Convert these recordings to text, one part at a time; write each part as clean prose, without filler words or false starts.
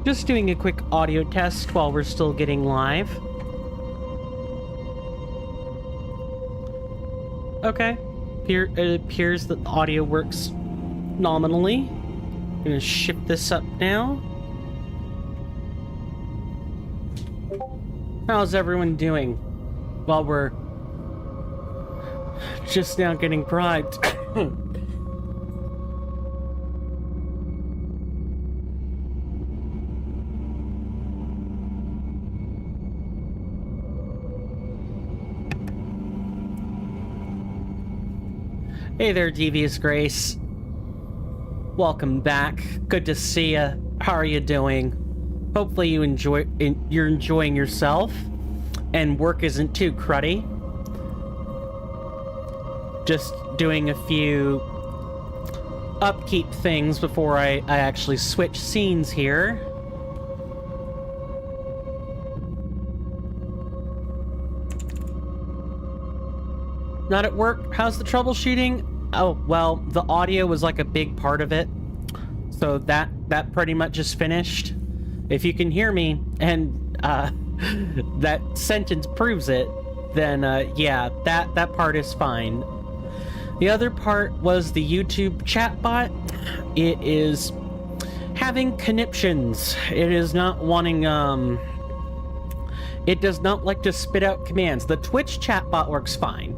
Just doing a quick audio test while we're still getting live. Okay. It appears that the audio works nominally. I'm gonna shift this up now. How's everyone doing? While we're just now getting bribed. Hey there, Devious Grace. Welcome back. Good to see ya. How are you doing? Hopefully you're enjoying yourself and work isn't too cruddy. Just doing a few upkeep things before I actually switch scenes here. Not at work? How's the troubleshooting? Oh, well, the audio was like a big part of it. So that pretty much just finished. If you can hear me, and that sentence proves it, then yeah, that part is fine. The other part was the YouTube chatbot. It is having conniptions. It is not wanting, it does not like to spit out commands. The Twitch chatbot works fine.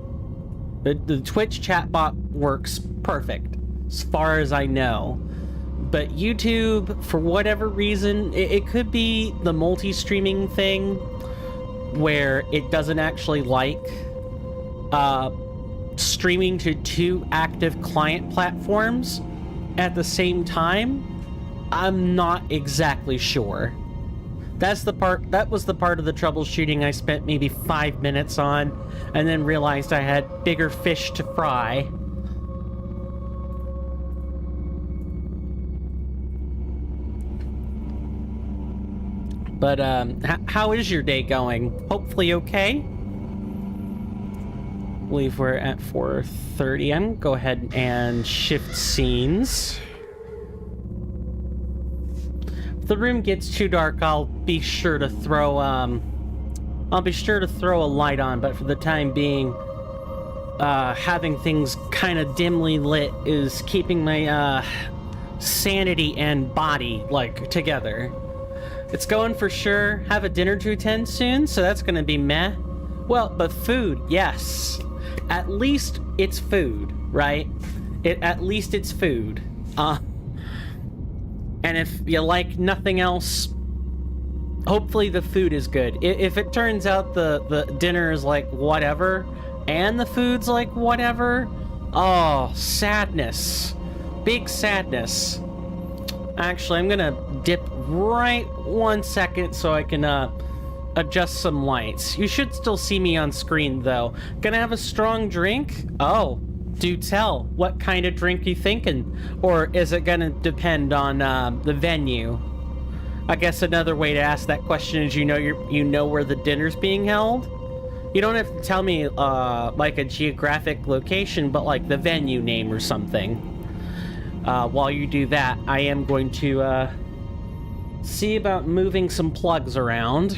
The Twitch chatbot works perfect, as far as I know. But YouTube, for whatever reason, it could be the multi-streaming thing, where it doesn't actually like streaming to two active client platforms at the same time. I'm not exactly sure. That was the part of the troubleshooting I spent maybe 5 minutes on, and then realized I had bigger fish to fry. But, how is your day going? Hopefully okay? I believe we're at 4:30. I'm gonna go ahead and shift scenes. If the room gets too dark, I'll be sure to throw a light on, but for the time being, having things kind of dimly lit is keeping my, sanity and body, like, together. It's going for sure. Have a dinner to attend soon, so that's gonna be meh. Well, but food, yes. At least it's food, right? At least it's food. And if you like nothing else, hopefully the food is good. If it turns out the dinner is like whatever, and the food's like whatever, oh, sadness. Big sadness. Actually, I'm gonna dip right 1 second so I can adjust some lights. You should still see me on screen though. Gonna have a strong drink? Oh, do tell. What kind of drink you thinking? Or is it gonna depend on the venue? I guess another way to ask that question is you know where the dinner's being held? You don't have to tell me like a geographic location, but like the venue name or something. While you do that, I am going to see about moving some plugs around.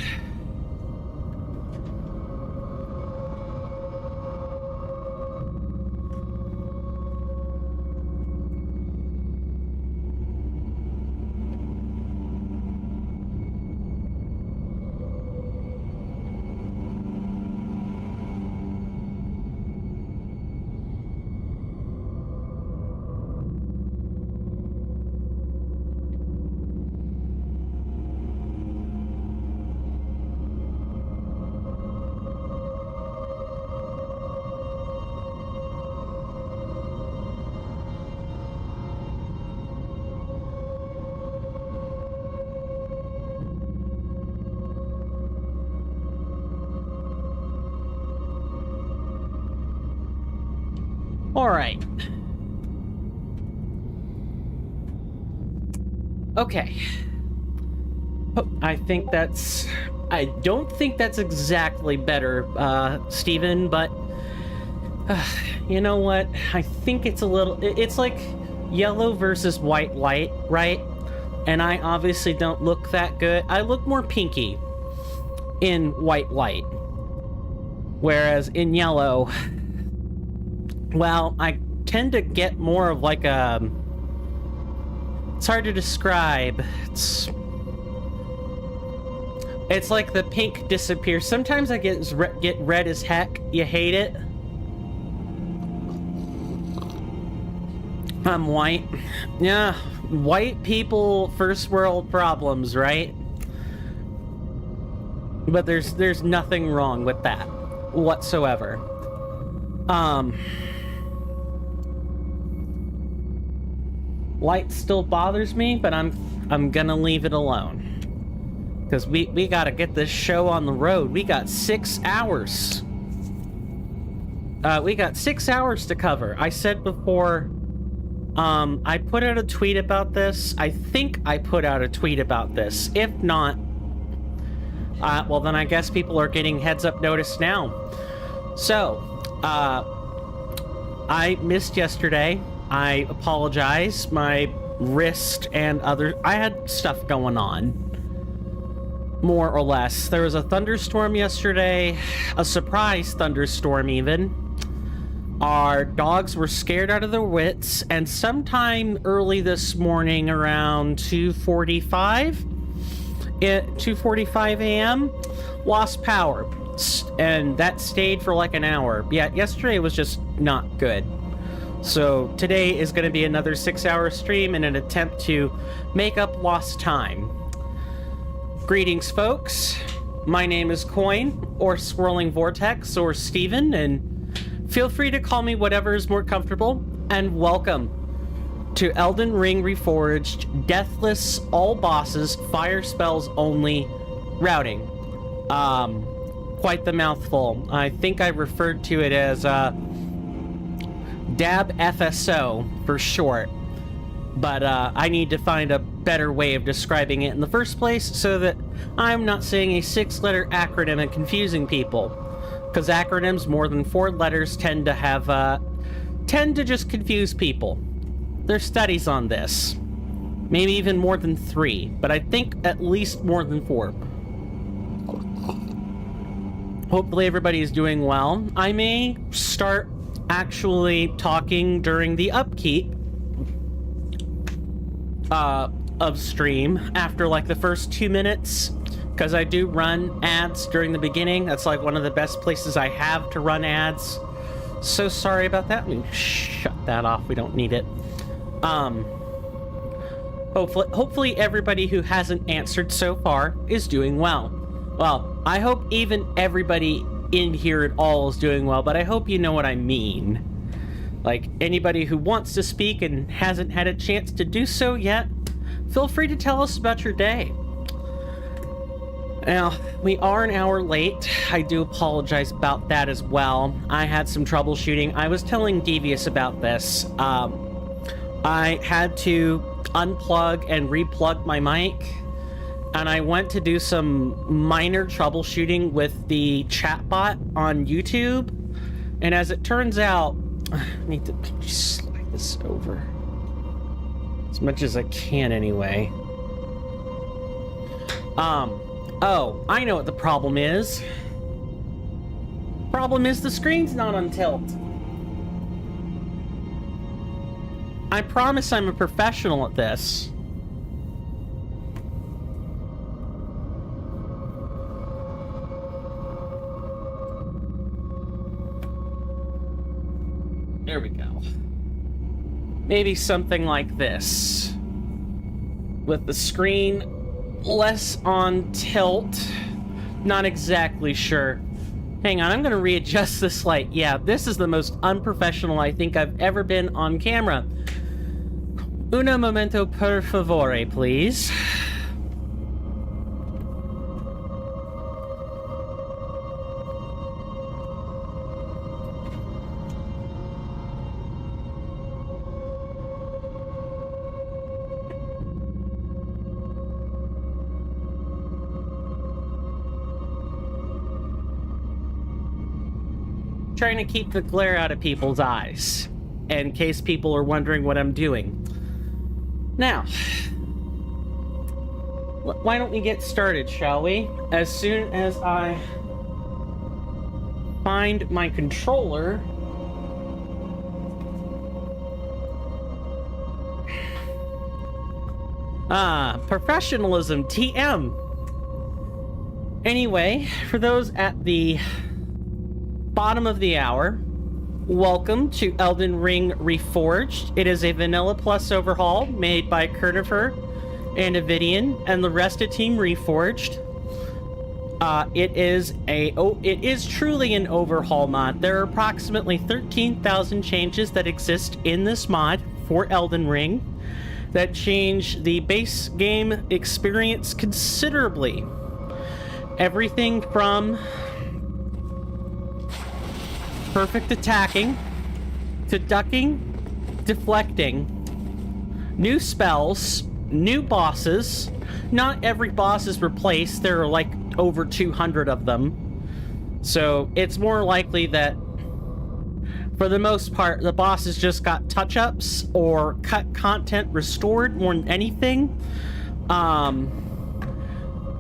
All right. Okay. Oh, I don't think that's exactly better, Steven, but you know what? I think it's a little, it's like yellow versus white light, right? and I obviously don't look that good. I look more pinky in white light, whereas in yellow, well, I tend to get more of like a... It's hard to describe. It's like the pink disappears. Sometimes I get red as heck. You hate it? I'm white. Yeah, white people, first world problems, right? But there's nothing wrong with that whatsoever. Light still bothers me, but I'm gonna leave it alone. Because we gotta get this show on the road. We got 6 hours. We got 6 hours to cover. I said before, I put out a tweet about this. I think I put out a tweet about this. If not, well then I guess people are getting heads up notice now. So, I missed yesterday. I apologize. My wrist and other... I had stuff going on. More or less. There was a thunderstorm yesterday. A surprise thunderstorm, even. Our dogs were scared out of their wits. And sometime early this morning, around 2:45 a.m., lost power. And that stayed for like an hour. Yeah, yesterday was just not good. So today is going to be another 6-hour stream in an attempt to make up lost time. Greetings, folks. My name is Coin, or Swirling Vortex, or Steven, and feel free to call me whatever is more comfortable, and welcome to Elden Ring Reforged, Deathless, all bosses, fire spells only, routing. Quite the mouthful. I think I referred to it as, DAB FSO for short, but I need to find a better way of describing it in the first place so that I'm not saying a 6-letter acronym and confusing people, because acronyms more than 4 letters tend to just confuse people. There's studies on this, maybe even more than 3, but I think at least more than 4. Hopefully everybody is doing well. I may start actually talking during the upkeep of stream after like the first 2 minutes, because I do run ads during the beginning. That's like one of the best places I have to run ads. So sorry about that. Let me shut that off. We don't need it. Hopefully everybody who hasn't answered so far is doing well. Well, I hope even everybody in here at all is doing well, but I hope you know what I mean. Like, anybody who wants to speak and hasn't had a chance to do so yet, feel free to tell us about your day. Now, we are an hour late. I do apologize about that as well. I had some troubleshooting. I was telling Devious about this. I had to unplug and replug my mic, and I went to do some minor troubleshooting with the chatbot on YouTube. And as it turns out, I need to slide this over as much as I can anyway. Oh, I know what the problem is. Problem is the screen's not on tilt. I promise I'm a professional at this. There we go. Maybe something like this. With the screen less on tilt. Not exactly sure. Hang on, I'm gonna readjust this light. Yeah, this is the most unprofessional I think I've ever been on camera. Uno momento per favore, please. Trying to keep the glare out of people's eyes, in case people are wondering what I'm doing. Now, Why don't we get started, shall we? As soon as I find my controller. Professionalism, TM. Anyway, for those at the bottom of the hour, welcome to Elden Ring Reforged. It is a Vanilla Plus overhaul made by Kirnifr and Avidian and the rest of Team Reforged. It is truly an overhaul mod. There are approximately 13,000 changes that exist in this mod for Elden Ring that change the base game experience considerably. Everything from perfect attacking to ducking, deflecting, new spells, new bosses. Not every boss is replaced. There are like over 200 of them. So it's more likely that for the most part, the bosses just got touch-ups or cut content restored more than anything.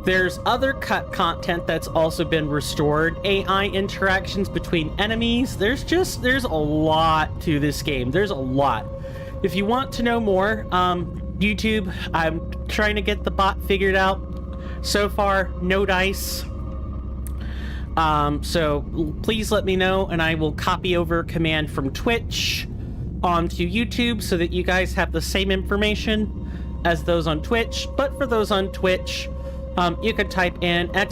There's other cut content that's also been restored. AI interactions between enemies. There's a lot to this game. There's a lot. If you want to know more, YouTube, I'm trying to get the bot figured out. So far, no dice. So please let me know, and I will copy over command from Twitch onto YouTube so that you guys have the same information as those on Twitch. But for those on Twitch, you could type in ERR,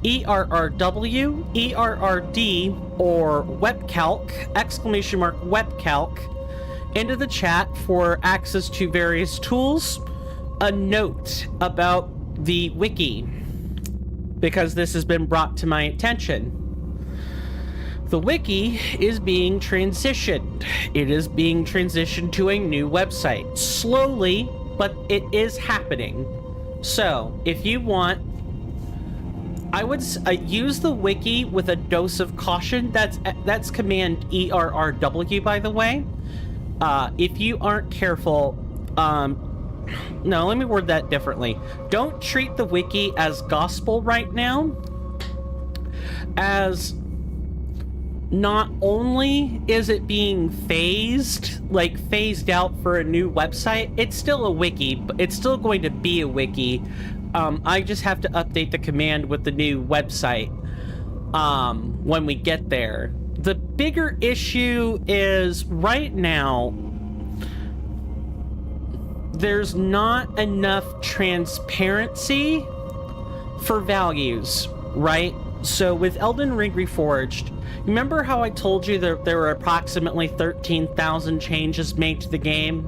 ERRW, ERRD, or webcalc, webcalc, into the chat for access to various tools. A note about the wiki, because this has been brought to my attention. The wiki is being transitioned. It is being transitioned to a new website. Slowly, but it is happening. So, if you want, I would use the wiki with a dose of caution. That's command ERRW, by the way. If you aren't careful, no, let me word that differently. Don't treat the wiki as gospel right now, as not only is it being phased out for a new website, it's still a wiki, but it's still going to be a wiki. I just have to update the command with the new website when we get there. The bigger issue is right now, there's not enough transparency for values, right? So with Elden Ring Reforged, remember how I told you that there were approximately 13,000 changes made to the game?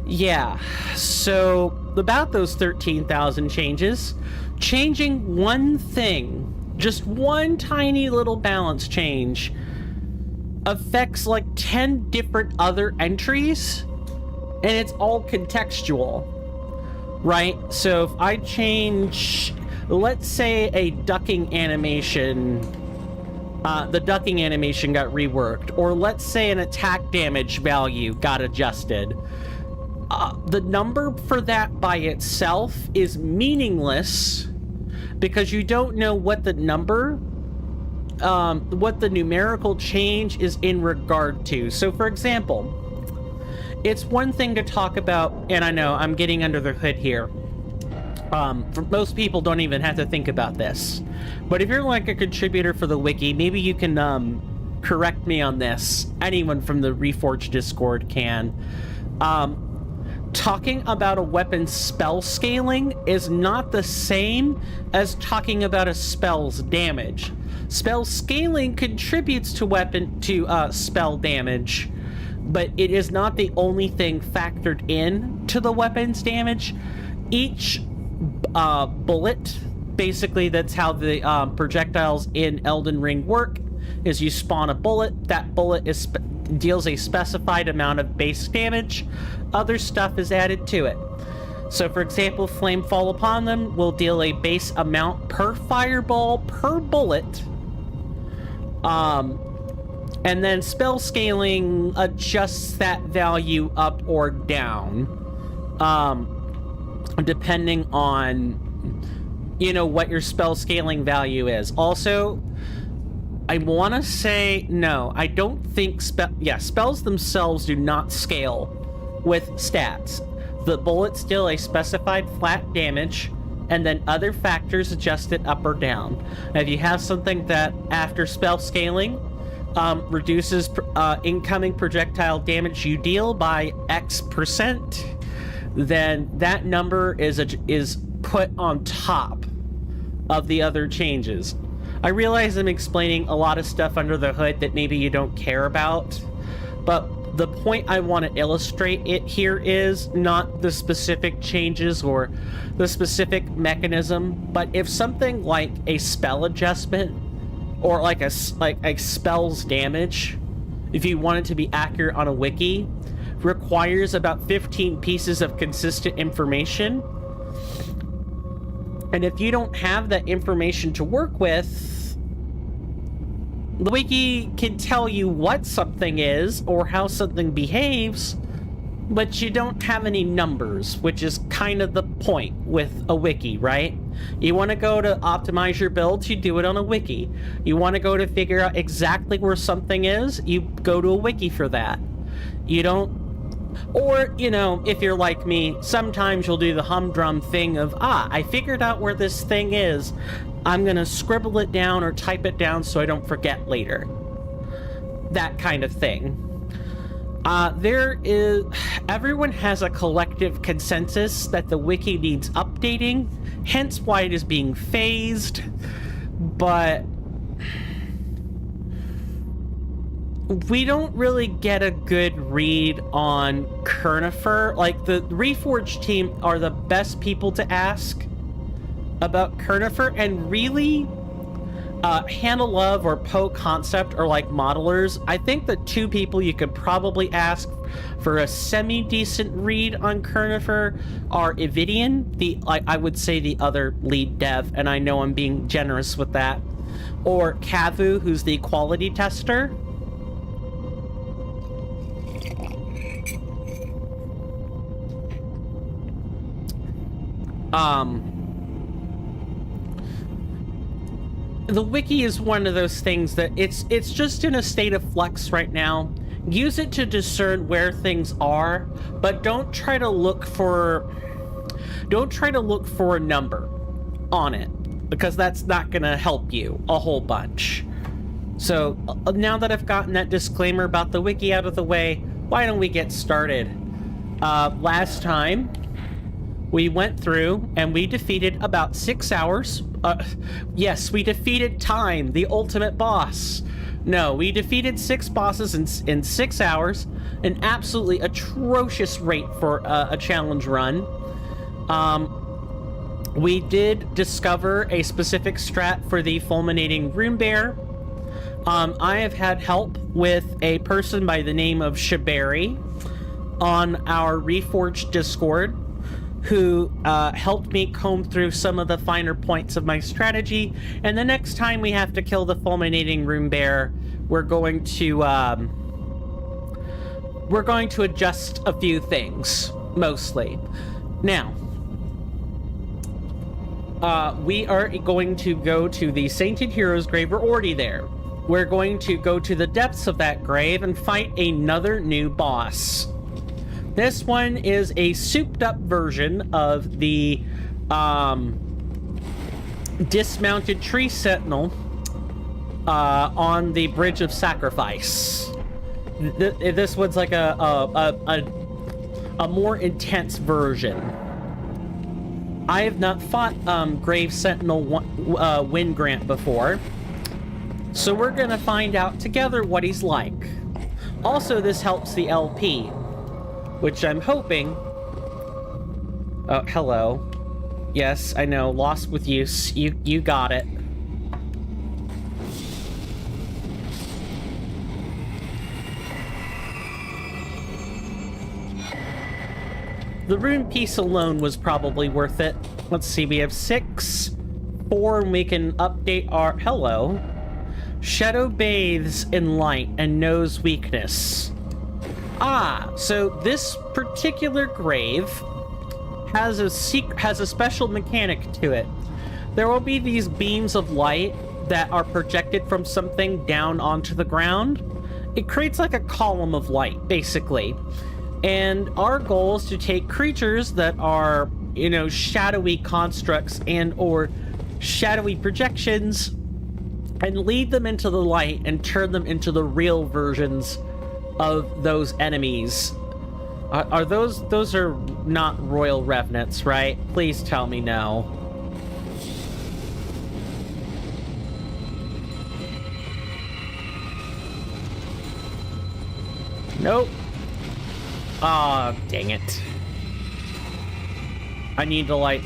Yeah, so about those 13,000 changes, changing one thing, just one tiny little balance change, affects like 10 different other entries, and it's all contextual, right? So if I change, let's say a ducking animation, the ducking animation got reworked, or let's say an attack damage value got adjusted. The number for that by itself is meaningless because you don't know what the number, what the numerical change is in regard to. So for example, it's one thing to talk about, and I know I'm getting under the hood here. For most people don't even have to think about this. But if you're like a contributor for the wiki, maybe you can correct me on this. Anyone from the Reforged Discord can. Talking about a weapon's spell scaling is not the same as talking about a spell's damage. Spell scaling contributes to spell damage, but it is not the only thing factored in to the weapon's damage. Each bullet, basically that's how the projectiles in Elden Ring work, is you spawn a bullet, that bullet deals a specified amount of base damage, other stuff is added to it. So for example, Flame Fall Upon Them will deal a base amount per fireball per bullet, and then spell scaling adjusts that value up or down. depending on, you know, what your spell scaling value is. Also, I want to say, no, I don't think spells themselves do not scale with stats. The bullet's still a specified flat damage, and then other factors adjust it up or down. If you have something that, after spell scaling, reduces incoming projectile damage you deal by X%, then that number is put on top of the other changes. I realize I'm explaining a lot of stuff under the hood that maybe you don't care about, but the point I want to illustrate it here is not the specific changes or the specific mechanism, but if something like a spell adjustment or like a spell's damage, if you want it to be accurate on a wiki, requires about 15 pieces of consistent information, and if you don't have that information to work with, the wiki can tell you what something is or how something behaves, but you don't have any numbers, which is kind of the point with a wiki, right? You want to go to optimize your builds, you do it on a wiki. You want to go to figure out exactly where something is, you go to a wiki for that. You don't... Or, you know, if you're like me, sometimes you'll do the humdrum thing of, I figured out where this thing is. I'm going to scribble it down or type it down so I don't forget later. That kind of thing. Everyone has a collective consensus that the wiki needs updating, hence why it is being phased, but we don't really get a good read on Kirnifr. Like, the Reforged team are the best people to ask about Kirnifr, and really, Hannah Love or Poe Concept are like modelers. I think the two people you could probably ask for a semi-decent read on Kirnifr are Evidian, I would say the other lead dev, and I know I'm being generous with that, or Kavu, who's the quality tester. The wiki is one of those things that it's just in a state of flux right now. Use it to discern where things are, but don't try to look for a number on it, because that's not gonna help you a whole bunch. So now that I've gotten that disclaimer about the wiki out of the way, why don't we get started? Last time we went through and we defeated about 6 hours. Yes, we defeated Time, the ultimate boss. No, we defeated 6 bosses in 6 hours, an absolutely atrocious rate for a challenge run. We did discover a specific strat for the fulminating rune bear. I have had help with a person by the name of Shabari on our Reforged Discord, who helped me comb through some of the finer points of my strategy. And the next time we have to kill the fulminating rune bear, we're going to adjust a few things, mostly. Now, we are going to go to the Sainted Hero's grave. We're already there. We're going to go to the depths of that grave and fight another new boss. This one is a souped-up version of the dismounted tree sentinel on the Bridge of Sacrifice. This one's like a more intense version. I have not fought Grave Sentinel Wind Grant before, so we're gonna find out together what he's like. Also, this helps the LP, which I'm hoping... Oh, hello. Yes, I know, lost with use. You got it. The rune piece alone was probably worth it. Let's see, we have 6, 4, and we can update our... Hello. Shadow bathes in light and knows weakness. Ah, so this particular grave has a special mechanic to it. There will be these beams of light that are projected from something down onto the ground. It creates like a column of light, basically. And our goal is to take creatures that are, you know, shadowy constructs and or shadowy projections and lead them into the light and turn them into the real versions of those enemies. Are those are not royal revenants, right? Please tell me no. Nope. Aw, oh, dang it. I need to, like...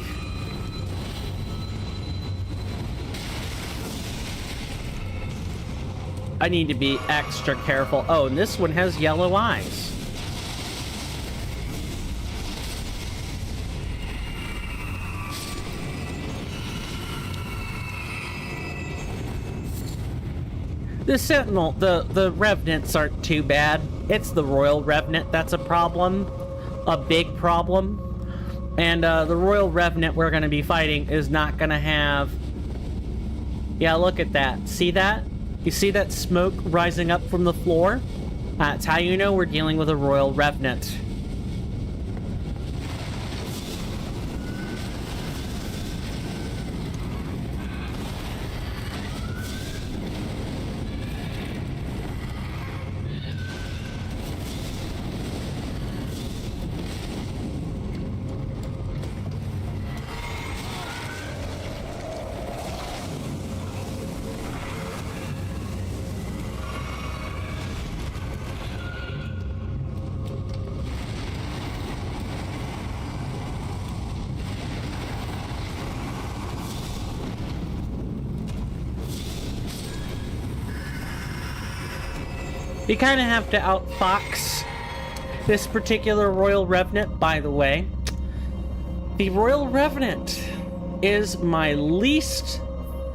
I need to be extra careful. Oh, and this one has yellow eyes. The Sentinel, the Revenants aren't too bad. It's the Royal Revenant that's a problem. A big problem. And the Royal Revenant we're going to be fighting is not going to have... Yeah, look at that. See that? You see that smoke rising up from the floor? That's how you know we're dealing with a Royal Revenant. You kind of have to outfox this particular Royal Revenant, by the way. The Royal Revenant is my least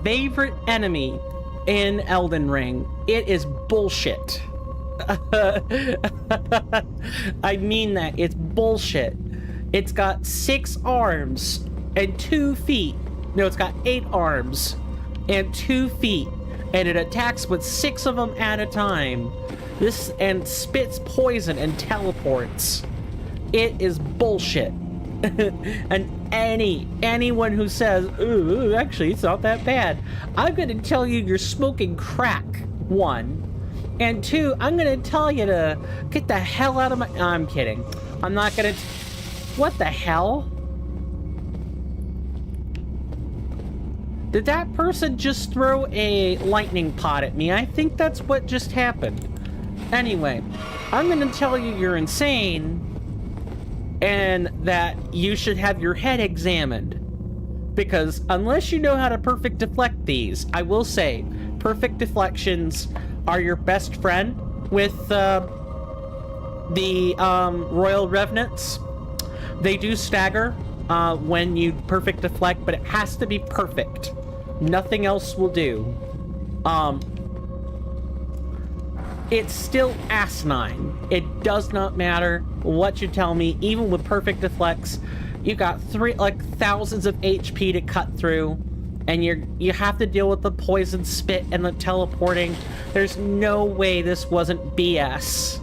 favorite enemy in Elden Ring. It is bullshit. I mean that. It's bullshit. It's got 6 arms and 2 feet. No, it's got 8 arms and 2 feet. And it attacks with 6 of them at a time. This and spits poison and teleports. It is bullshit. And anyone who says, ooh, actually it's not that bad, I'm gonna tell you you're smoking crack, 1. And 2, I'm gonna tell you to get the hell out of my... No, I'm kidding. I'm not gonna... What the hell? Did that person just throw a lightning pot at me? I think that's what just happened. Anyway, I'm gonna tell you you're insane and that you should have your head examined. Because unless you know how to perfect deflect these, I will say, perfect deflections are your best friend with the Royal Revenants. They do stagger when you perfect deflect, but it has to be perfect. Nothing else will do. It's still asinine. It does not matter what you tell me. Even with perfect deflects, you got thousands of HP to cut through, and you have to deal with the poison spit and the teleporting. There's no way this wasn't BS.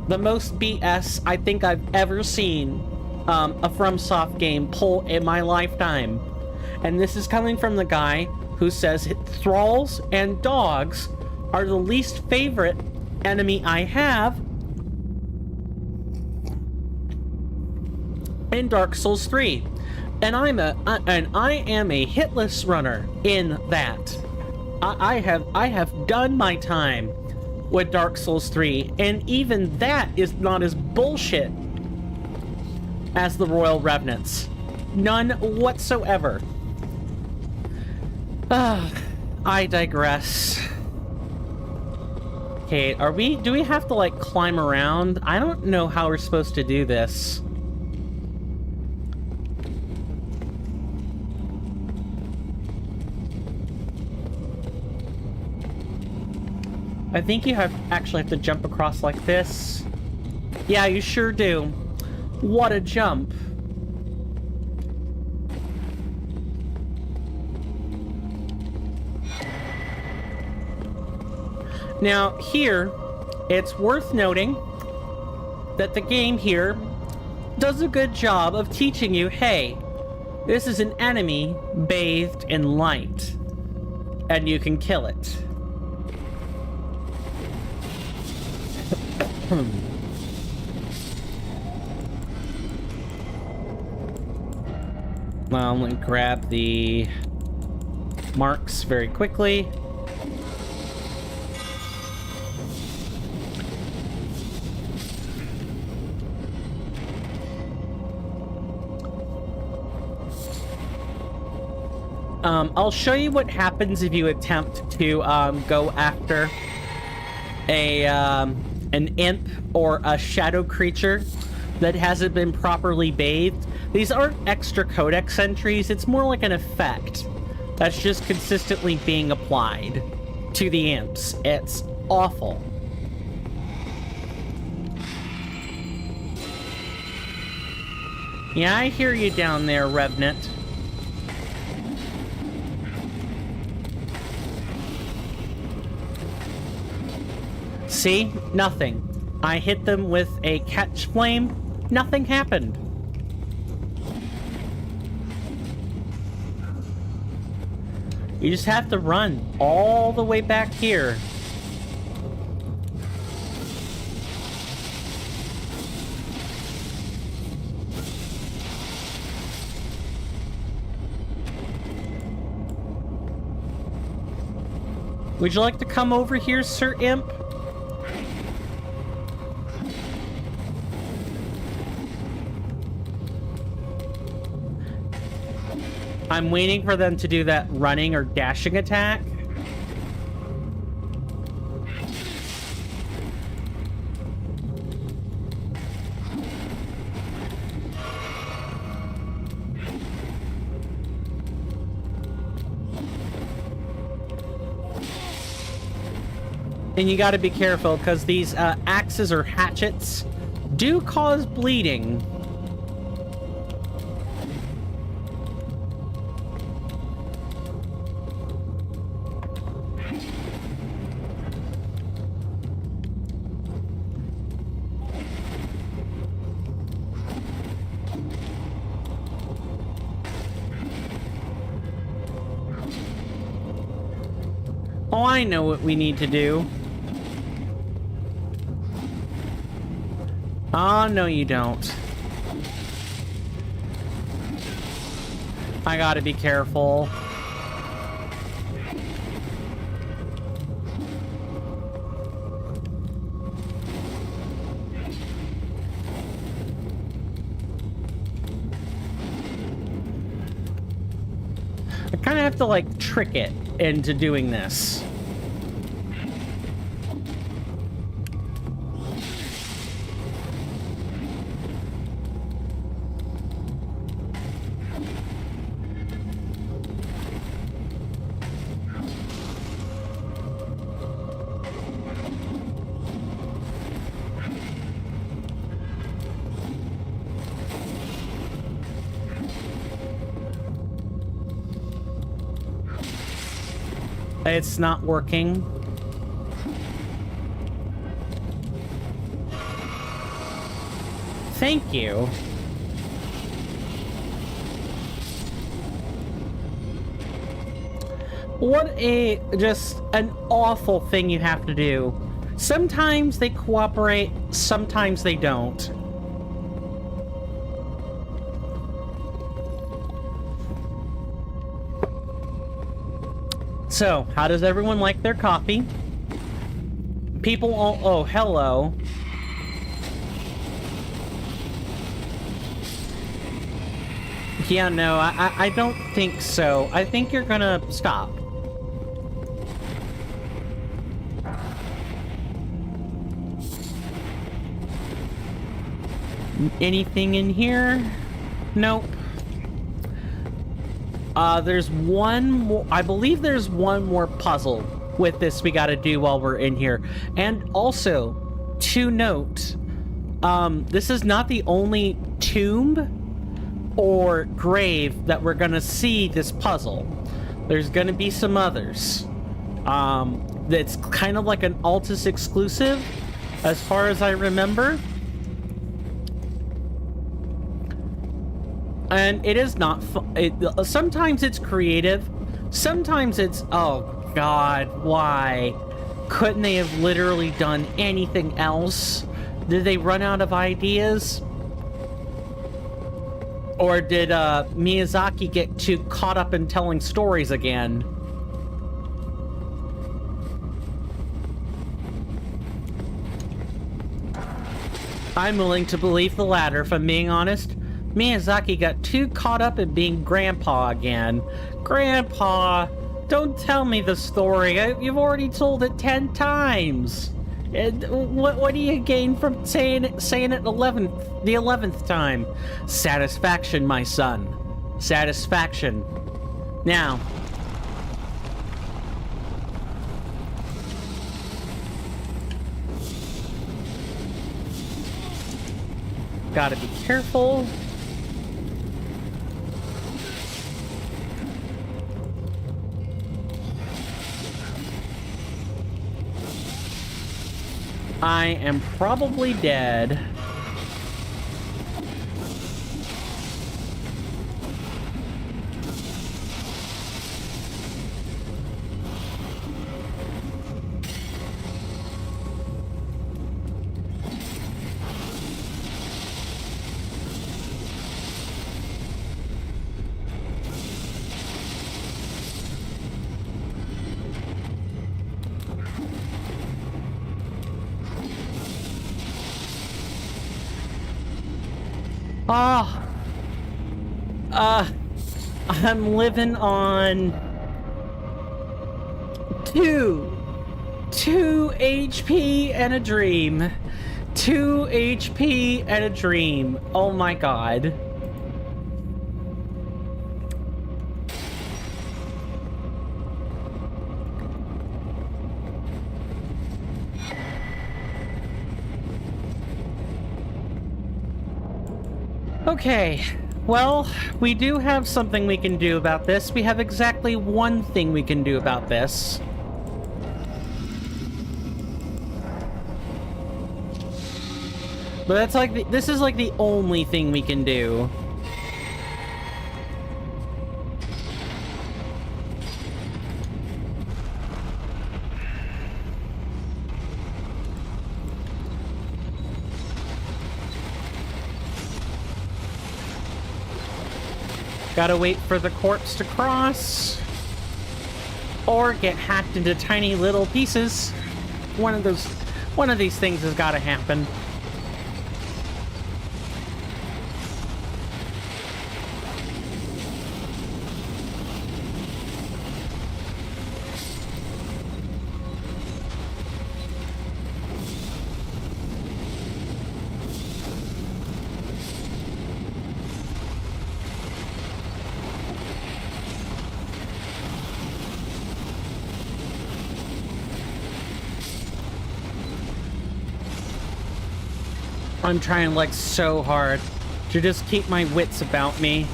The most BS I think I've ever seen a FromSoft game pull in my lifetime. And this is coming from the guy who says thralls and dogs are the least favorite enemy I have in Dark Souls 3. And I am a hitless runner in that. I have done my time with Dark Souls 3, and even that is not as bullshit as the Royal Revenants. None whatsoever. I digress. Okay, do we have to, like, climb around? I don't know how we're supposed to do this. I think you actually have to jump across like this. Yeah, you sure do. What a jump. Now, here, it's worth noting that the game here does a good job of teaching you, hey, this is an enemy bathed in light, and you can kill it. Well, I'm going to grab the marks very quickly. I'll show you what happens if you attempt to go after an imp or a shadow creature that hasn't been properly bathed. These aren't extra codex entries, it's more like an effect that's just consistently being applied to the imps. It's awful. Yeah, I hear you down there, Revenant. See? Nothing. I hit them with a catch flame. Nothing happened. You just have to run all the way back here. Would you like to come over here, Sir Imp? I'm waiting for them to do that running or dashing attack. And you gotta be careful, because these axes or hatchets do cause bleeding. Oh, I know what we need to do. Oh, no you don't. I gotta be careful. I kind of have to, like, trick it into doing this. It's not working. Thank you. What just an awful thing you have to do. Sometimes they cooperate, sometimes they don't. So, how does everyone like their coffee? People all... Oh, hello. Yeah, no, I don't think so. I think you're gonna stop. Anything in here? Nope. There's one more, I believe there's one more puzzle with this we gotta do while we're in here. And also, to note, this is not the only tomb or grave that we're gonna see this puzzle. There's gonna be some others. That's kind of like an Altus exclusive, as far as I remember. And it is not sometimes it's creative, sometimes it's, oh god, why? Couldn't they have literally done anything else? Did they run out of ideas? Or did Miyazaki get too caught up in telling stories again? I'm willing to believe the latter, if I'm being honest. Miyazaki got too caught up in being Grandpa again. Grandpa, don't tell me the story. You've already told it 10 times. And what do you gain from saying it the 11th time? Satisfaction, my son. Satisfaction. Now. Gotta be careful. I am probably dead. I'm living on 2 HP and a dream. 2 HP and a dream. Oh my god. Okay, well, we do have something we can do about this. We have exactly one thing we can do about this. But that's like this is like the only thing we can do. Gotta wait for the corpse to cross. Or get hacked into tiny little pieces. One of these things has gotta happen. I'm trying like so hard to just keep my wits about me.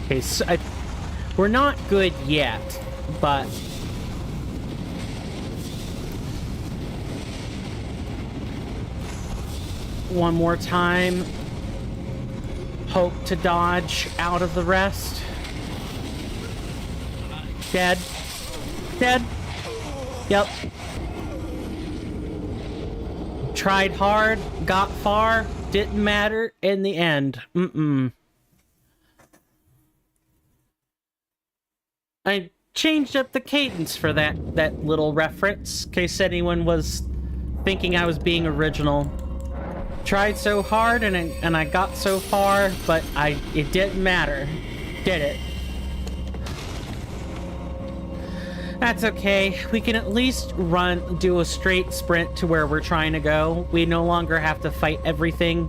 Okay, so we're not good yet, but one more time. Hope to dodge out of the rest. Dead. Dead. Yep. Tried hard, got far, didn't matter in the end. I changed up the cadence for that little reference, in case anyone was thinking I was being original. Tried so hard and I got so far, but it didn't matter, did it? That's okay. We can at least do a straight sprint to where we're trying to go. We no longer have to fight everything.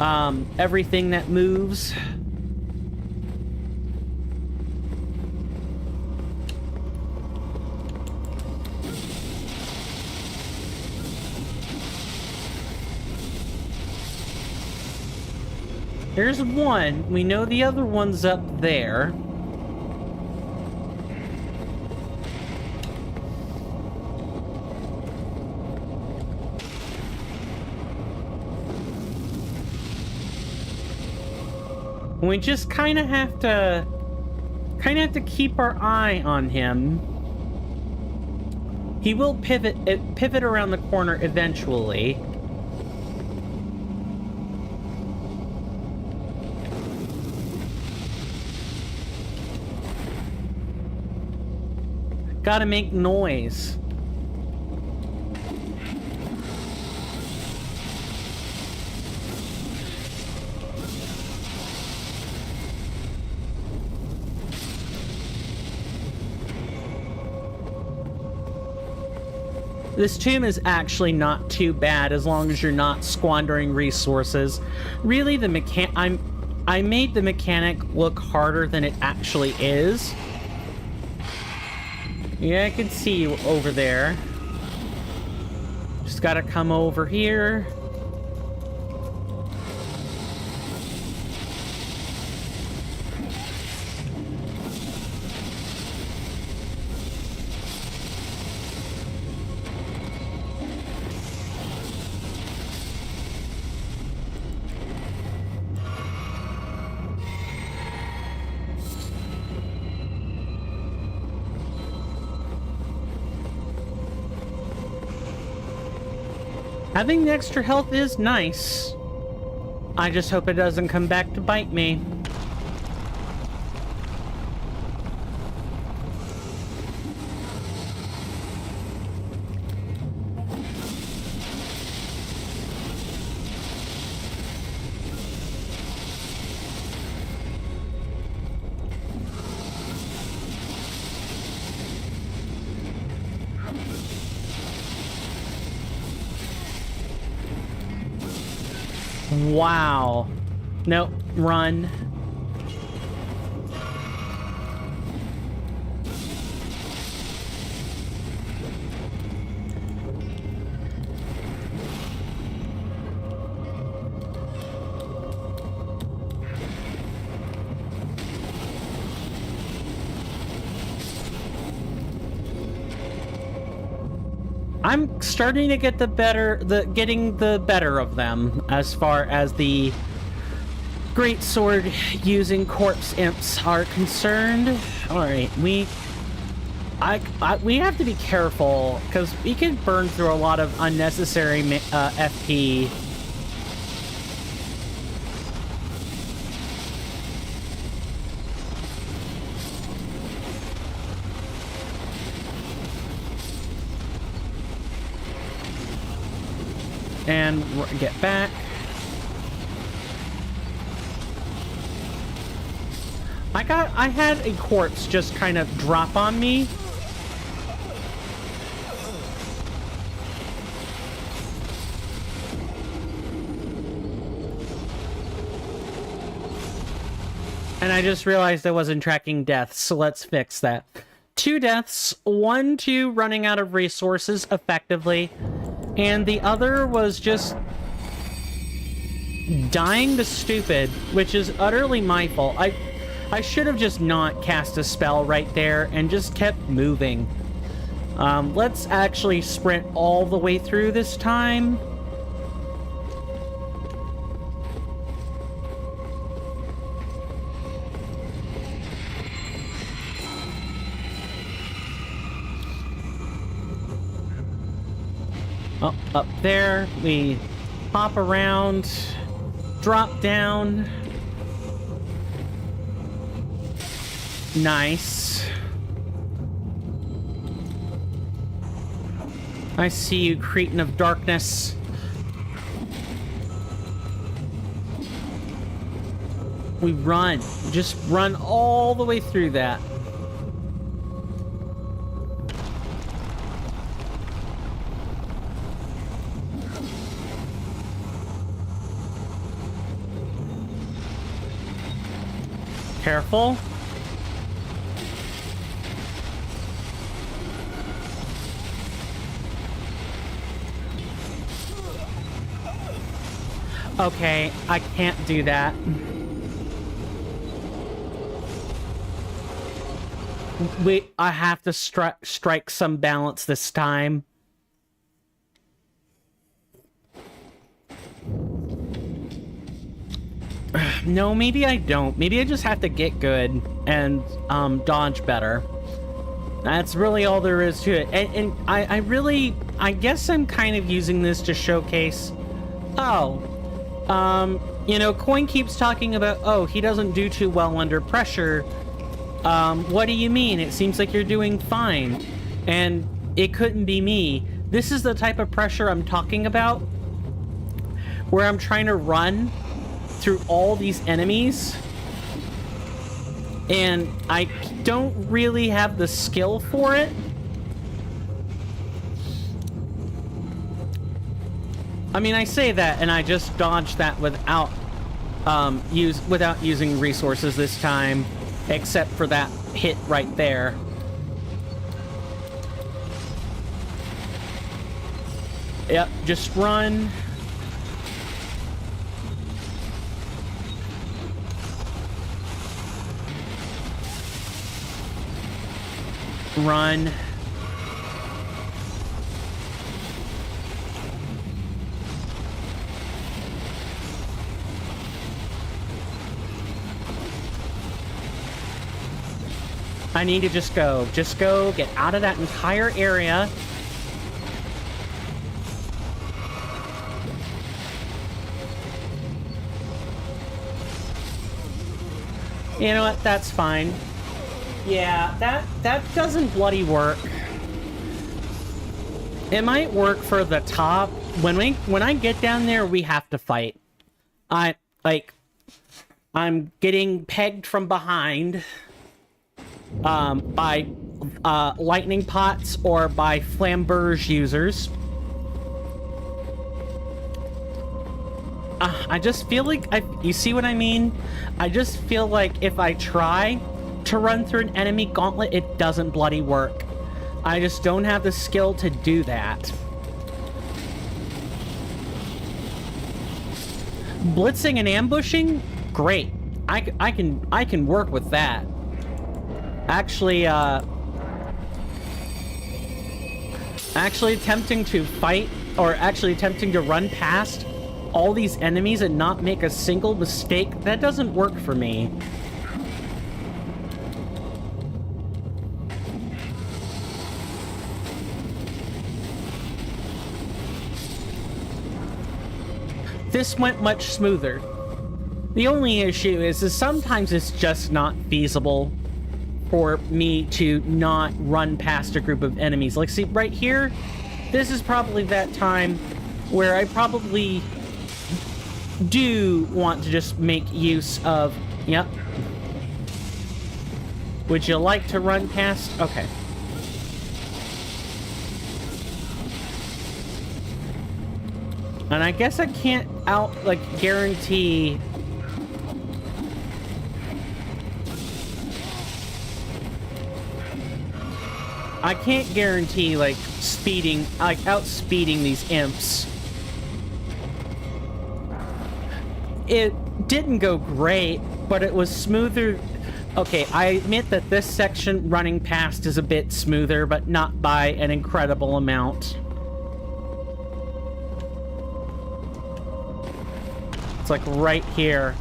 Everything that moves. There's one. We know the other one's up there. We just kind of have to keep our eye on him. He will pivot around the corner eventually. Gotta make noise. This tomb is actually not too bad as long as you're not squandering resources. Really, I made the mechanic look harder than it actually is. Yeah, I can see you over there. Just gotta come over here. Having the extra health is nice. I just hope it doesn't come back to bite me. Wow. Nope. Run. I'm starting to get getting the better of them as far as the greatsword using corpse imps are concerned. All right, we have to be careful because we can burn through a lot of unnecessary FP. And get back. I had a corpse just kind of drop on me. And I just realized I wasn't tracking deaths, so let's fix that. 2 deaths, 1 to running out of resources effectively. And the other was just dying to stupid, which is utterly my fault. I should have just not cast a spell right there and just kept moving. Let's actually sprint all the way through this time. Oh, up there, we hop around, drop down. Nice. I see you, cretin of darkness. We run. Just run all the way through that. Careful. Okay, I can't do that. I have to strike some balance this time. No, maybe I don't. Maybe I just have to get good and dodge better. That's really all there is to it. And I guess I'm kind of using this to showcase, you know, Coin keeps talking about, oh, he doesn't do too well under pressure. What do you mean? It seems like you're doing fine. And it couldn't be me. This is the type of pressure I'm talking about, where I'm trying to run through all these enemies, and I don't really have the skill for it. I mean, I say that, and I just dodged that without using resources this time, except for that hit right there. Yep, just run. Run. I need to just go, get out of that entire area. You know what? That's fine. Yeah, that doesn't bloody work. It might work for the top. When I get down there, we have to fight. I'm getting pegged from behind by lightning pots or by flamberge users. I just feel like you see what I mean? I just feel like if I try to run through an enemy gauntlet, it doesn't bloody work. I just don't have the skill to do that. Blitzing and ambushing? Great. I can work with that. Actually attempting to fight, or actually attempting to run past all these enemies and not make a single mistake, that doesn't work for me. This went much smoother. The only issue is sometimes it's just not feasible for me to not run past a group of enemies. Like, see, right here, this is probably that time where I probably do want to just make use of... Yep. Would you like to run past? Okay. And I guess I can't guarantee... I can't guarantee, outspeeding these imps. It didn't go great, but it was smoother. Okay, I admit that this section running past is a bit smoother, but not by an incredible amount. It's like right here,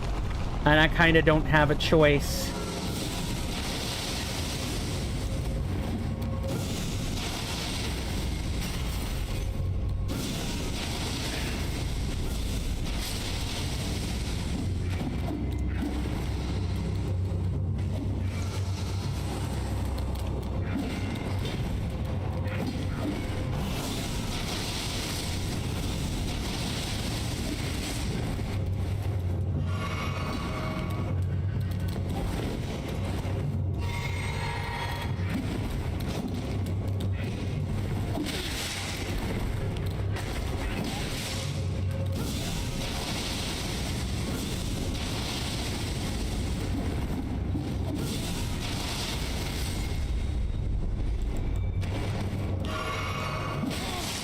and I kind of don't have a choice.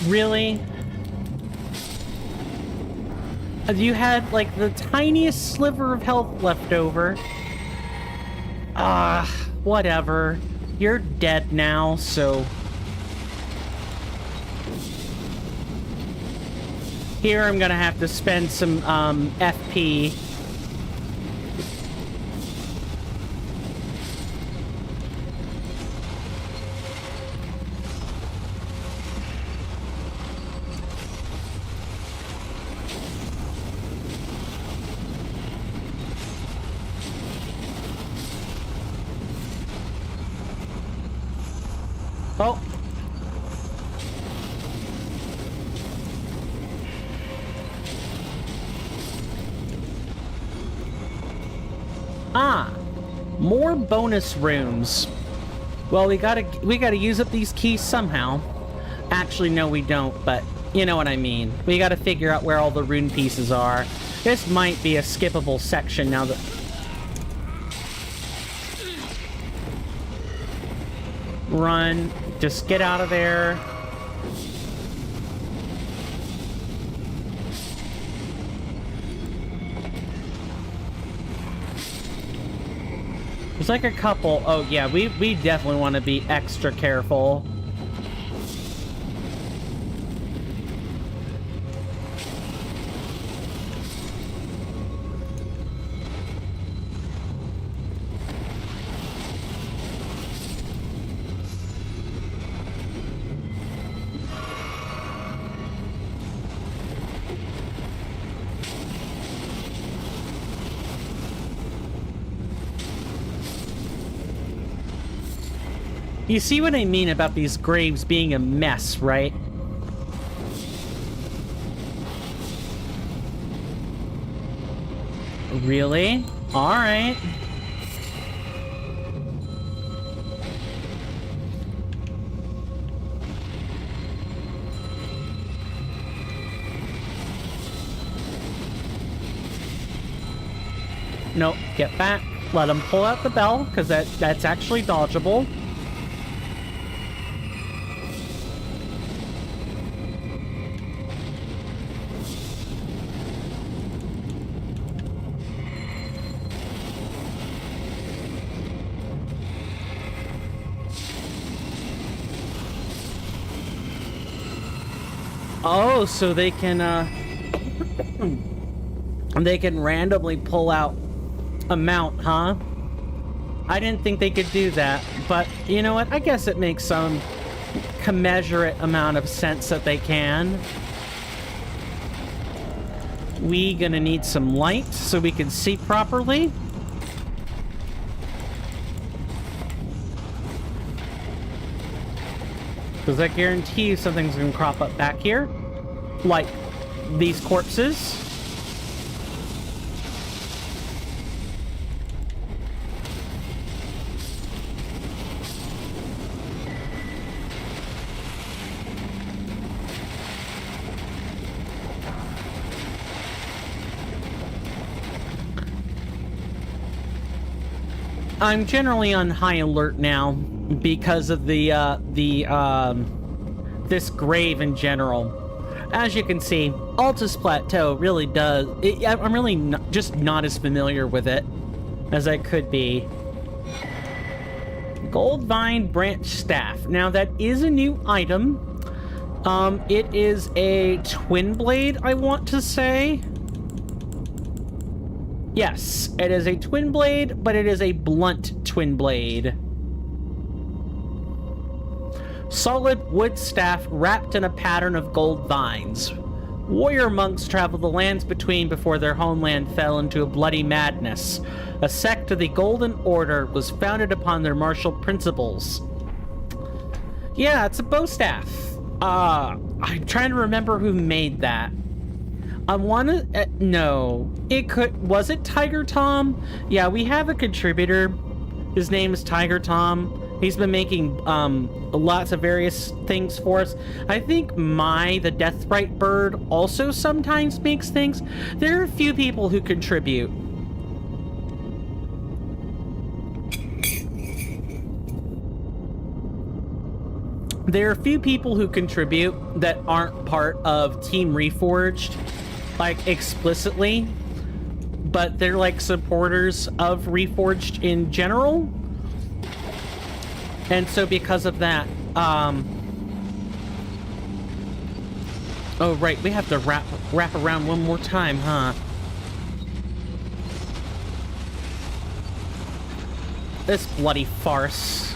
Really? You had, like, the tiniest sliver of health left over. Ah, whatever. You're dead now, so... Here I'm gonna have to spend some, FP. Oh. Ah, more bonus rooms. Well, we gotta use up these keys somehow. Actually, no, we don't, but you know what I mean. We gotta figure out where all the rune pieces are. This might be a skippable section now that... Run. Just get out of there. There's like a couple... Oh, yeah, we definitely want to be extra careful. You see what I mean about these graves being a mess, right? Really? Alright. Nope, get back. Let him pull out the bell, because that's actually dodgeable. Oh, so they can randomly pull out a mount, huh? I didn't think they could do that, but you know what? I guess it makes some commensurate amount of sense that they can. We gonna need some light so we can see properly. Because I guarantee you something's gonna crop up back here. Like these corpses. I'm generally on high alert now because of this grave in general. As you can see, Altus Plateau really does... I'm really just not as familiar with it as I could be. Gold Vine Branch Staff. Now, that is a new item. It is a twin blade, I want to say. Yes, it is a twin blade, but it is a blunt twin blade. Solid wood staff wrapped in a pattern of gold vines. Warrior monks traveled the lands between before their homeland fell into a bloody madness. A sect of the Golden Order was founded upon their martial principles. Yeah, it's a bow staff. I'm trying to remember who made that. I wanna... no. It could... Was it Tiger Tom? Yeah, we have a contributor. His name is Tiger Tom. He's been making lots of various things for us. I think the Deathrite bird, also sometimes makes things. There are a few people who contribute. There are a few people who contribute that aren't part of Team Reforged, like, explicitly, but they're, like, supporters of Reforged in general. And so because of that, oh, right, we have to wrap around one more time, huh? This bloody farce.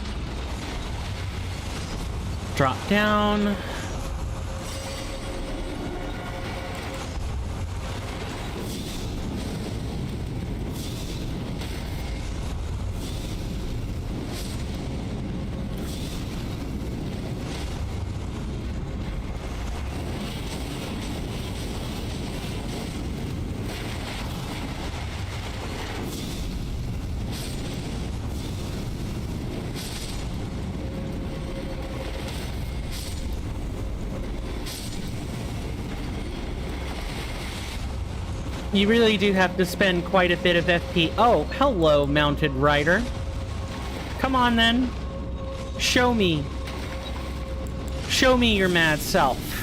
Drop down. You really do have to spend quite a bit of FP. Oh, hello, mounted rider. Come on, then. Show me. Show me your mad self.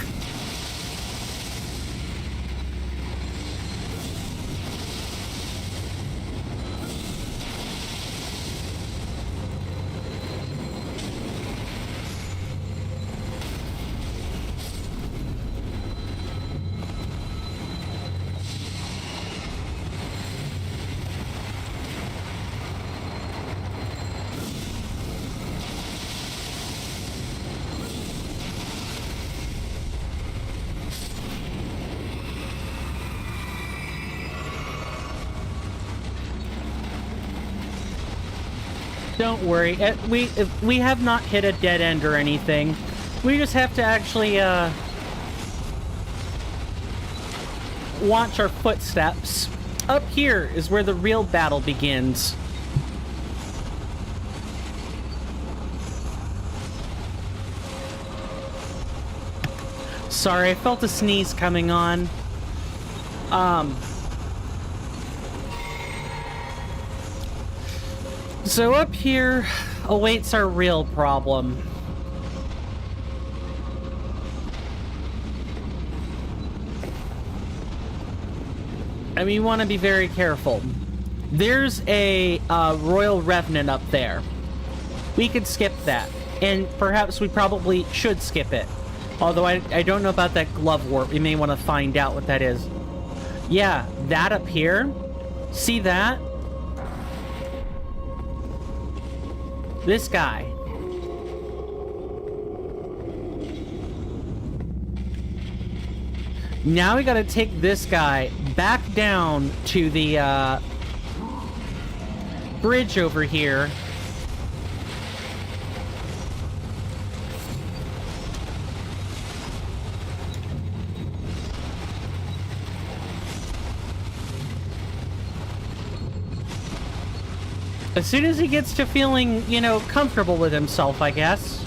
Don't worry, we have not hit a dead end or anything. We just have to actually, watch our footsteps. Up here is where the real battle begins. Sorry, I felt a sneeze coming on. So up here awaits our real problem. And we want to be very careful. There's a Royal Revenant up there. We could skip that. And perhaps we probably should skip it. Although I don't know about that glove warp. We may want to find out what that is. Yeah, that up here. See that? This guy. Now we gotta take this guy back down to the bridge over here. As soon as he gets to feeling, you know, comfortable with himself, I guess.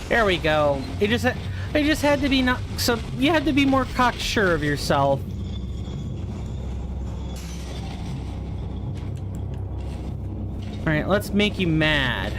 There we go. It just had to be not so. You had to be more cocksure of yourself. All right, let's make you mad.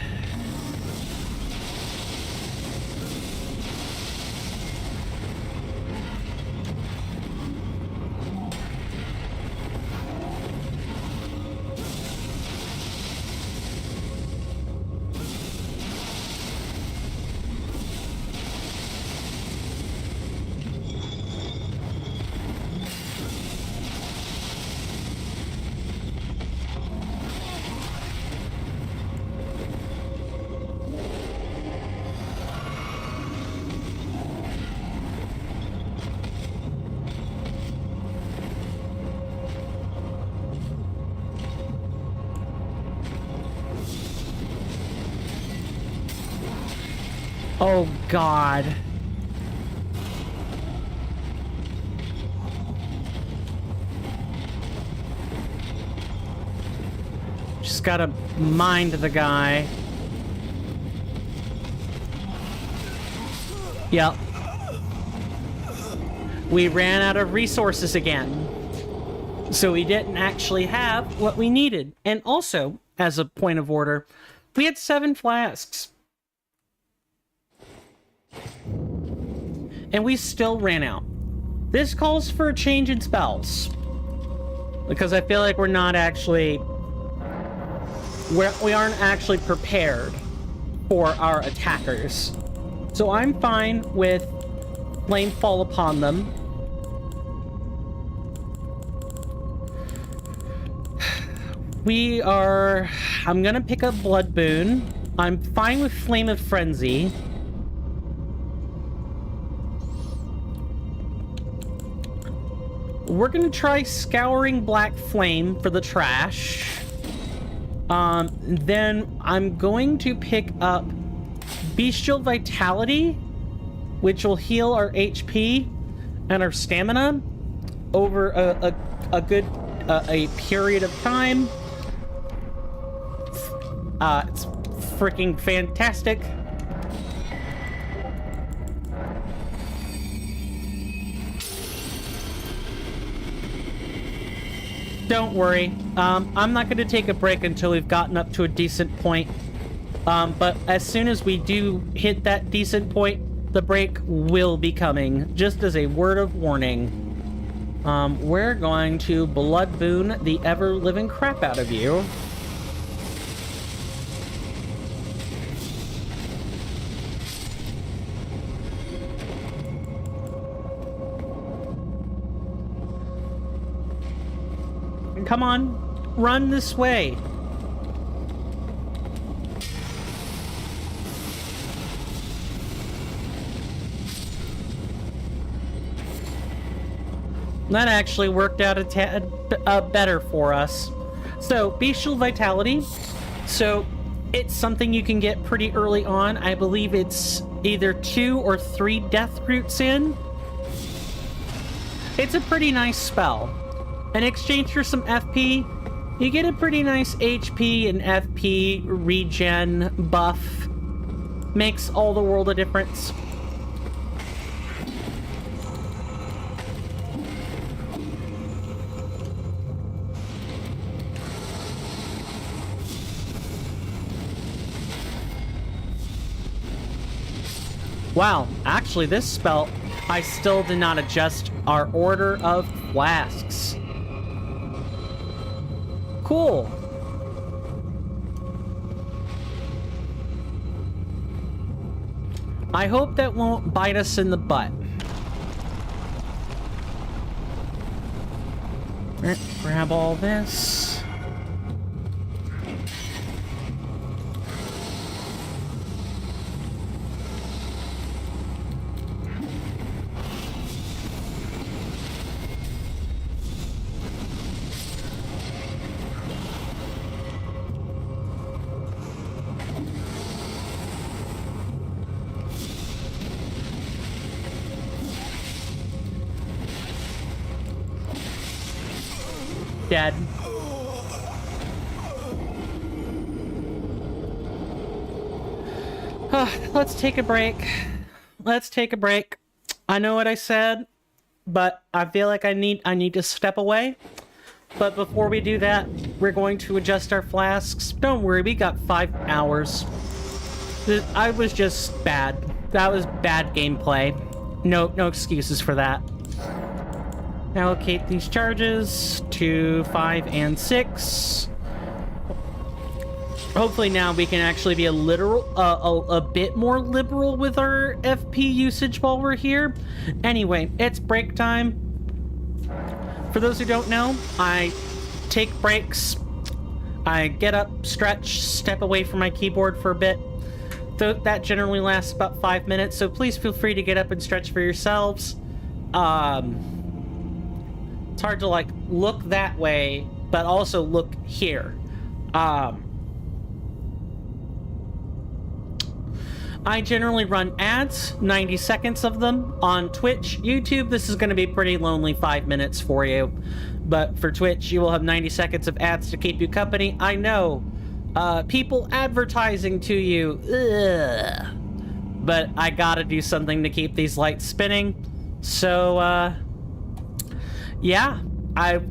Oh, God. Just gotta mind the guy. Yep. We ran out of resources again. So we didn't actually have what we needed. And also, as a point of order, we had 7 flasks. And we still ran out. This calls for a change in spells. Because I feel like we're not actually... we aren't actually prepared for our attackers. So I'm fine with Flame Fall upon them. I'm gonna pick up Blood Boon. I'm fine with Flame of Frenzy. We're gonna try Scouring Black Flame for the trash. Then I'm going to pick up Bestial Vitality, which will heal our HP and our stamina over a good period of time. It's freaking fantastic. Don't worry. I'm not going to take a break until we've gotten up to a decent point. But as soon as we do hit that decent point, the break will be coming. Just as a word of warning. We're going to Blood Boon the ever-living crap out of you. Come on, run this way. That actually worked out a tad better for us. So, Bestial Vitality. So, it's something you can get pretty early on. I believe it's either 2 or 3 death roots in. It's a pretty nice spell. In exchange for some FP, you get a pretty nice HP and FP regen buff. Makes all the world a difference. Wow, actually this spell, I still did not adjust our order of flasks. Cool. I hope that won't bite us in the butt. Grab all this. Dead. Let's take a break. Let's take a break. I know what I said, but I feel like I need to step away. But before we do that, we're going to adjust our flasks. Don't worry, we got 5 hours. I was just bad. That was bad gameplay. No excuses for that. Allocate these charges to 5 and 6. Hopefully now we can actually be a bit more liberal with our FP usage while we're here. Anyway, it's break time. For those who don't know, I take breaks. I get up, stretch, step away from my keyboard for a bit. That generally lasts about 5 minutes, so please feel free to get up and stretch for yourselves. It's hard to, like, look that way, but also look here. I generally run ads, 90 seconds of them, on Twitch. YouTube, this is going to be pretty lonely 5 minutes for you. But for Twitch, you will have 90 seconds of ads to keep you company. I know. People advertising to you. Ugh. but I gotta do something to keep these lights spinning. So, yeah, I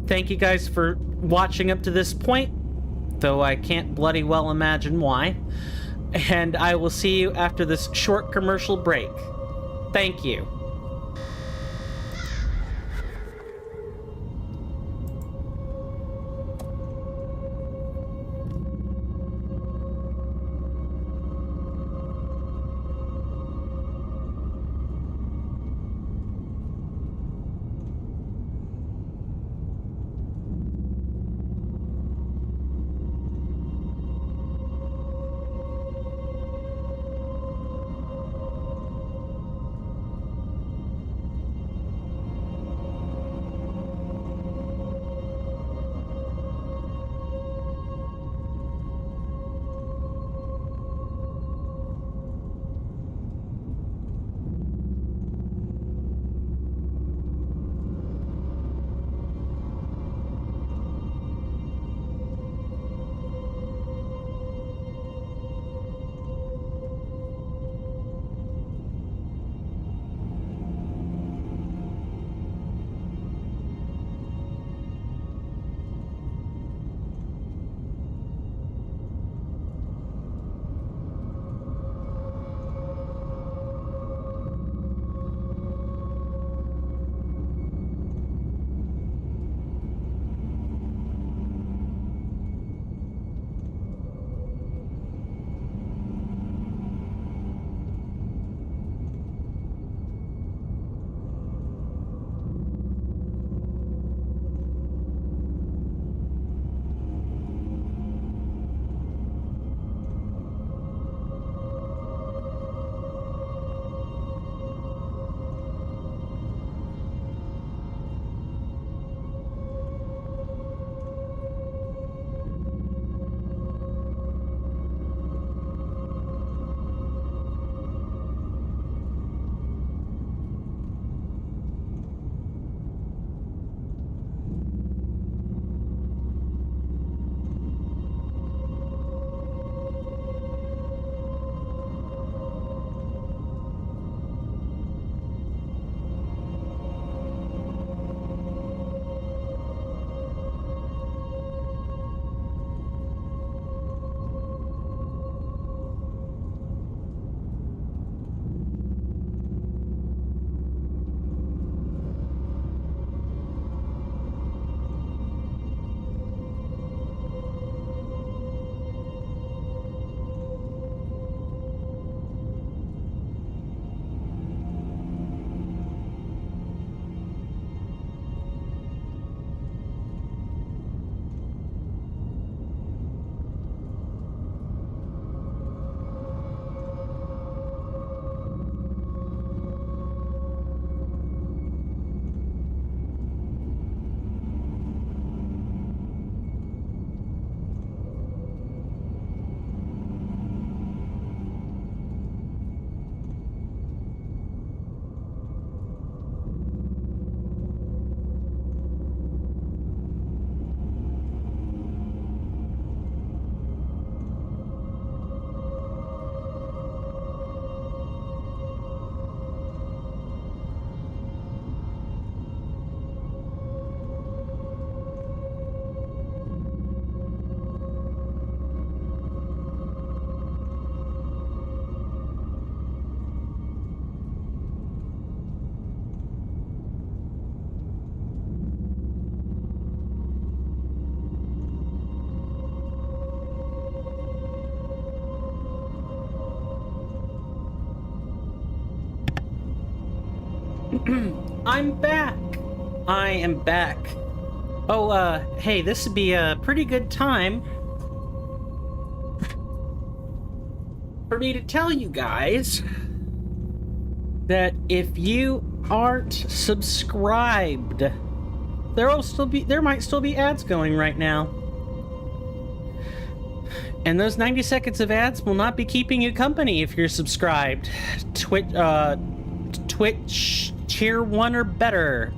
thank you guys for watching up to this point, though I can't bloody well imagine why. And I will see you after this short commercial break. Thank you. I'm back. I am back. Oh, hey, this would be a pretty good time for me to tell you guys that if you aren't subscribed, there might still be ads going right now. And those 90 seconds of ads will not be keeping you company if you're subscribed. Twitch tier 1 or better.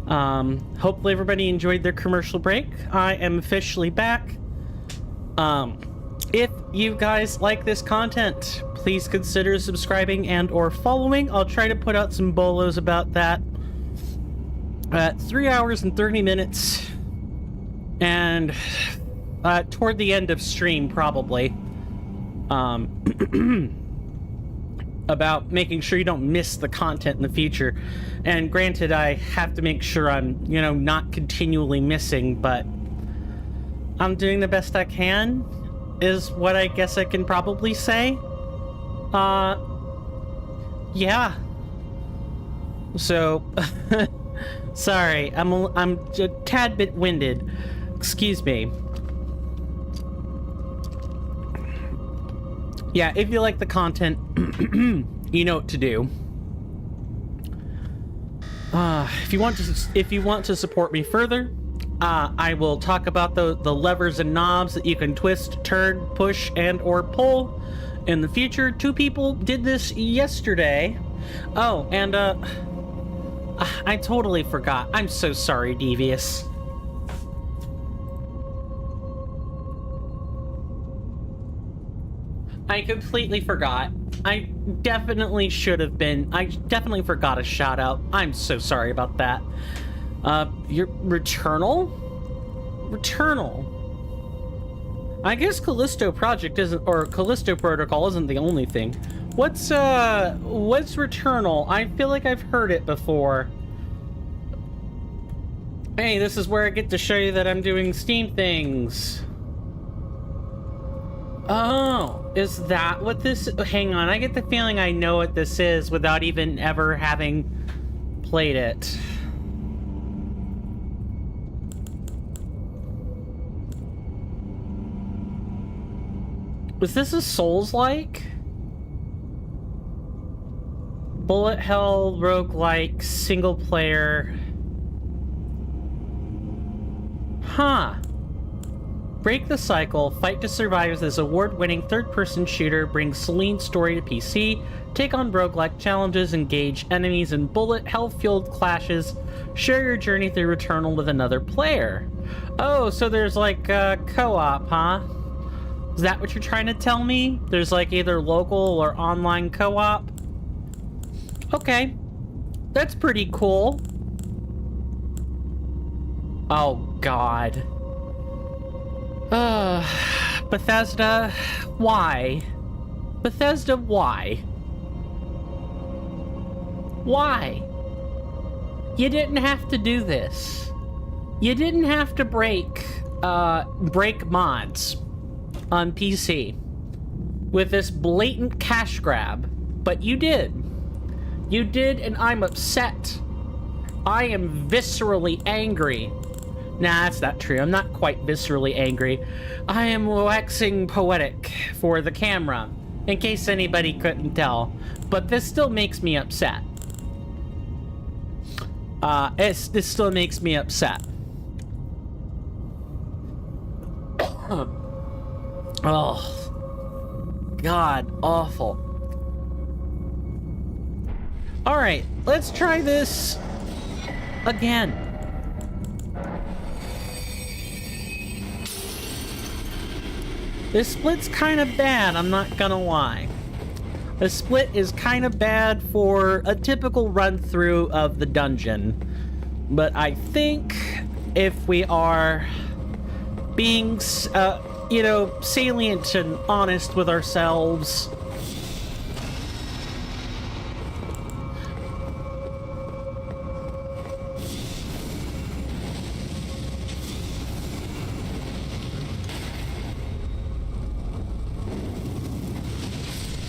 Hopefully everybody enjoyed their commercial break. I am officially back. if you guys like this content, please consider subscribing and or following. I'll try to put out some bolos about that at 3 hours and 30 minutes and toward the end of stream, probably. About making sure you don't miss the content in the future. And granted, I have to make sure I'm, you know, not continually missing, but I'm doing the best I can, is what I guess I can probably say. Yeah. So, sorry, I'm a tad bit winded. Excuse me. Yeah, if you like the content, you know what to do. If you want to support me further, I will talk about the levers and knobs that you can twist, turn, push, and or pull in the future. 2 people did this yesterday. Oh, and I totally forgot. I'm so sorry, Devious. I completely forgot. I definitely should have been. I definitely forgot a shout out. I'm so sorry about that. Your Returnal? Returnal. I guess Callisto Project isn't, or Callisto Protocol isn't the only thing. What's Returnal? I feel like I've heard it before. Hey, this is where I get to show you that I'm doing Steam things. Oh, is that what this... Hang on, I get the feeling I know what this is without even ever having played it. Was this a Souls-like? Bullet hell, roguelike, single player... Huh. Break the cycle, Fight to Survive is this award-winning third-person shooter, brings Celine story to PC, take on roguelike challenges, engage enemies in bullet hell-fueled clashes, share your journey through Returnal with another player. Oh, so there's like co-op, huh? Is that what you're trying to tell me? There's like either local or online co-op? Okay. That's pretty cool. Oh, God. Bethesda, why? Bethesda, why? Why? You didn't have to do this. You didn't have to break mods on PC with this blatant cash grab, but you did. You did, and I'm upset. I am viscerally angry. Nah, that's not true. I'm not quite viscerally angry. I am waxing poetic for the camera, in case anybody couldn't tell. But this still makes me upset. This still makes me upset. Oh, God, awful. All right, let's try this again. This split's kind of bad, I'm not gonna lie. The split is kind of bad for a typical run-through of the dungeon. But I think if we are being, you know, salient and honest with ourselves,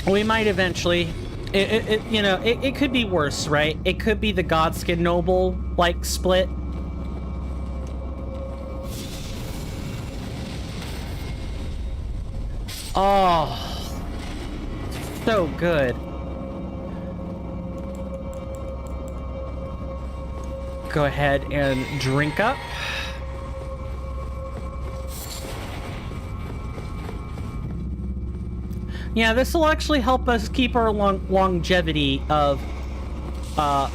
we might eventually. You know, it could be worse, right? It could be the Godskin Noble like split. Oh, so good. Go ahead and drink up. Yeah, this will actually help us keep our longevity of, gotta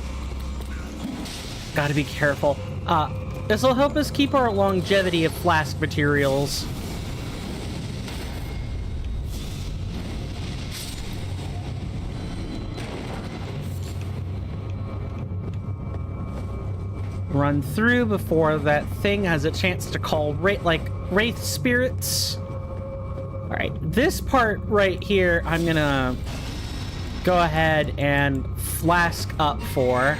be careful. This will help us keep our longevity of flask materials. run through before that thing has a chance to call wraith spirits. All right, this part right here, I'm gonna go ahead and flask up for.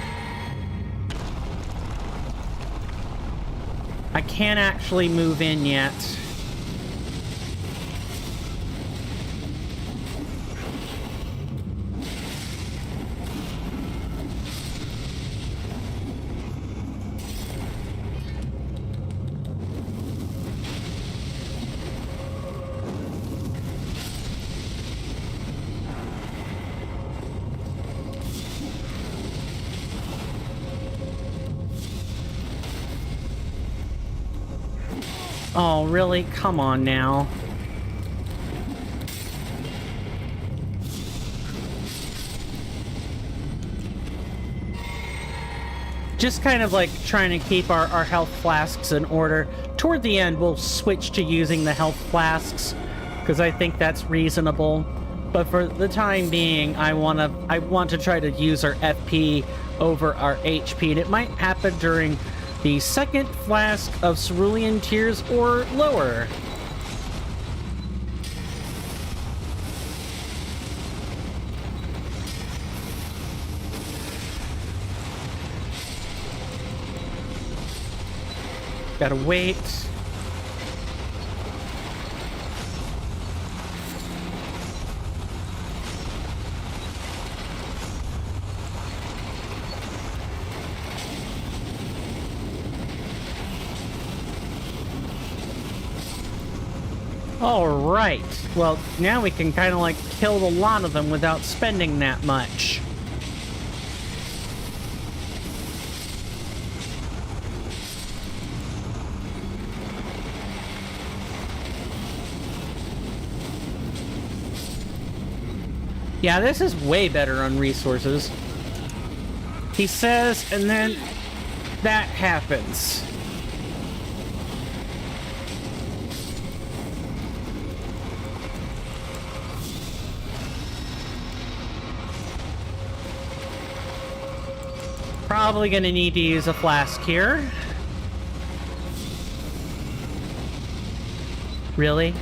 I can't actually move in yet. Oh, really? Come on now. Just kind of like trying to keep our health flasks in order. Toward the end, we'll switch to using the health flasks, because I think that's reasonable. But for the time being, I want to try to use our FP over our HP, and it might happen during the second flask of Cerulean Tears or lower. Gotta wait. Alright, well, now we can kind of like kill a lot of them without spending that much. Yeah, this is way better on resources. He says, and then that happens. Probably gonna need to use a flask here. Really?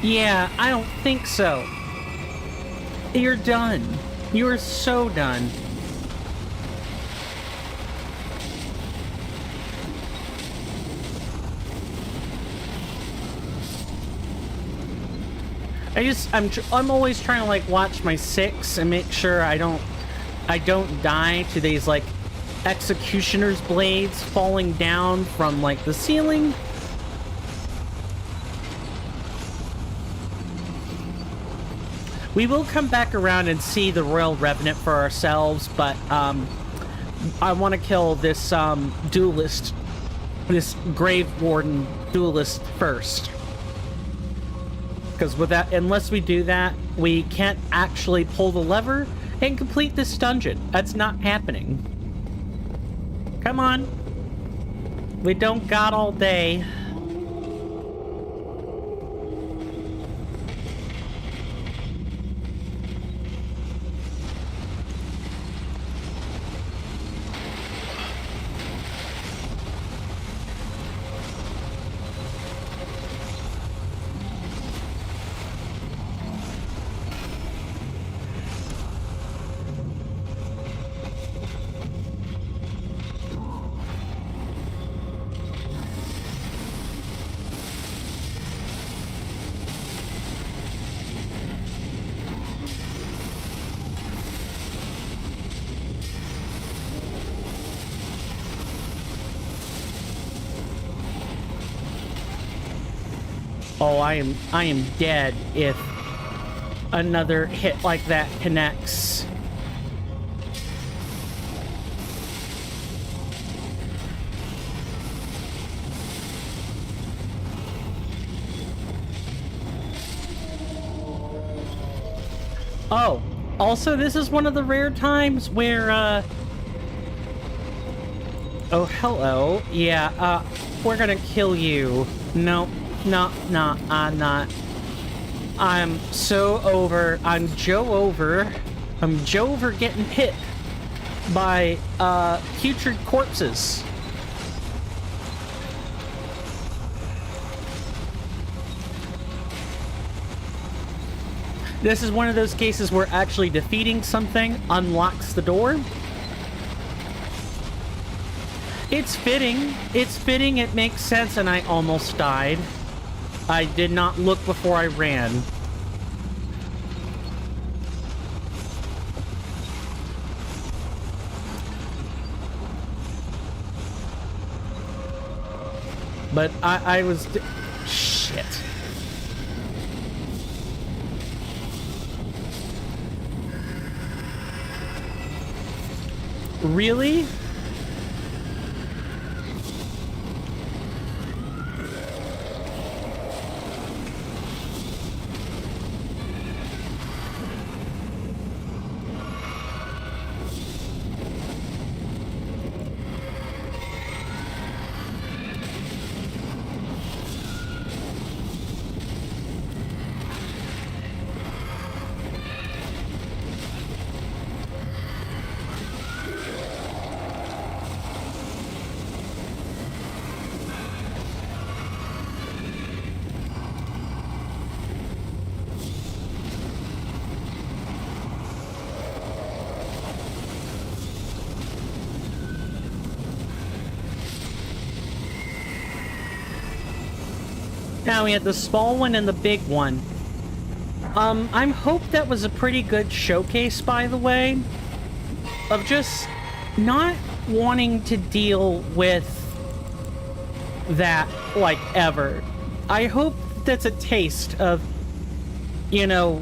Yeah, I don't think so. You're done. You are so done. I'm always trying to like watch my 6 and make sure I don't die to these like executioner's blades falling down from like the ceiling. We will come back around and see the Royal Revenant for ourselves, but I want to kill this duelist, this Grave Warden duelist first. Because without, unless we do that, we can't actually pull the lever and complete this dungeon. That's not happening. Come on. We don't got all day. Oh, I am dead if another hit like that connects. Oh, also this is one of the rare times where Oh, hello. Yeah, we're gonna kill you. No, I'm not. I'm so over. I'm Joe over. I'm Joe over getting hit by, putrid corpses. This is one of those cases where actually defeating something unlocks the door. It's fitting. It's fitting. It makes sense, and I almost died. I did not look before I ran. But I was... Shit. Really? Now we had the small one and the big one. I hope that was a pretty good showcase, by the way, of just not wanting to deal with that, like, ever. I hope that's a taste of, you know,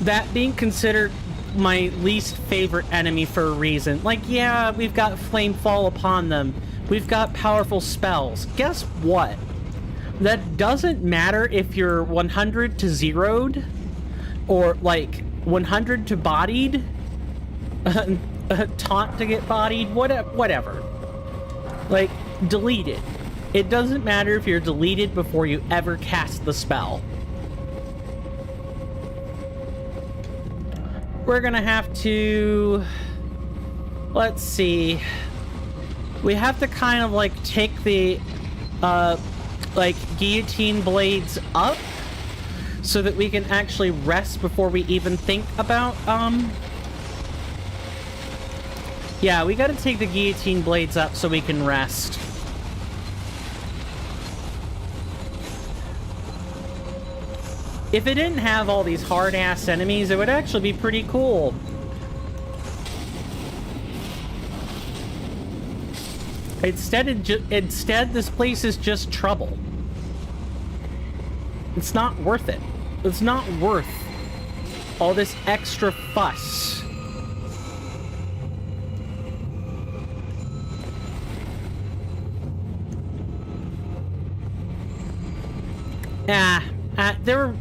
that being considered my least favorite enemy for a reason. Like, yeah, we've got flame fall upon them. We've got powerful spells. Guess what? That doesn't matter if you're 100 to zeroed, or like 100 to bodied, taunt to get bodied, whatever. Like, delete it. It doesn't matter if you're deleted before you ever cast the spell. We're gonna have to... Let's see. We have to kind of, like, take the, like, guillotine blades up so that we can actually rest before we even think about, Yeah, we gotta take the guillotine blades up so we can rest. If it didn't have all these hard-ass enemies, it would actually be pretty cool. Instead, this place is just trouble. It's not worth it. It's not worth all this extra fuss.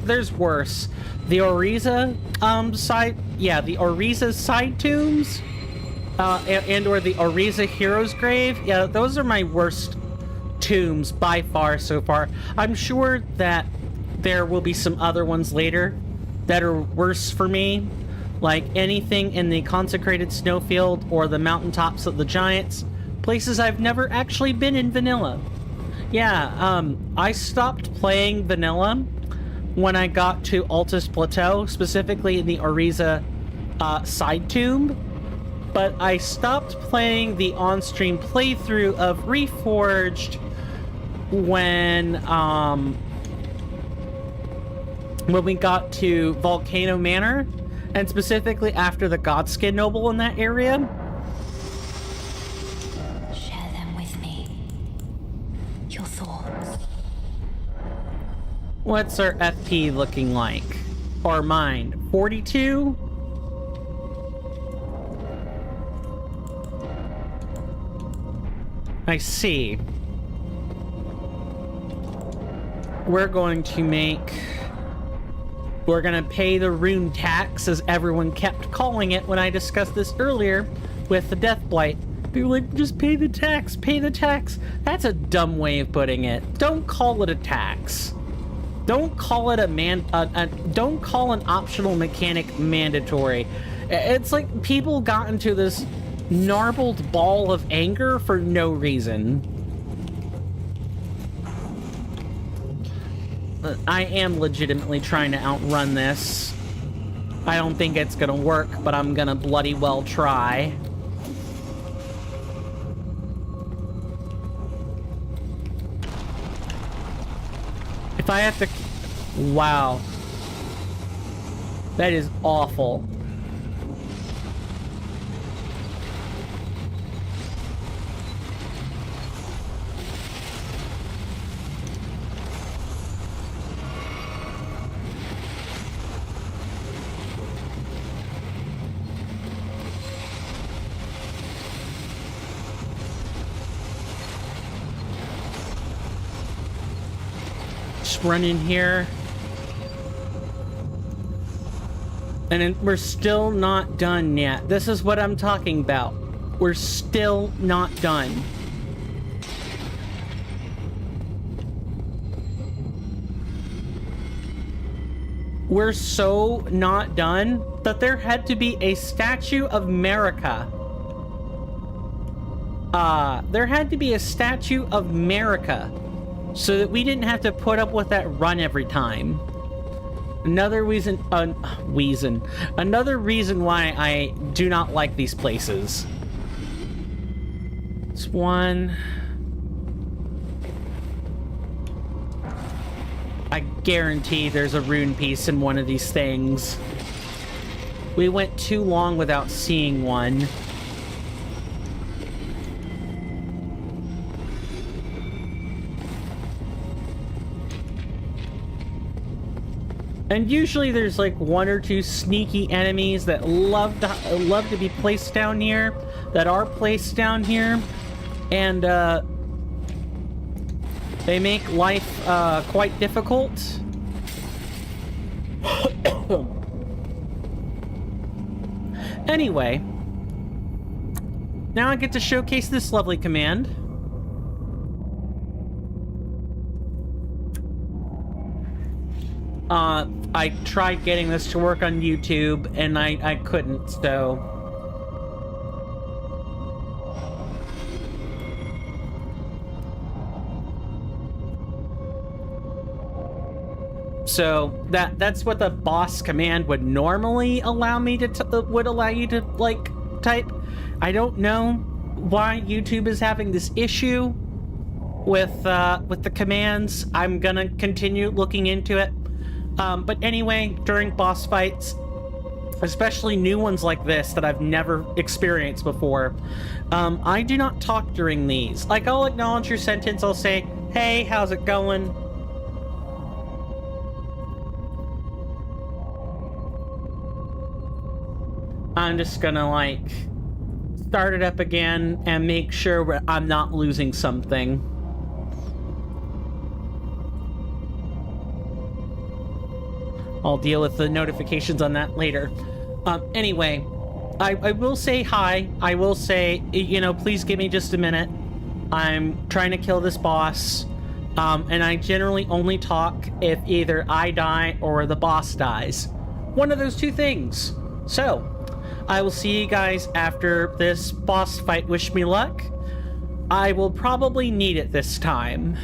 There's worse. The Oriza, the Oriza's side tombs, and or the Oriza Hero's Grave. Yeah, those are my worst tombs by far so far. I'm sure that there will be some other ones later that are worse for me, like anything in the Consecrated Snowfield or the Mountaintops of the Giants, places I've never actually been in vanilla. Yeah, I stopped playing vanilla when I got to Altus Plateau, specifically in the Oriza side tomb, but I stopped playing the on-stream playthrough of Reforged when we got to Volcano Manor, and specifically after the Godskin Noble in that area. Share them with me. Your thoughts. What's our FP looking like? Or mine? 42? I see. We're going to pay the rune tax, as everyone kept calling it when I discussed this earlier, with the death blight. They're like, just pay the tax, pay the tax. That's a dumb way of putting it. Don't call it a tax. Don't call it don't call an optional mechanic mandatory. It's like people got into this gnarled ball of anger for no reason. I am legitimately trying to outrun this. I don't think it's gonna work, but I'm gonna bloody well try. If I have to... Wow. That is awful. Run in here, and then we're still not done yet. This is what I'm talking about. We're still not done. We're so not done that there had to be a statue of America. There had to be a statue of America, so that we didn't have to put up with that run every time. Another reason why I do not like these places. It's one. I guarantee there's a rune piece in one of these things. We went too long without seeing one. And usually there's like one or two sneaky enemies that love to be placed down here, that are placed down here, and they make life quite difficult. Anyway, now I get to showcase this lovely command. I tried getting this to work on YouTube, and I couldn't, so... So, that's what the boss command would normally allow me to, would allow you to, like, type. I don't know why YouTube is having this issue with the commands. I'm gonna continue looking into it. But anyway, during boss fights, especially new ones like this that I've never experienced before, I do not talk during these. Like, I'll acknowledge your sentence, I'll say, hey, how's it going? I'm just gonna, like, start it up again and make sure I'm not losing something. I'll deal with the notifications on that later. Anyway, I will say hi. I will say, you know, please give me just a minute. I'm trying to kill this boss. And I generally only talk if either I die or the boss dies. One of those two things. So, I will see you guys after this boss fight. Wish me luck. I will probably need it this time.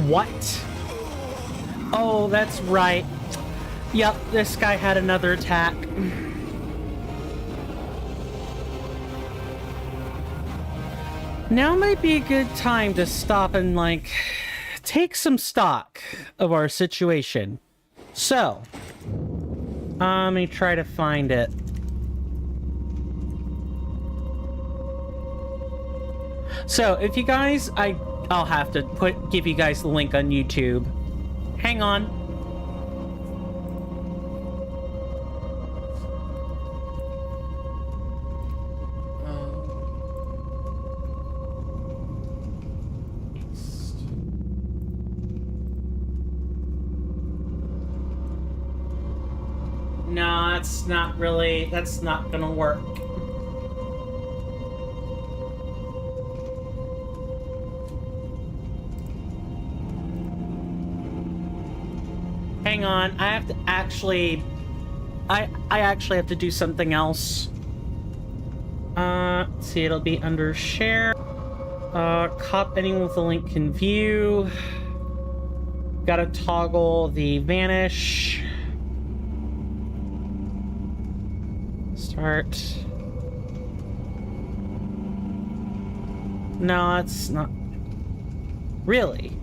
What? Oh, that's right. Yep, this guy had another attack. Now might be a good time to stop and, like, take some stock of our situation. So, let me try to find it. So, if you guys, I'll have to give you guys the link on YouTube. Hang on. No, that's not gonna work. Hang on, I have to actually... I actually have to do something else. Let's see, it'll be under share. Anyone with the link can view. Gotta toggle the vanish. Start. No, it's not. Really?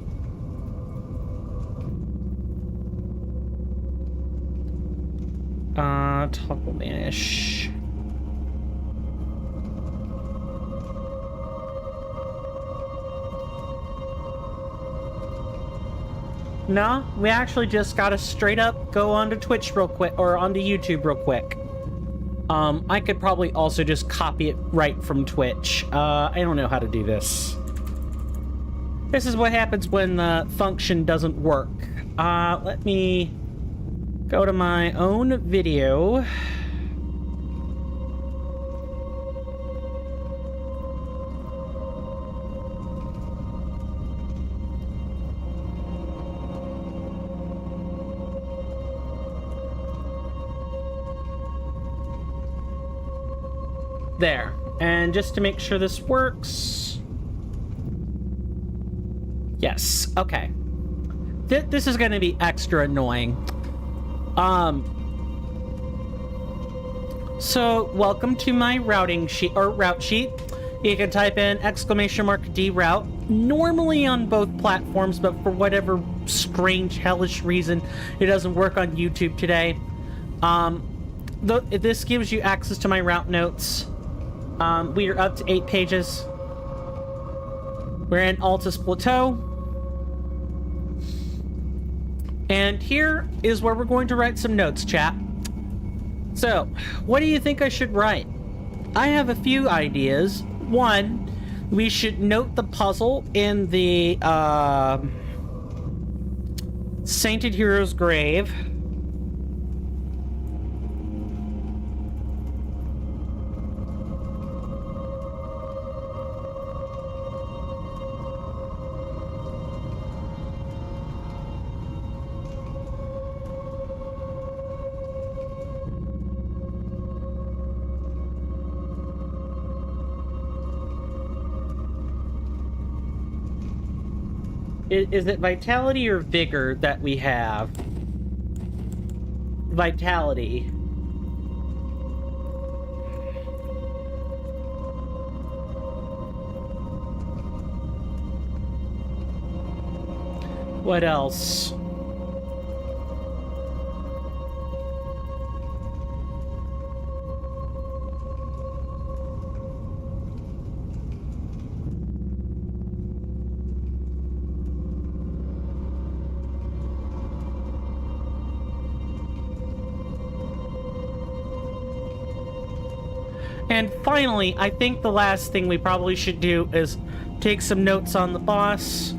Toggle vanish. No, we actually just gotta straight up go onto Twitch real quick, or onto YouTube real quick. I could probably also just copy it right from Twitch. I don't know how to do this. This is what happens when the function doesn't work. Let me go to my own video. There. And just to make sure this works. Yes. Okay. This is going to be extra annoying. So welcome to my routing sheet, or route sheet. You can type in !D route, normally on both platforms, but for whatever strange, hellish reason, it doesn't work on YouTube today. This gives you access to my route notes. We are up to 8 pages. We're in Altus Plateau. And here is where we're going to write some notes, chat. So, what do you think I should write? I have a few ideas. One, we should note the puzzle in the Sainted Hero's grave. Is it vitality or vigor that we have? Vitality. What else? And finally, I think the last thing we probably should do is take some notes on the boss.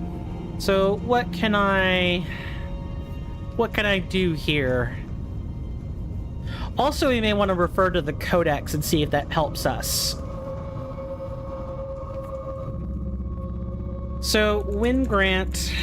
So what can I do here? Also, we may want to refer to the codex and see if that helps us. So, Wind Grant.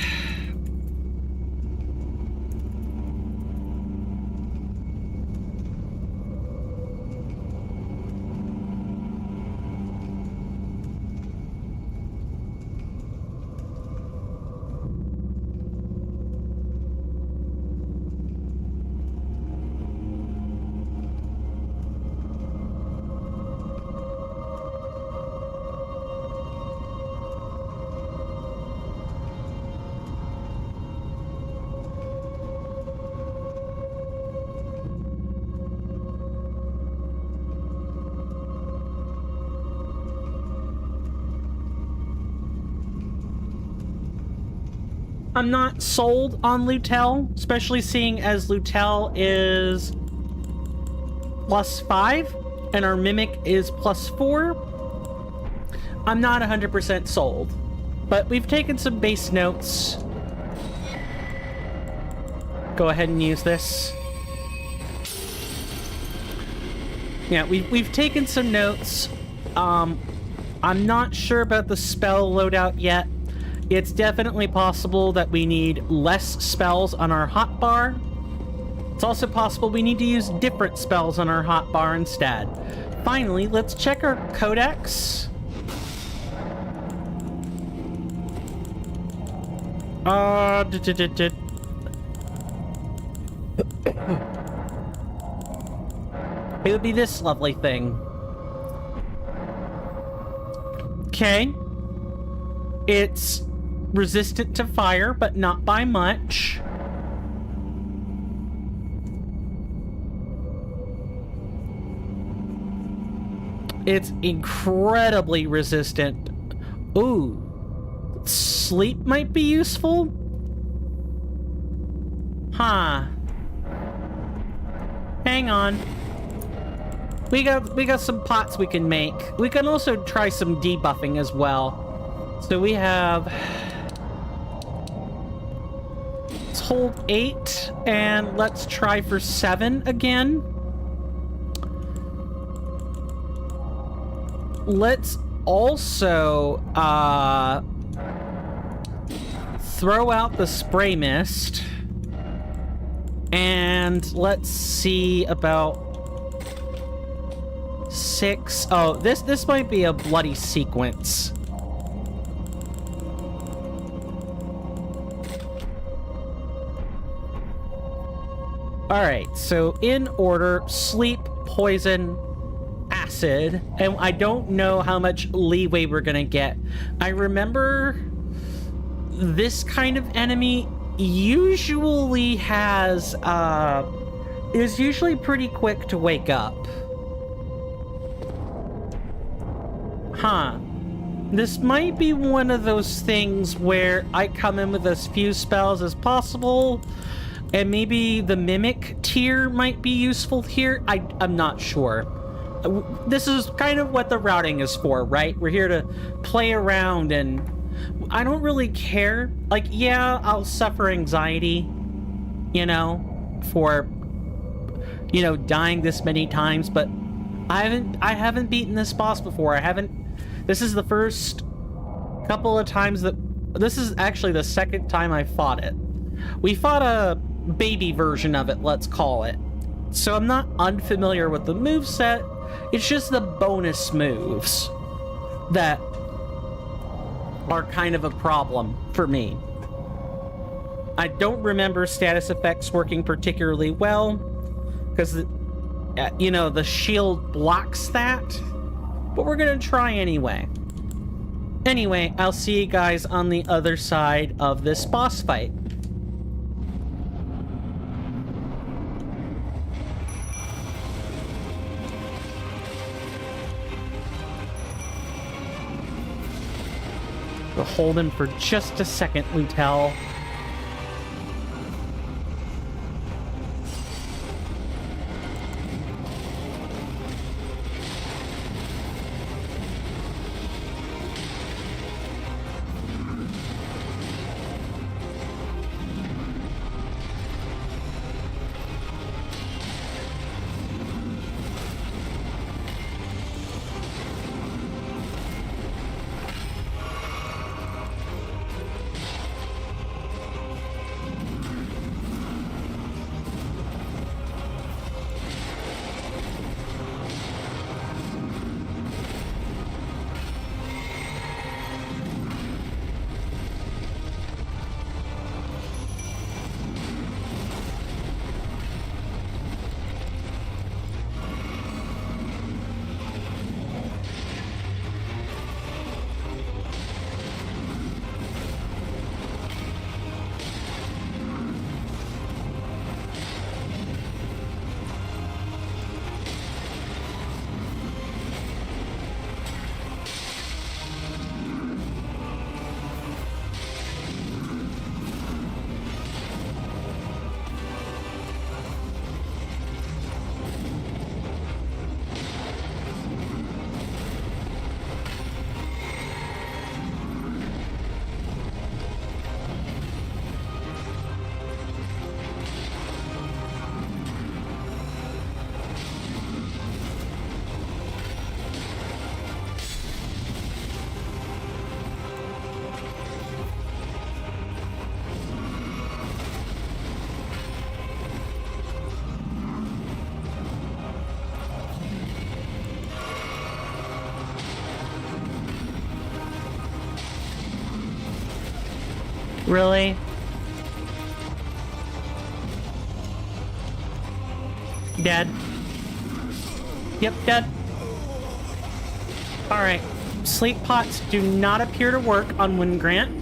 I'm not sold on Lutel, especially seeing as Lutel is +5 and our Mimic is +4. I'm not 100% sold, but we've taken some base notes. Go ahead and use this. Yeah, we've taken some notes. I'm not sure about the spell loadout yet. It's definitely possible that we need less spells on our hotbar. It's also possible we need to use different spells on our hotbar instead. Finally, let's check our codex. It would be this lovely thing. Okay. It's resistant to fire, but not by much. It's incredibly resistant. Ooh. Sleep might be useful? Huh. Hang on. We got some pots we can make. We can also try some debuffing as well. So we have... Let's hold 8, and let's try for 7 again. Let's also throw out the spray mist. And let's see about 6. Oh, this might be a bloody sequence. Alright, so in order, sleep, poison, acid, and I don't know how much leeway we're gonna get. I remember this kind of enemy usually has, is usually pretty quick to wake up. Huh. This might be one of those things where I come in with as few spells as possible, and maybe the Mimic tier might be useful here. I'm not sure. This is kind of what the routing is for, right? We're here to play around, and I don't really care. Like, yeah, I'll suffer anxiety, you know, for, you know, dying this many times, but I haven't beaten this boss before. This is the first couple of times that... This is actually the second time I fought it. We fought a baby version of it, let's call it. So I'm not unfamiliar with the moveset. It's just the bonus moves that are kind of a problem for me. I don't remember status effects working particularly well, because, you know, the shield blocks that, but we're gonna try anyway. Anyway, I'll see you guys on the other side of this boss fight. We'll hold him for just a second, Lutel. Really? Dead. Yep, dead. Alright. Sleep pots do not appear to work on Wind Grant.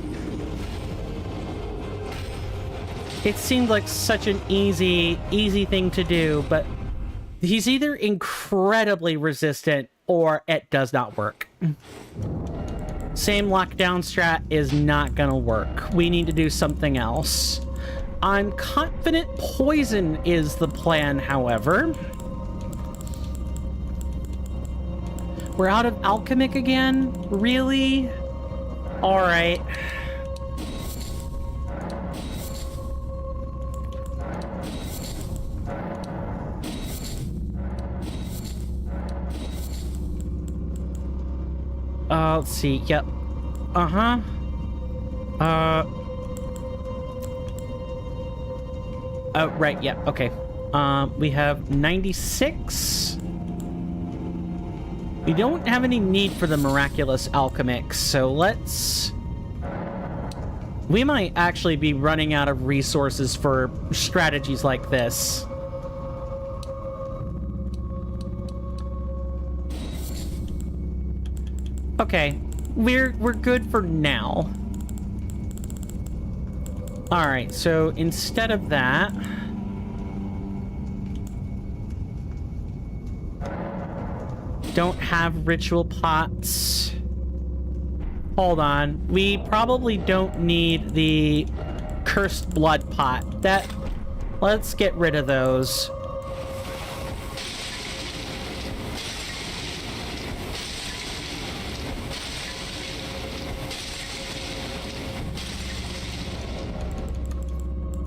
It seemed like such an easy thing to do, but he's either incredibly resistant or it does not work. Same lockdown strat is not gonna work. We need to do something else. I'm confident poison is the plan, however. We're out of alchemic again? Really? Alright. Let's see. Yep. Uh-huh. Oh, right. Yeah. Okay. We have 96. We don't have any need for the miraculous alchemics, so let's... We might actually be running out of resources for strategies like this. Okay, we're good for now. Alright, so instead of that... Don't have ritual pots. Hold on. We probably don't need the cursed blood pot. Let's get rid of those.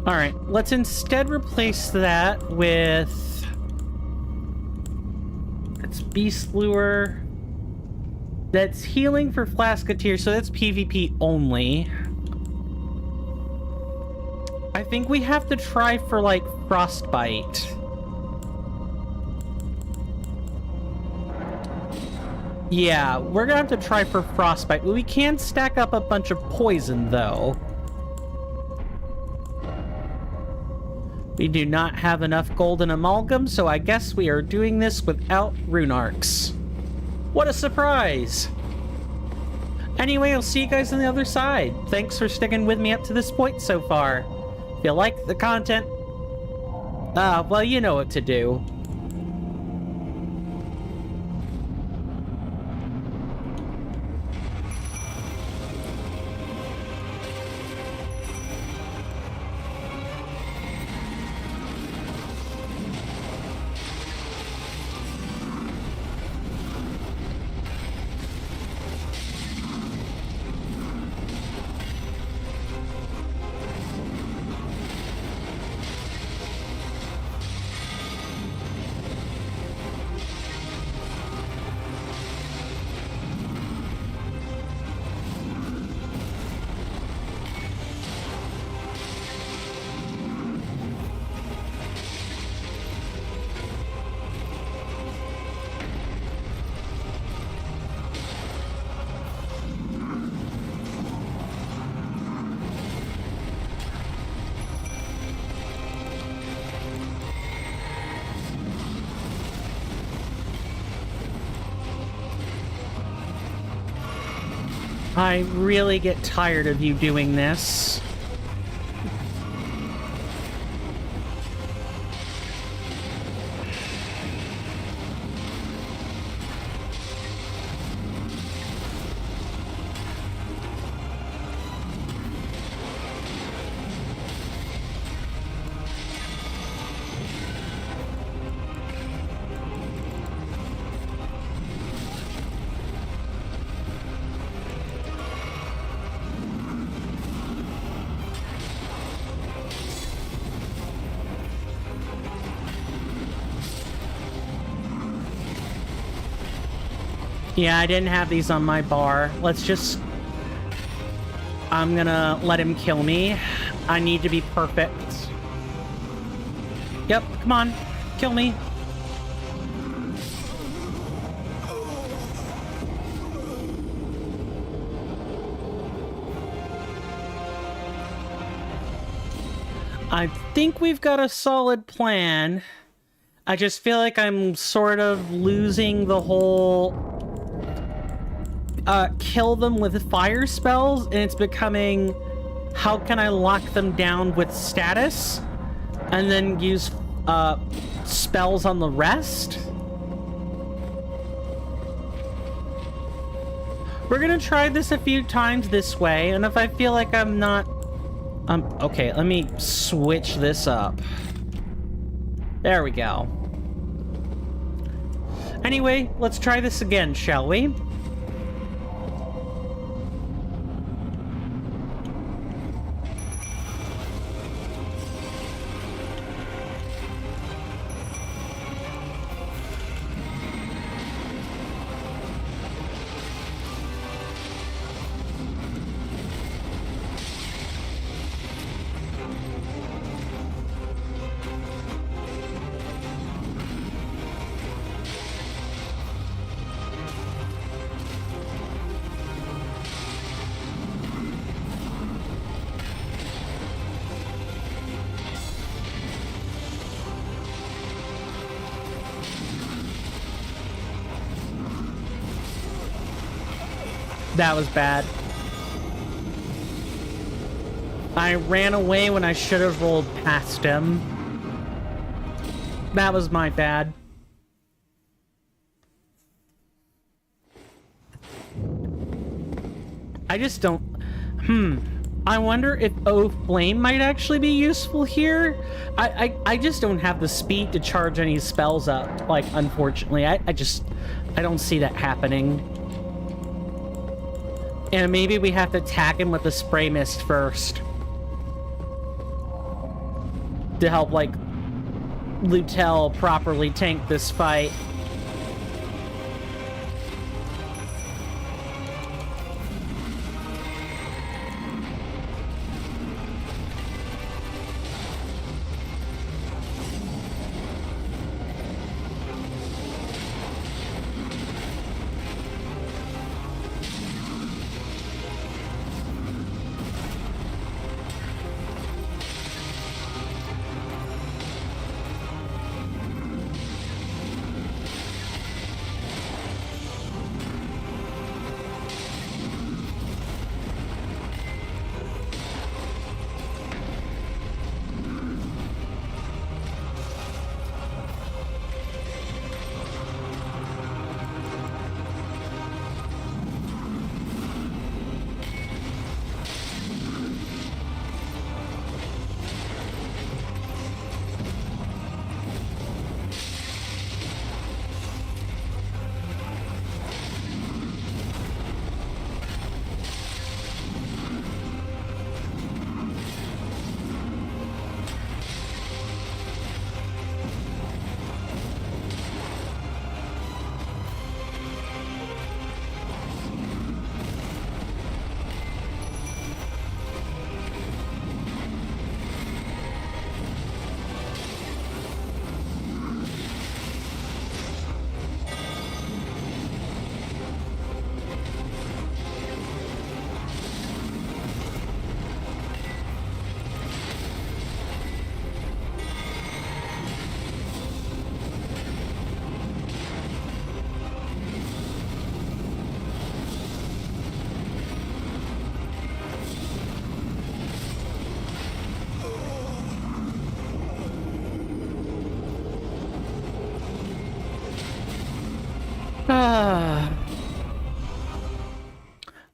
Alright, let's instead replace that with... It's Beast Lure. That's healing for Flasketeer, so that's PvP only. I think we have to try for, like, Frostbite. Yeah, we're gonna have to try for Frostbite. We can stack up a bunch of poison, though. We do not have enough golden amalgam, so I guess we are doing this without rune arcs. What a surprise! Anyway, I'll see you guys on the other side. Thanks for sticking with me up to this point so far. If you like the content, well, you know what to do. I really get tired of you doing this. Yeah, I didn't have these on my bar. Let's just... I'm gonna let him kill me. I need to be perfect. Yep, come on. Kill me. I think we've got a solid plan. I just feel like I'm sort of losing the whole kill them with fire spells, and it's becoming how can I lock them down with status and then use spells on the rest. We're gonna try this a few times this way, and if I feel like I'm not okay, let me switch this up. There we go. Anyway, let's try this again, shall we? That was bad. I ran away when I should have rolled past him. That was my bad. I just don't... I wonder if O Flame might actually be useful here. I just don't have the speed to charge any spells up, like, unfortunately. I don't see that happening. And maybe we have to attack him with the spray mist first. To help, like, Lutel properly tank this fight.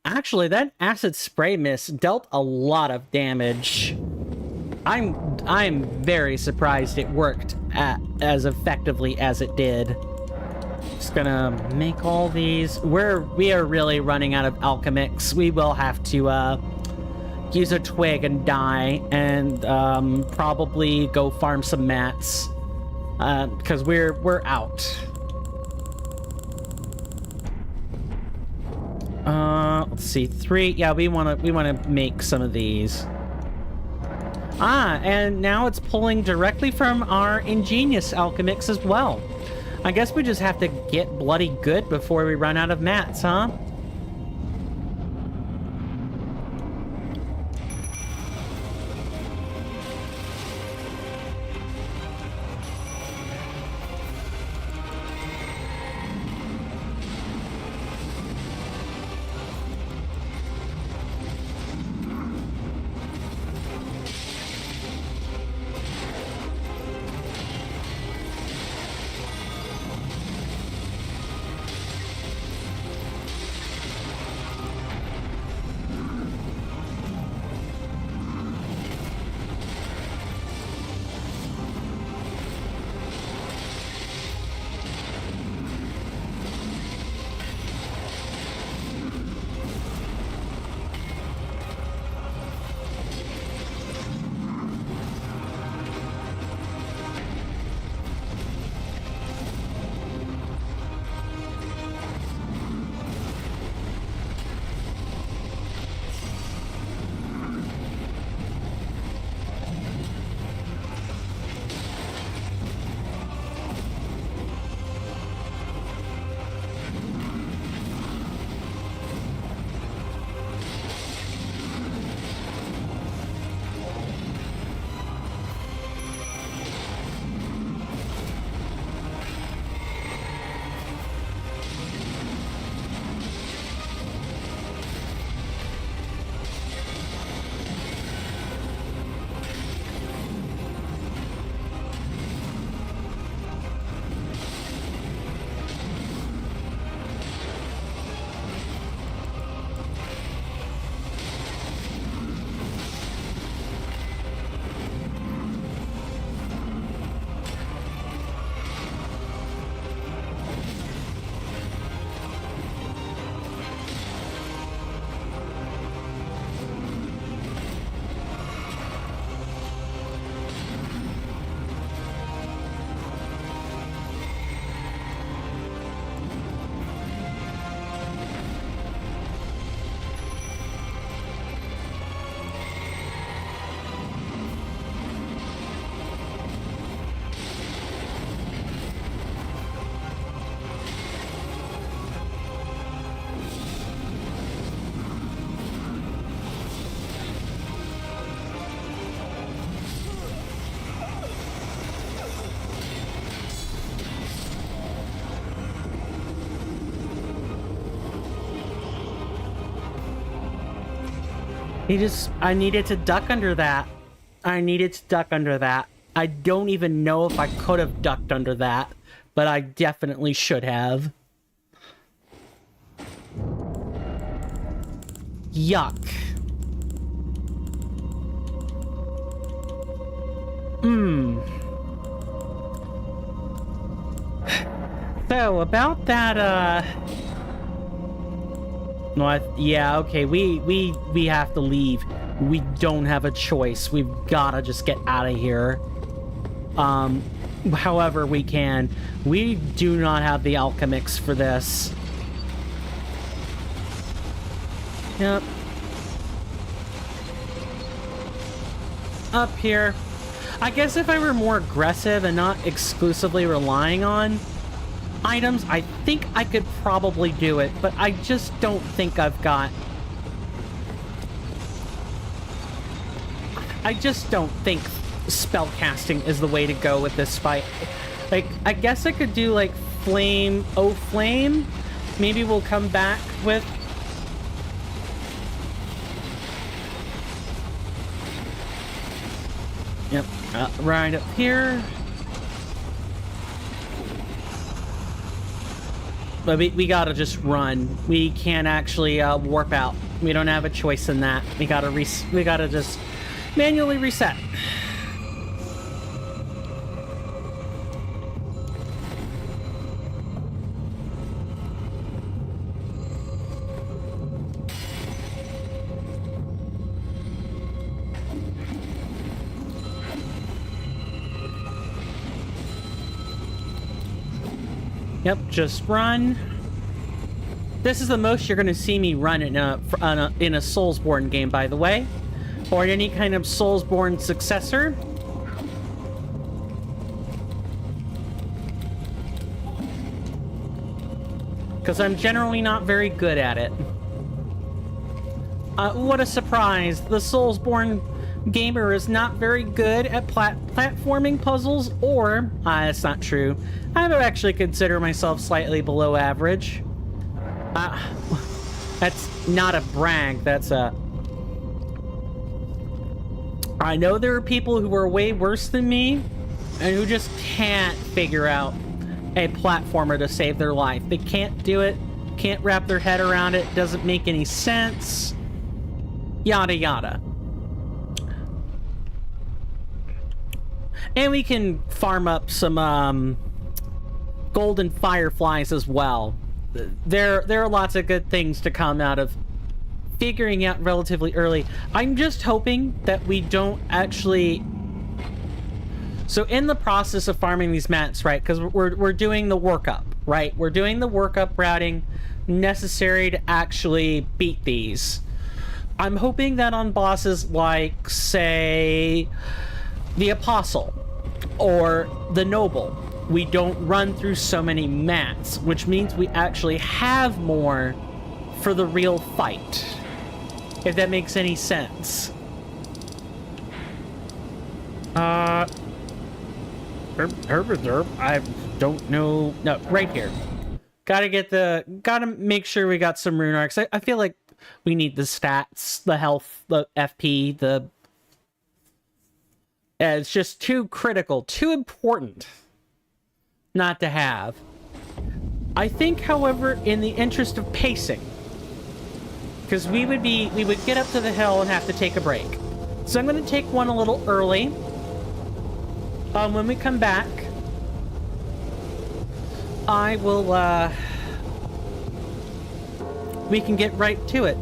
Actually, that acid spray mist dealt a lot of damage. I'm very surprised it worked as effectively as it did. Just gonna make all these. We are really running out of alchemics. We will have to use a twig and die, and probably go farm some mats, because we're out. Let's see, 3. Yeah, we wanna make some of these. And now it's pulling directly from our ingenious alchemics as well. I guess we just have to get bloody good before we run out of mats, huh? I needed to duck under that. I needed to duck under that. I don't even know if I could have ducked under that, but I definitely should have. Yuck. So, about that, no, yeah, okay, we have to leave. We don't have a choice. We've gotta just get out of here. However we can. We do not have the alchemics for this. Yep. Up here. I guess if I were more aggressive and not exclusively relying on items, I think I could probably do it, but I just don't think I've got... I just don't think spellcasting is the way to go with this fight. Like, I guess I could do, like, flame... Oh, flame? Maybe we'll come back with... Yep, right up here. But we gotta just run. We can't actually warp out. We don't have a choice in that. We gotta just manually reset. Yep, just run. This is the most you're going to see me run in a Soulsborne game, by the way. Or any kind of Soulsborne successor. Because I'm generally not very good at it. What a surprise. The Soulsborne gamer is not very good at platforming puzzles, or... that's not true. I would actually consider myself slightly below average. That's not a brag, that's a... I know there are people who are way worse than me, and who just can't figure out a platformer to save their life. They can't do it, can't wrap their head around it, doesn't make any sense. Yada yada. And we can farm up some golden fireflies as well. There are lots of good things to come out of figuring out relatively early. I'm just hoping that we don't actually... So in the process of farming these mats, right, because we're doing the workup, right? We're doing the workup routing necessary to actually beat these. I'm hoping that on bosses like, say, the Apostle or the Noble, we don't run through so many mats, which means we actually have more for the real fight, if that makes any sense. I don't know. No, right here. Gotta make sure we got some rune arcs. I feel like we need the stats, the health, the FP, it's just too critical, too important not to have. I think, however, in the interest of pacing, because we would get up to the hill and have to take a break. So I'm going to take one a little early. When we come back, I will, we can get right to it.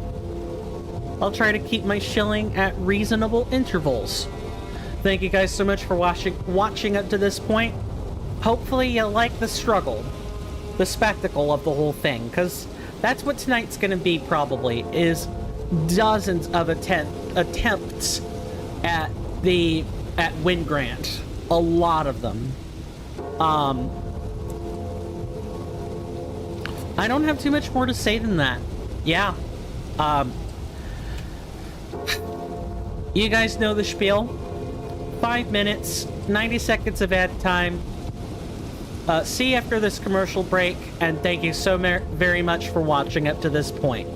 I'll try to keep my shilling at reasonable intervals. Thank you guys so much for watching up to this point. Hopefully you like the struggle, the spectacle of the whole thing, because that's what tonight's going to be probably, is dozens of attempts at Windgrant. A lot of them. I don't have too much more to say than that. Yeah. You guys know the spiel. 5 minutes, 90 seconds of ad time. See you after this commercial break, and thank you so very much for watching up to this point.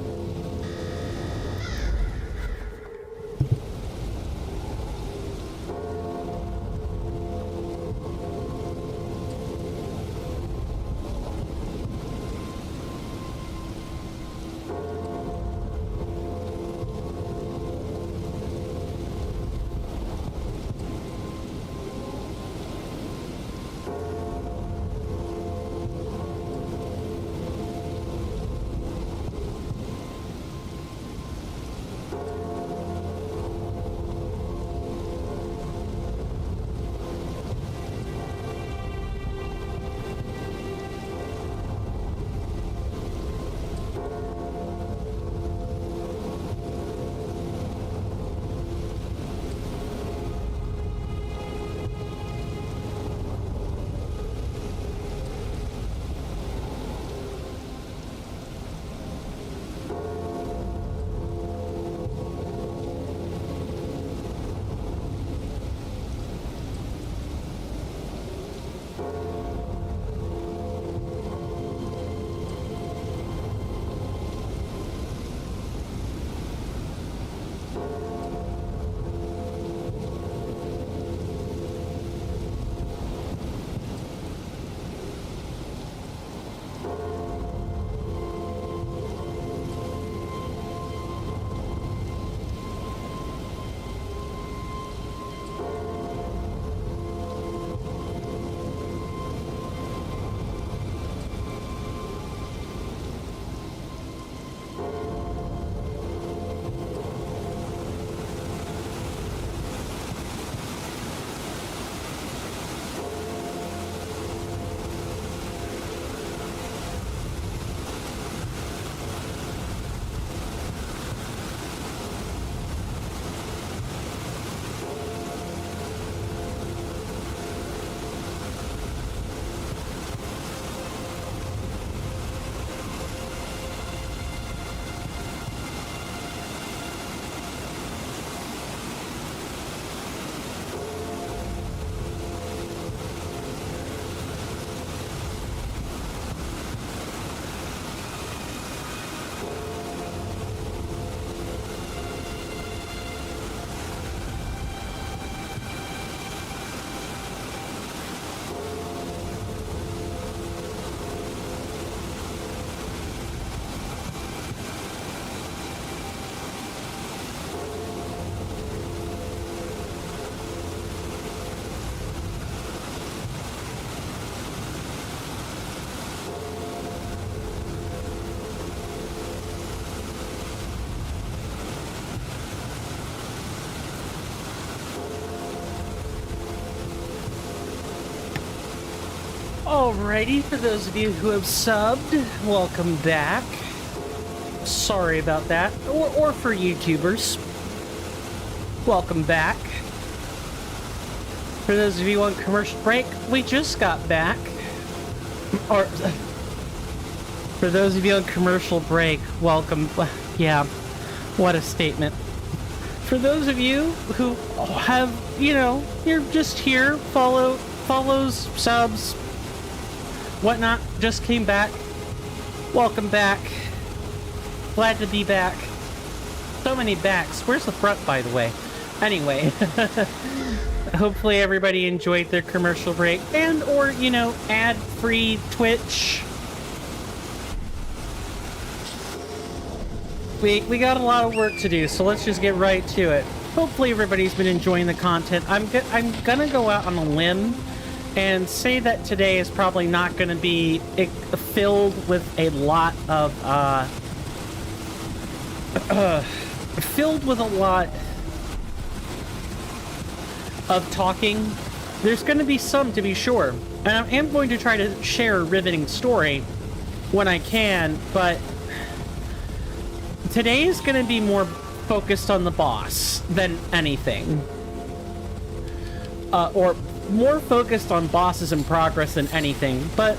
Alrighty, for those of you who have subbed, welcome back. Sorry about that. Or for YouTubers, welcome back. For those of you on commercial break, we just got back. Or, for those of you on commercial break, welcome. Yeah, what a statement. For those of you who have, you know, you're just here, follows, subs, whatnot, just came back. Welcome back. Glad to be back. So many backs. Where's the front, by the way? Anyway, hopefully everybody enjoyed their commercial break and or, you know, ad-free Twitch. We got a lot of work to do, so let's just get right to it. Hopefully everybody's been enjoying the content. I'm gonna go out on a limb and say that today is probably not gonna be filled with a lot of talking. There's going to be some, to be sure, and I am going to try to share a riveting story when I can, but today is going to be more focused on the boss than anything, or more focused on bosses in progress than anything. But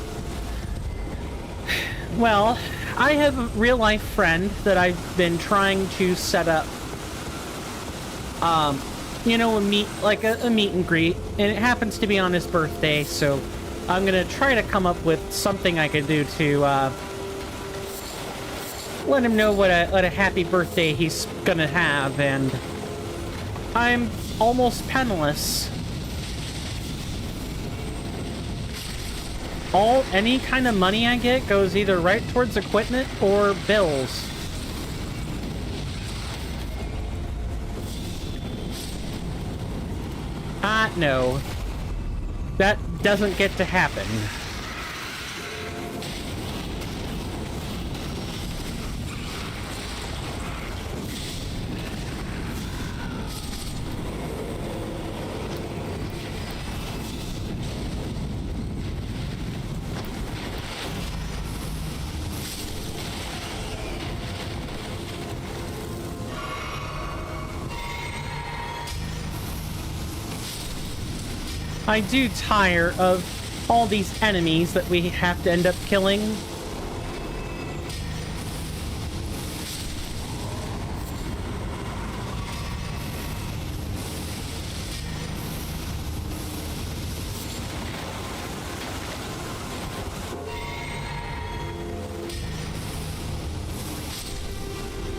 well, I have a real-life friend that I've been trying to set up, you know, a meet and greet, and it happens to be on his birthday, so I'm gonna try to come up with something I can do to, let him know what a happy birthday he's gonna have, and I'm almost penniless. Any kind of money I get goes either right towards equipment or bills. No. That doesn't get to happen. I do tire of all these enemies that we have to end up killing.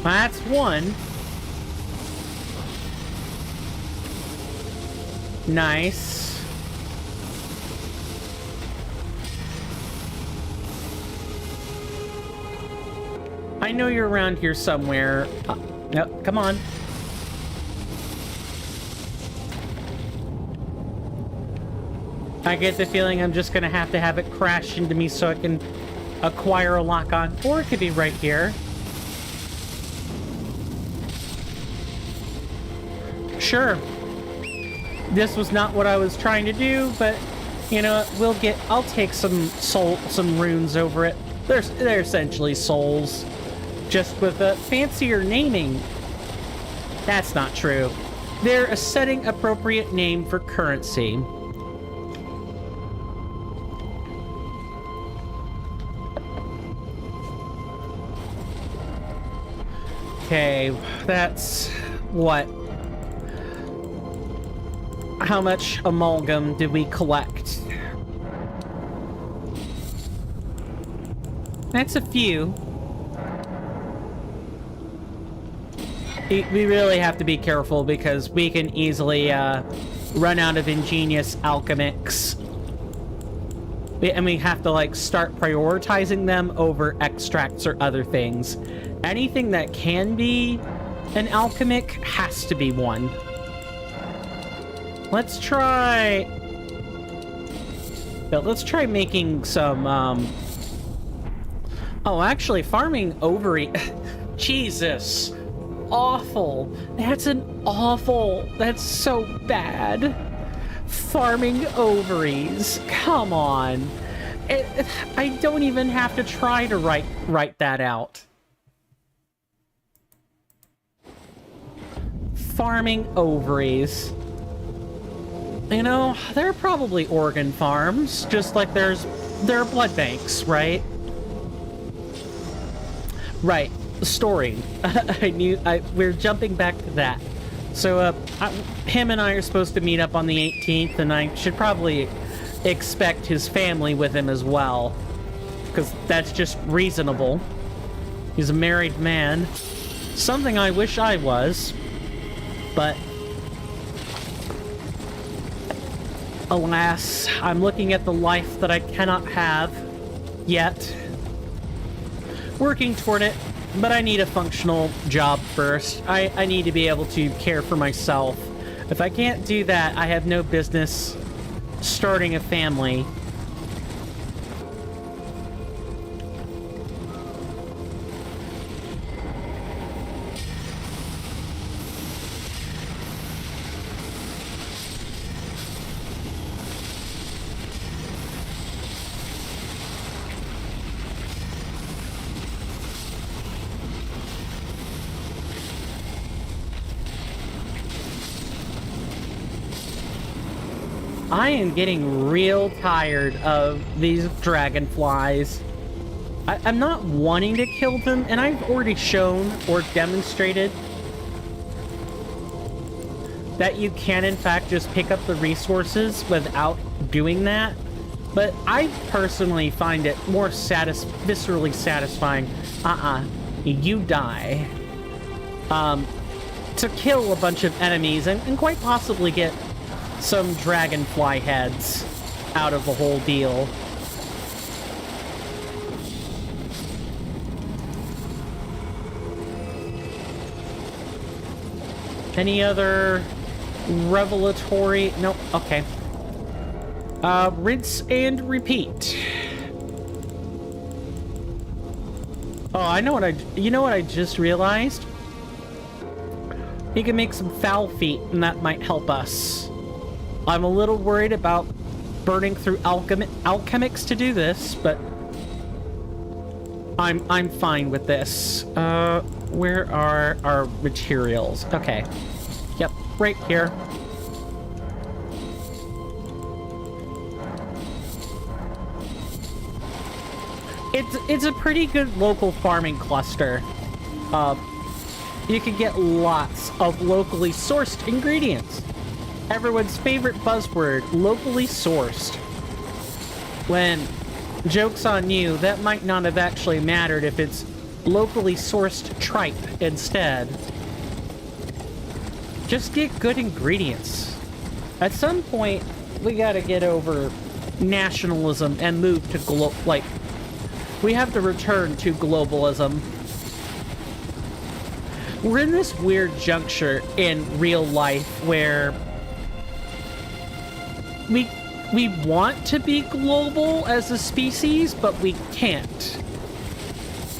That's one. Nice. I know you're around here somewhere. Yep, come on. I get the feeling I'm just gonna have to have it crash into me so I can acquire a lock-on. Or it could be right here. Sure. This was not what I was trying to do, but you know, I'll take some runes over it. They're essentially souls, just with a fancier naming. That's not true. They're a setting appropriate name for currency. Okay, that's what? How much amalgam did we collect? That's a few. We really have to be careful because we can easily run out of ingenious alchemics. And we have to like start prioritizing them over extracts or other things. Anything that can be an alchemic has to be one. Let's try making some oh, actually farming ovary. Jesus. Awful. That's so bad. Farming ovaries. Come on. I don't even have to try to write that out. Farming ovaries. You know, there are probably organ farms, just like there are blood banks, right? Right. Story. We're jumping back to that. So, him and I are supposed to meet up on the 18th, and I should probably expect his family with him as well, because that's just reasonable. He's a married man. Something I wish I was, but alas, I'm looking at the life that I cannot have yet. Working toward it, but I need a functional job first. I need to be able to care for myself. If I can't do that, I have no business starting a family. I am getting real tired of these dragonflies. I'm not wanting to kill them, and I've already shown or demonstrated that you can, in fact, just pick up the resources without doing that. But I personally find it more viscerally satisfying. You die. To kill a bunch of enemies and quite possibly get some dragonfly heads out of the whole deal. Any other revelatory? Nope. Okay. Rinse and repeat. Oh, I know what you know what I just realized? You can make some foul feet, and that might help us. I'm a little worried about burning through alchemics to do this, but I'm fine with this. Where are our materials? Okay. Yep, right here. It's a pretty good local farming cluster. You can get lots of locally sourced ingredients. Everyone's favorite buzzword, locally sourced. When, joke's on you, that might not have actually mattered if it's locally sourced tripe instead. Just get good ingredients. At some point, we gotta get over nationalism and move to we have to return to globalism. We're in this weird juncture in real life where we want to be global as a species, but we can't.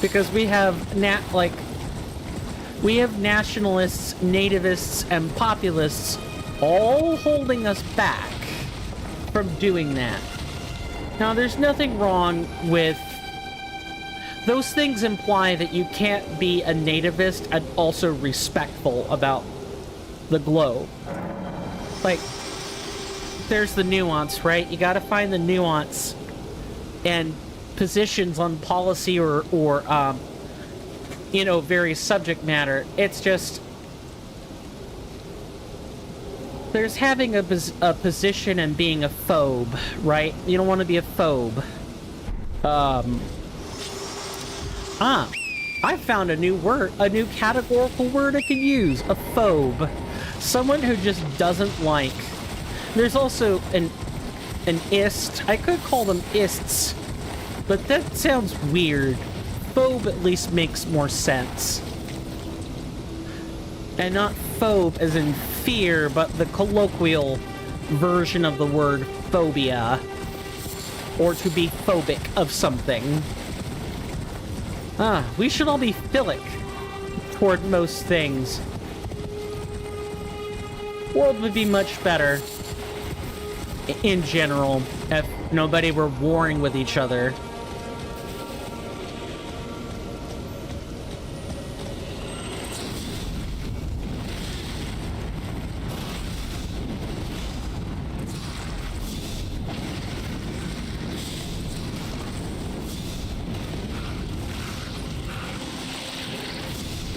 Because we have nationalists, nativists, and populists all holding us back from doing that. Now, there's nothing wrong with... Those things imply that you can't be a nativist and also respectful about the globe. Like, there's the nuance, right? You gotta find the nuance and positions on policy or various subject matter. It's just... There's having a position and being a phobe, right? You don't want to be a phobe. I found a new word, a new categorical word I could use. A phobe. Someone who just doesn't like. There's also an ist. I could call them ists, but that sounds weird. Phobe at least makes more sense. And not phobe as in fear, but the colloquial version of the word phobia. Or to be phobic of something. We should all be philic toward most things. World would be much better. in general, if nobody were warring with each other.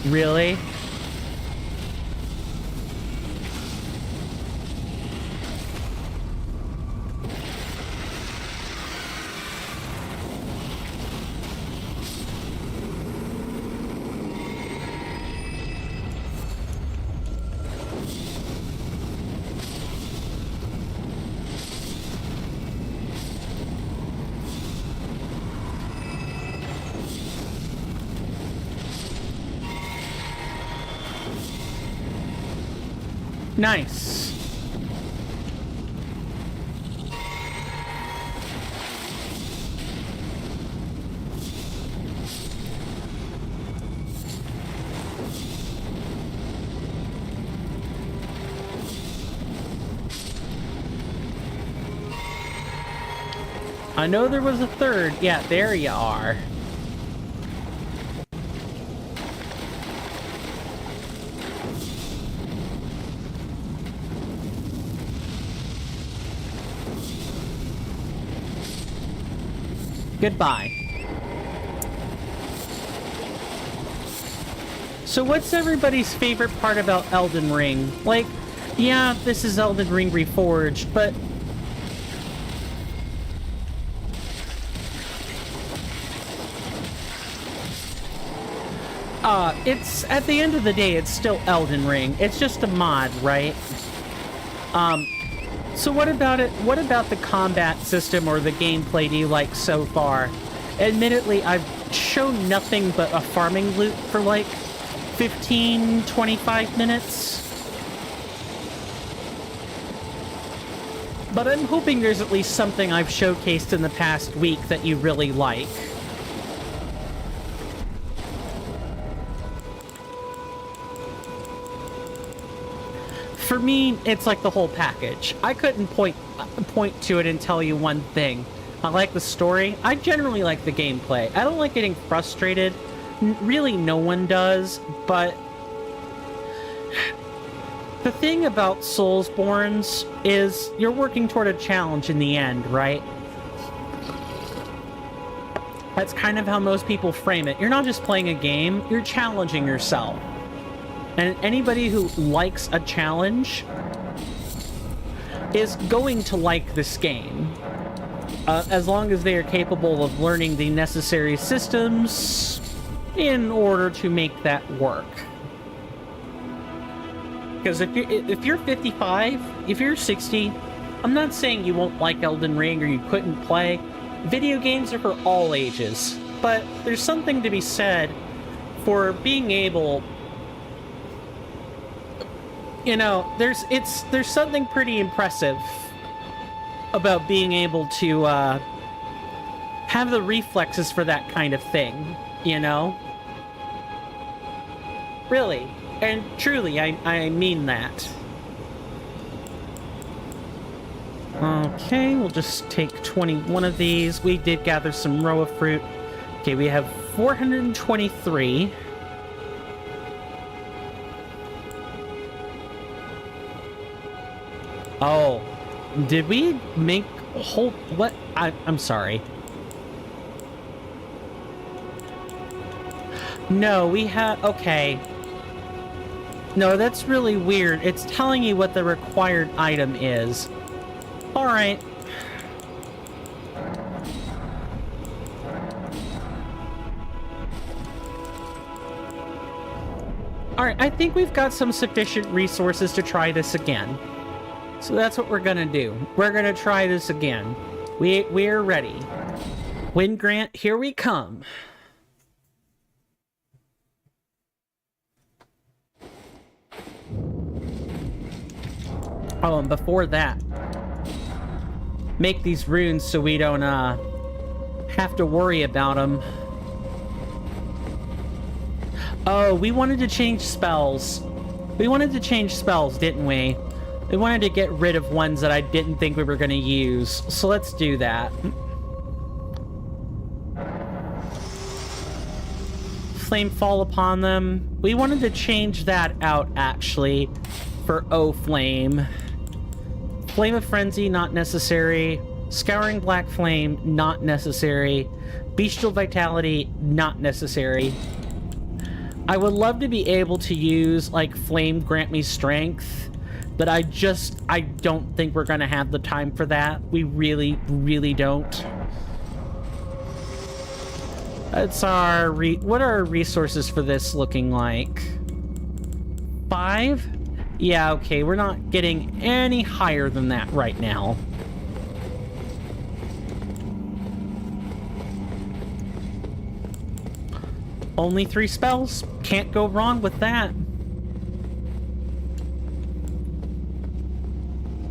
Really? Nice. I know there was a third. Yeah, there you are. Goodbye. So what's everybody's favorite part about Elden Ring? Like, yeah, this is Elden Ring Reforged, but it's, at the end of the day, it's still Elden Ring. It's just a mod, right? So what about it? What about the combat system or the gameplay do you like so far? Admittedly, I've shown nothing but a farming loop for like 15, 25 minutes. But I'm hoping there's at least something I've showcased in the past week that you really like. For me, it's like the whole package. I couldn't point to it and tell you one thing. I like the story. I generally like the gameplay. I don't like getting frustrated. Really, no one does, but the thing about Soulsborns is you're working toward a challenge in the end, right? That's kind of how most people frame it. You're not just playing a game, you're challenging yourself. And anybody who likes a challenge is going to like this game. As long as they are capable of learning the necessary systems in order to make that work. Because if you're 55, if you're 60, I'm not saying you won't like Elden Ring or you couldn't play. Video games are for all ages. But there's something to be said for being able... You know, there's something pretty impressive about being able to have the reflexes for that kind of thing, you know? Really. And truly, I mean that. Okay, we'll just take 21 of these. We did gather some roa fruit. Okay, we have 423. Oh, did we make a whole... What? I'm sorry. No, we had... Okay. No, that's really weird. It's telling you what the required item is. Alright. Alright, I think we've got some sufficient resources to try this again. So that's what we're gonna do. We're gonna try this again. We're ready. Wind Grant, here we come. Oh, and before that, make these runes so we don't have to worry about them. Oh, we wanted to change spells. We wanted to change spells, didn't we? I wanted to get rid of ones that I didn't think we were going to use, so let's do that. Flame fall upon them. We wanted to change that out, actually, for O Flame. Flame of Frenzy, not necessary. Scouring Black Flame, not necessary. Bestial Vitality, not necessary. I would love to be able to use, like, Flame Grant Me Strength, but I don't think we're going to have the time for that. We really, really don't. That's our what are our resources for this looking like? 5? Yeah, okay, we're not getting any higher than that right now. Only 3 spells. Can't go wrong with that.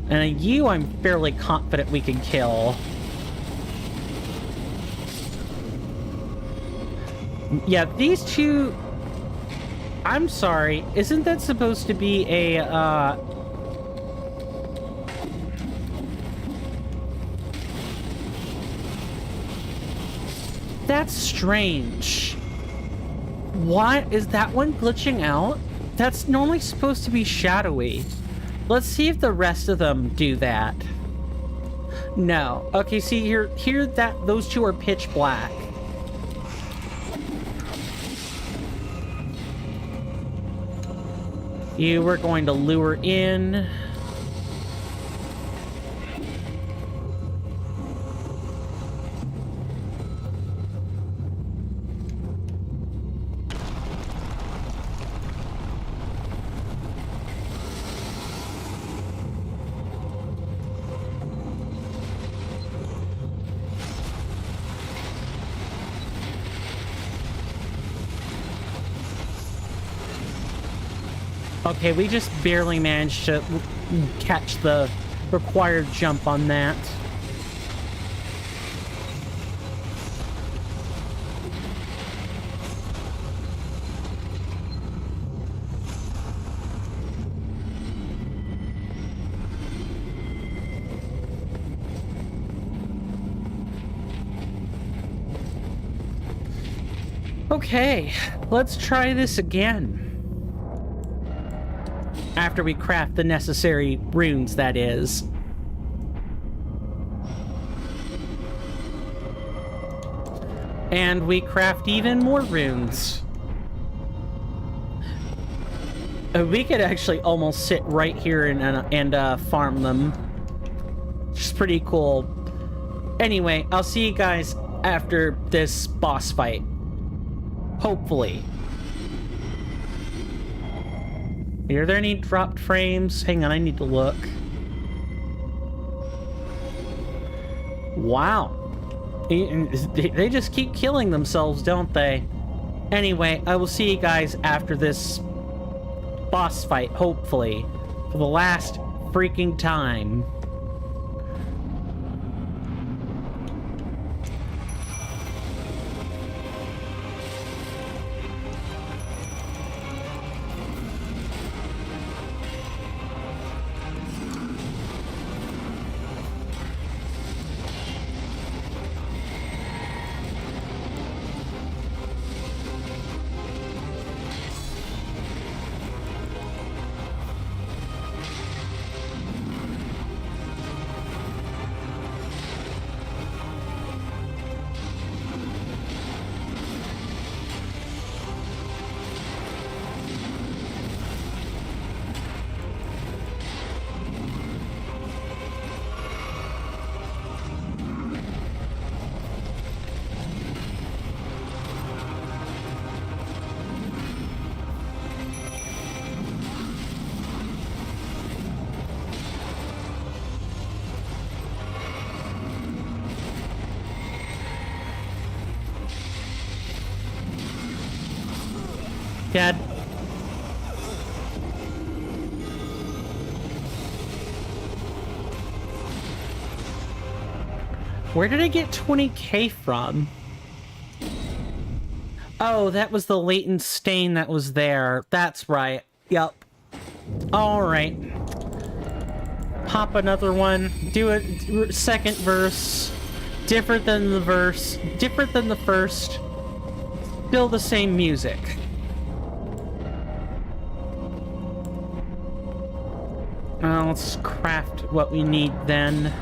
And you, I'm fairly confident we can kill. Yeah, these two... I'm sorry, isn't that supposed to be a, That's strange. What? Is that one glitching out? That's normally supposed to be shadowy. Let's see if the rest of them do that. No. Okay, see, here those two are pitch black. You were going to lure in. Okay, we just barely managed to catch the required jump on that. Okay, let's try this again. After we craft the necessary runes, that is. And we craft even more runes. We could actually almost sit right here and farm them. Which is pretty cool. Anyway, I'll see you guys after this boss fight. Hopefully. Are there any dropped frames? Hang on, I need to look. Wow. They just keep killing themselves, don't they? Anyway, I will see you guys after this boss fight, hopefully. For the last freaking time. Dad. Where did I get 20k from? Oh, that was the latent stain that was there. That's right. Yep. All right. pop another one, do a second verse, different than the verse, different than the first, still the same music. Let's craft what we need then.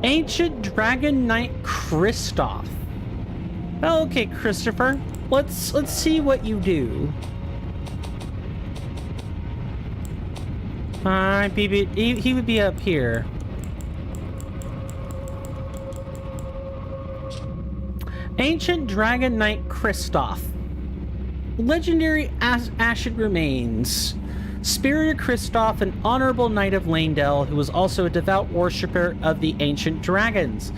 Ancient Dragon Knight Kristoff. Okay, Christopher, let's see what you do. He would be up here. Ancient Dragon Knight Kristoff. Legendary Ashen Remains. Spirited Kristoff, an honorable knight of Lanedell, who was also a devout worshipper of the ancient dragons.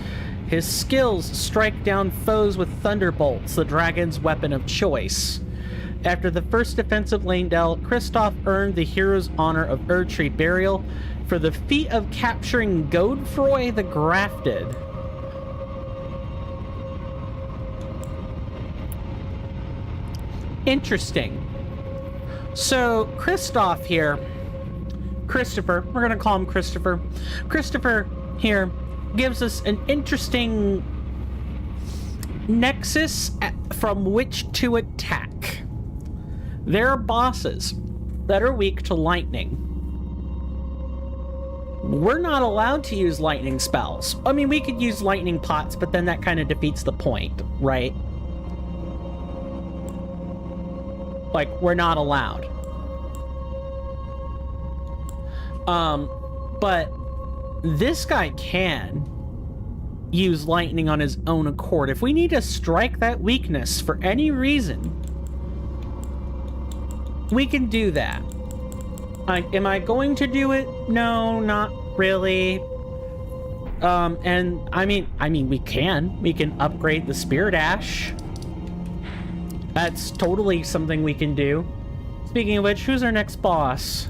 His skills strike down foes with thunderbolts, the dragon's weapon of choice. After the first defense of Lanedell, Kristoff earned the hero's honor of Erdtree Burial for the feat of capturing Godfroy the Grafted. Interesting. So, Kristoff here, Christopher, we're going to call him Christopher. Christopher here gives us an interesting nexus from which to attack. There are bosses that are weak to lightning. We're not allowed to use lightning spells. I mean, we could use lightning pots, but then that kind of defeats the point, right? Like, we're not allowed. But this guy can use lightning on his own accord. If we need to strike that weakness for any reason, we can do that. Am I going to do it? No, not really. And I mean, we can upgrade the Spirit Ash. That's totally something we can do. Speaking of which, who's our next boss?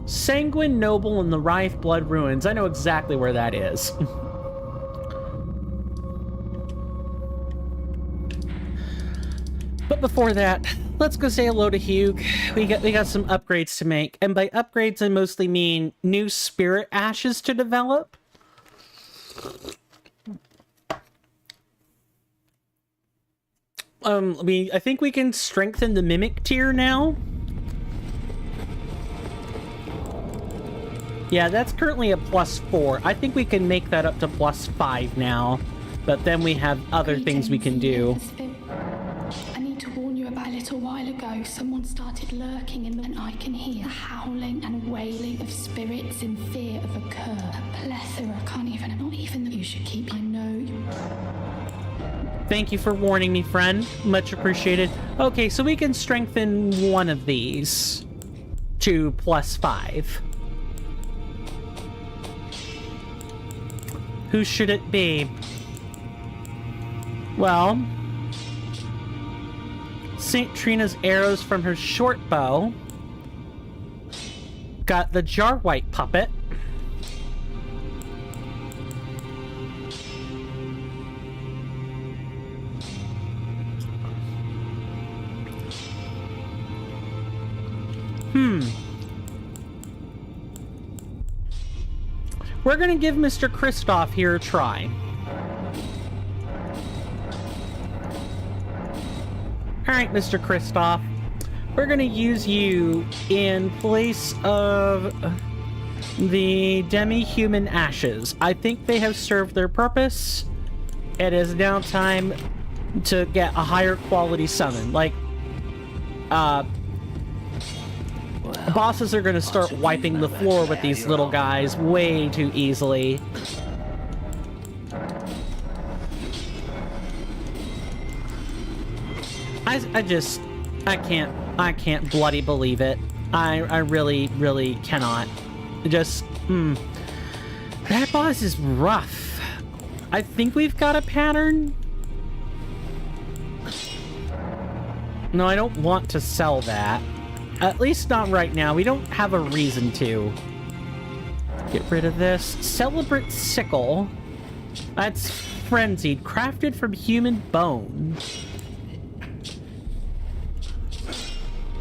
Sanguine Noble in the Rife Blood Ruins. I know exactly where that is. But before that, let's go say hello to Hugh. We got some upgrades to make. And by upgrades, I mostly mean new Spirit Ashes to develop. I think we can strengthen the Mimic tier now. Yeah, that's currently a +4. I think we can make that up to +5 now. But then we have other things we can do. I need to warn you about a little while ago. Someone started lurking in the... and I can hear the howling and wailing of spirits in fear of a curse. A plethora, not even... You should keep... I know you... Thank you for warning me, friend. Much appreciated. Okay, so we can strengthen one of these to +5. Who should it be? Well, St. Trina's arrows from her short bow. Got the Jarwhite puppet. We're gonna give Mr. Kristoff here a try. Alright, Mr. Kristoff. We're gonna use you in place of the demi-human ashes. I think they have served their purpose. It is now time to get a higher quality summon. Like, bosses are gonna start wiping the floor with these little guys way too easily. I can't bloody believe it. I really cannot. That boss is rough. I think we've got a pattern. No, I don't want to sell that. At least not right now. We don't have a reason to. Get rid of this. Celebrate Sickle. That's frenzied. Crafted from human bone.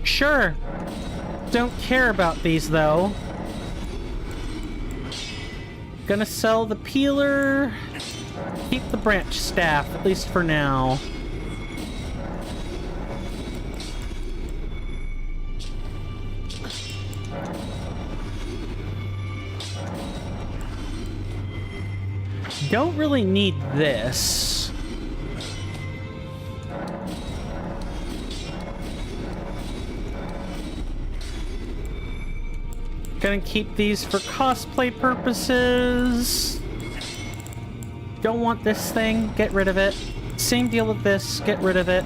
Sure. Don't care about these, though. Gonna sell the peeler. Keep the branch staff, at least for now. Don't really need this. Gonna keep these for cosplay purposes. Don't want this thing, get rid of it. Same deal with this, get rid of it.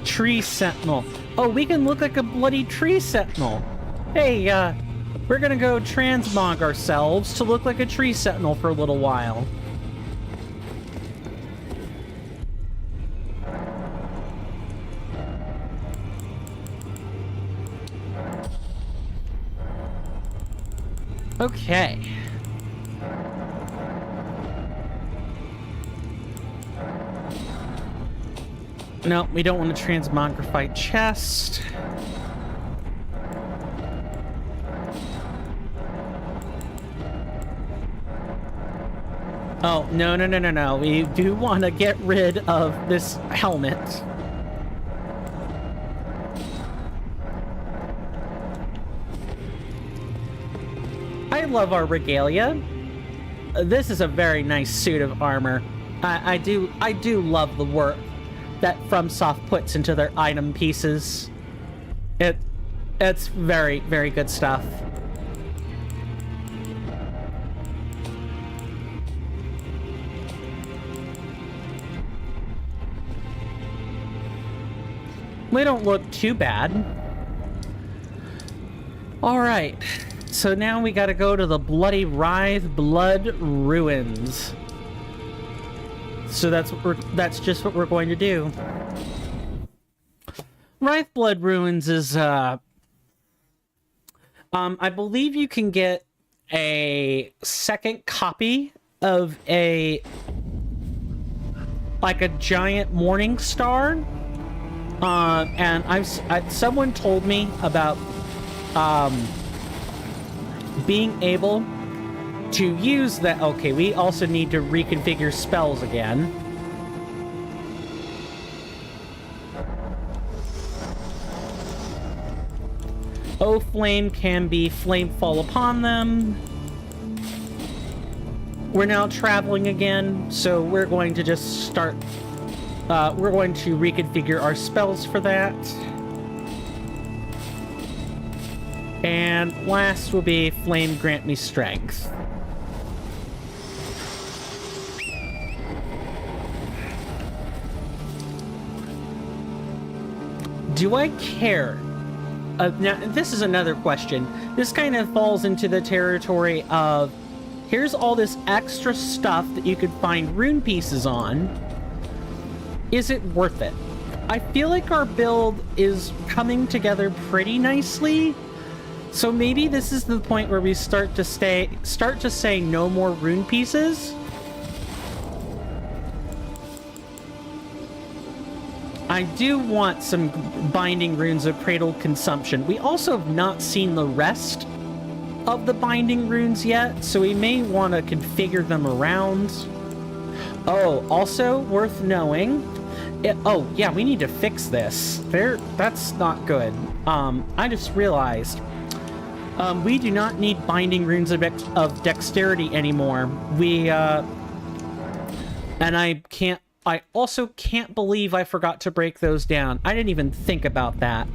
Tree sentinel. Oh, we can look like a bloody tree sentinel. Hey, we're gonna go transmog ourselves to look like a tree sentinel for a little while. Okay. No, we don't want to transmogrify chest. Oh, no. We do want to get rid of this helmet. I love our regalia. This is a very nice suit of armor. I do love the work that FromSoft puts into their item pieces. It's very, very good stuff. They don't look too bad. All right. So now we gotta go to the Bloody Writhe Blood Ruins. So that's just what we're going to do. Writhe Blood Ruins is I believe you can get a second copy of a giant morning star. And someone told me about being able to use that. Okay, we also need to reconfigure spells again. Oh, flame can be flame fall upon them. We're now traveling again, so we're going to just start. We're going to reconfigure our spells for that. And last will be flame grant me strength. Do I care? Now, this is another question. This kind of falls into the territory of, here's all this extra stuff that you could find rune pieces on. Is it worth it? I feel like our build is coming together pretty nicely. So maybe this is the point where we start to say no more rune pieces. I do want some binding runes of cradled consumption. We also have not seen the rest of the binding runes yet, so we may want to configure them around. Oh, also worth knowing. Oh, yeah, we need to fix this. That's not good. I just realized. We do not need binding runes of dexterity anymore. And I also can't believe I forgot to break those down. I didn't even think about that.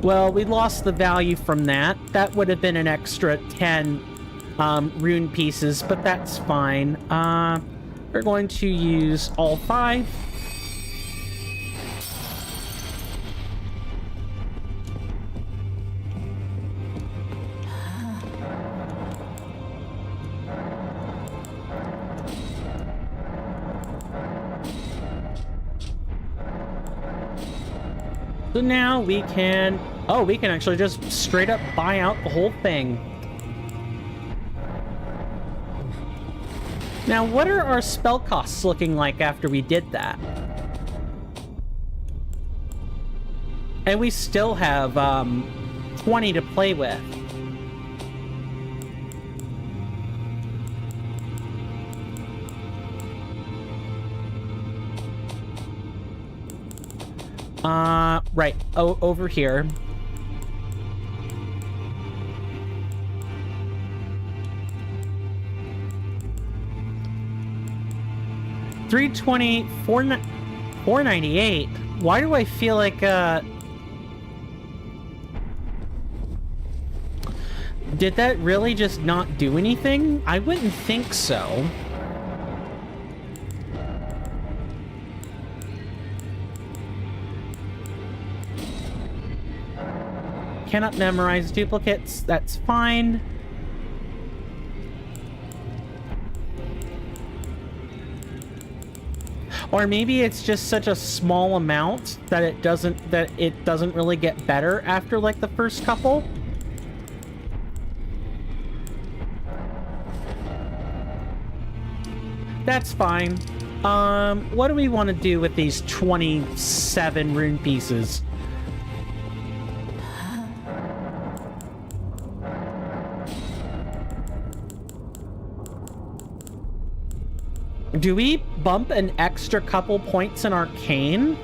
Well, we lost the value from that. That would have been an extra 10 rune pieces, but that's fine. We're going to use all 5. So now we can... Oh, we can actually just straight up buy out the whole thing. Now, what are our spell costs looking like after we did that? And we still have 20 to play with. Right. Oh, over here. 320, 498. Why do I feel like, did that really just not do anything? I wouldn't think so. Cannot memorize duplicates. That's fine. Or maybe it's just such a small amount that it doesn't really get better after like the first couple. That's fine. What do we want to do with these 27 rune pieces? Do we bump an extra couple points in Arcane?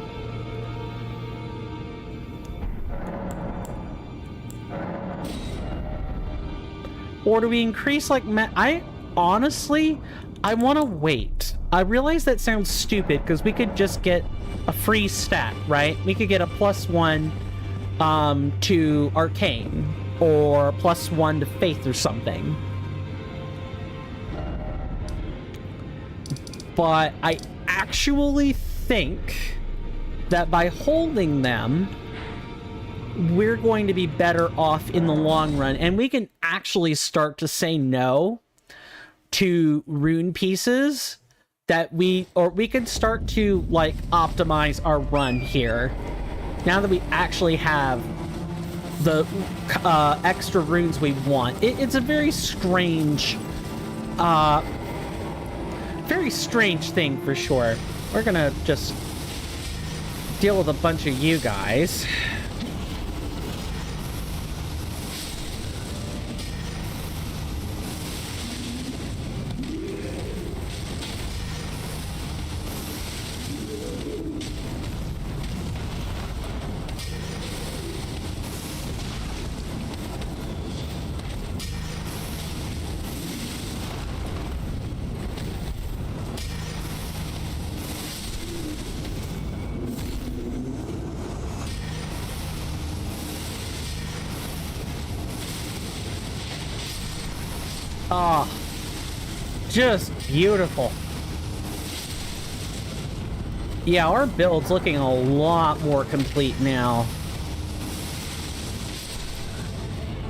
Or do we increase like I honestly want to wait. I realize that sounds stupid because we could just get a free stat, right? We could get a +1 to Arcane or +1 to Faith or something. But I actually think that by holding them, we're going to be better off in the long run, and we can actually start to say no to rune pieces that we can start to like optimize our run here now that we actually have the extra runes we want. It's a very strange thing for sure. We're gonna just deal with a bunch of you guys. Oh, just beautiful. Yeah, our build's looking a lot more complete now.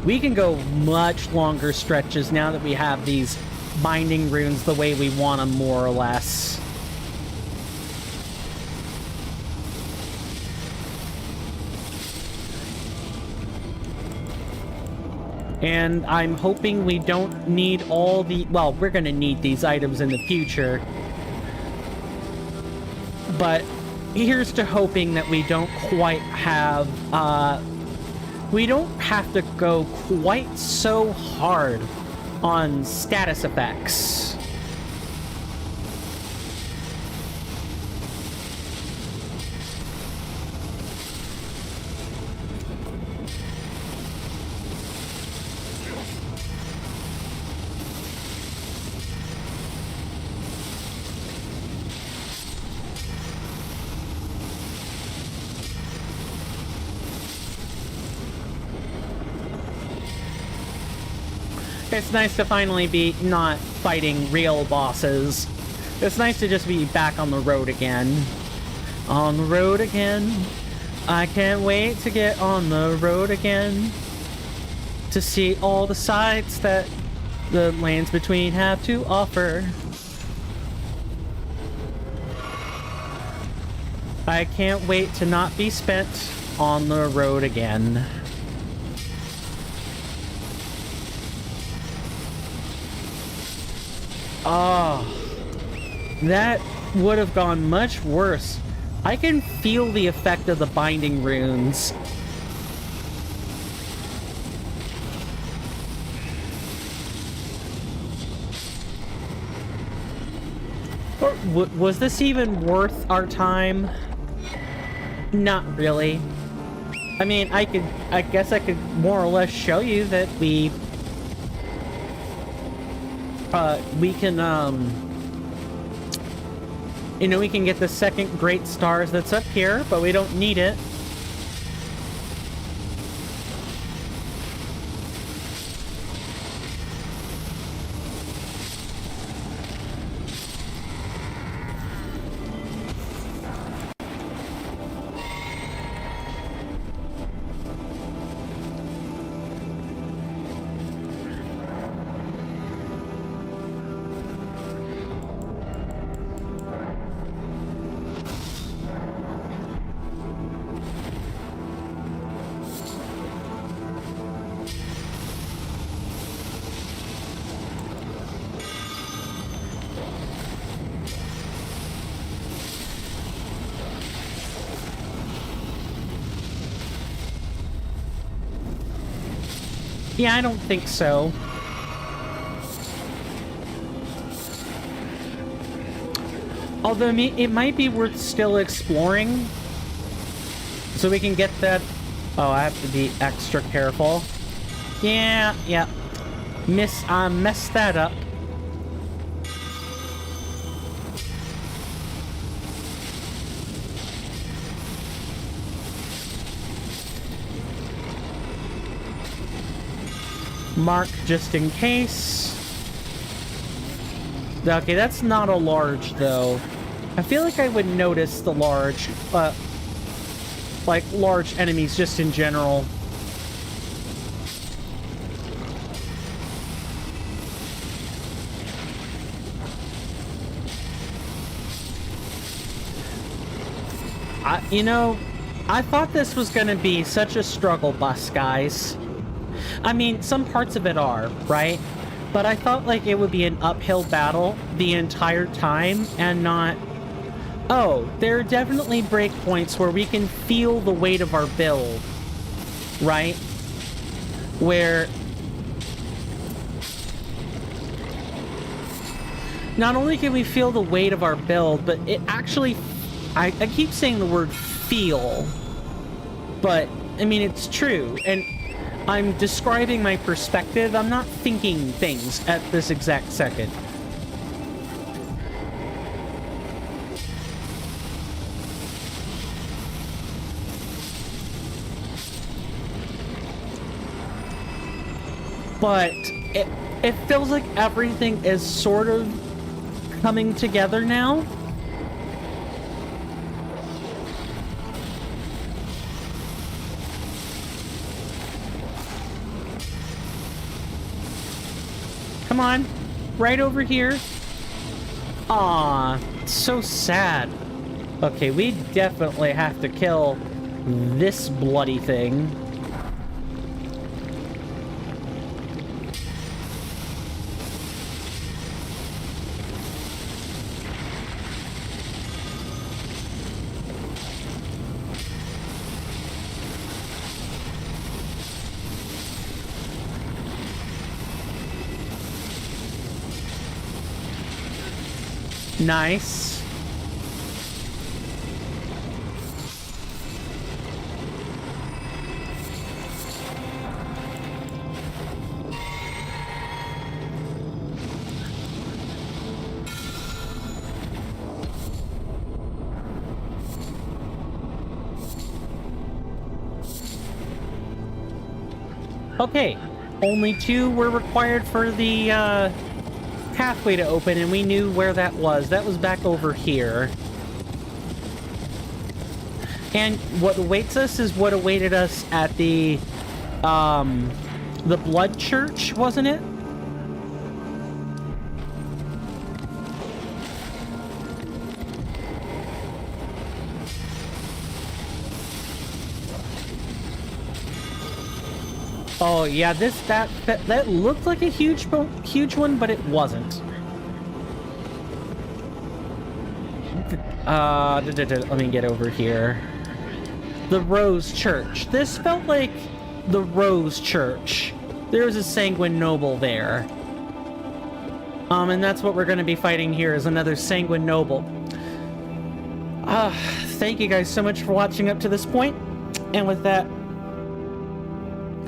We can go much longer stretches now that we have these binding runes the way we want them, more or less. And I'm hoping we don't need all the... Well, we're going to need these items in the future. But here's to hoping that we don't quite have... we don't have to go quite so hard on status effects. It's nice to finally be not fighting real bosses. It's nice to just be back on the road again. On the road again. I can't wait to get on the road again. To see all the sights that the lands between have to offer. I can't wait to not be spent on the road again. Oh, that would have gone much worse. I can feel the effect of the binding runes. Or, was this even worth our time? Not really. I mean, I guess I could more or less show you that we can, You know, we can get the second great stars that's up here, but we don't need it. Yeah, I don't think so. Although it might be worth still exploring. So we can get that... Oh, I have to be extra careful. Yeah. Messed that up. Mark just in case. Okay, that's not a large, though. I feel like I would notice the large, like, large enemies just in general. You know, I thought this was gonna be such a struggle bus, guys. I mean, some parts of it are, right? But I thought, like, it would be an uphill battle the entire time and not... Oh, there are definitely breakpoints where we can feel the weight of our build, right? Where... Not only can we feel the weight of our build, but it actually... I keep saying the word feel, but, I mean, it's true, and I'm describing my perspective. I'm not thinking things at this exact second. But it feels like everything is sort of coming together now. Come on, right over here. Aw, so sad. Okay, we definitely have to kill this bloody thing. Nice. Okay, only 2 were required for the pathway to open, and we knew where that was. That was back over here. And what awaits us is what awaited us at the Blood Church, wasn't it? Oh yeah, that looked like a huge one, but it wasn't. Let me get over here. The Rose Church. This felt like the Rose Church. There's a Sanguine Noble there. And that's what we're going to be fighting here, is another Sanguine Noble. Thank you guys so much for watching up to this point. And with that,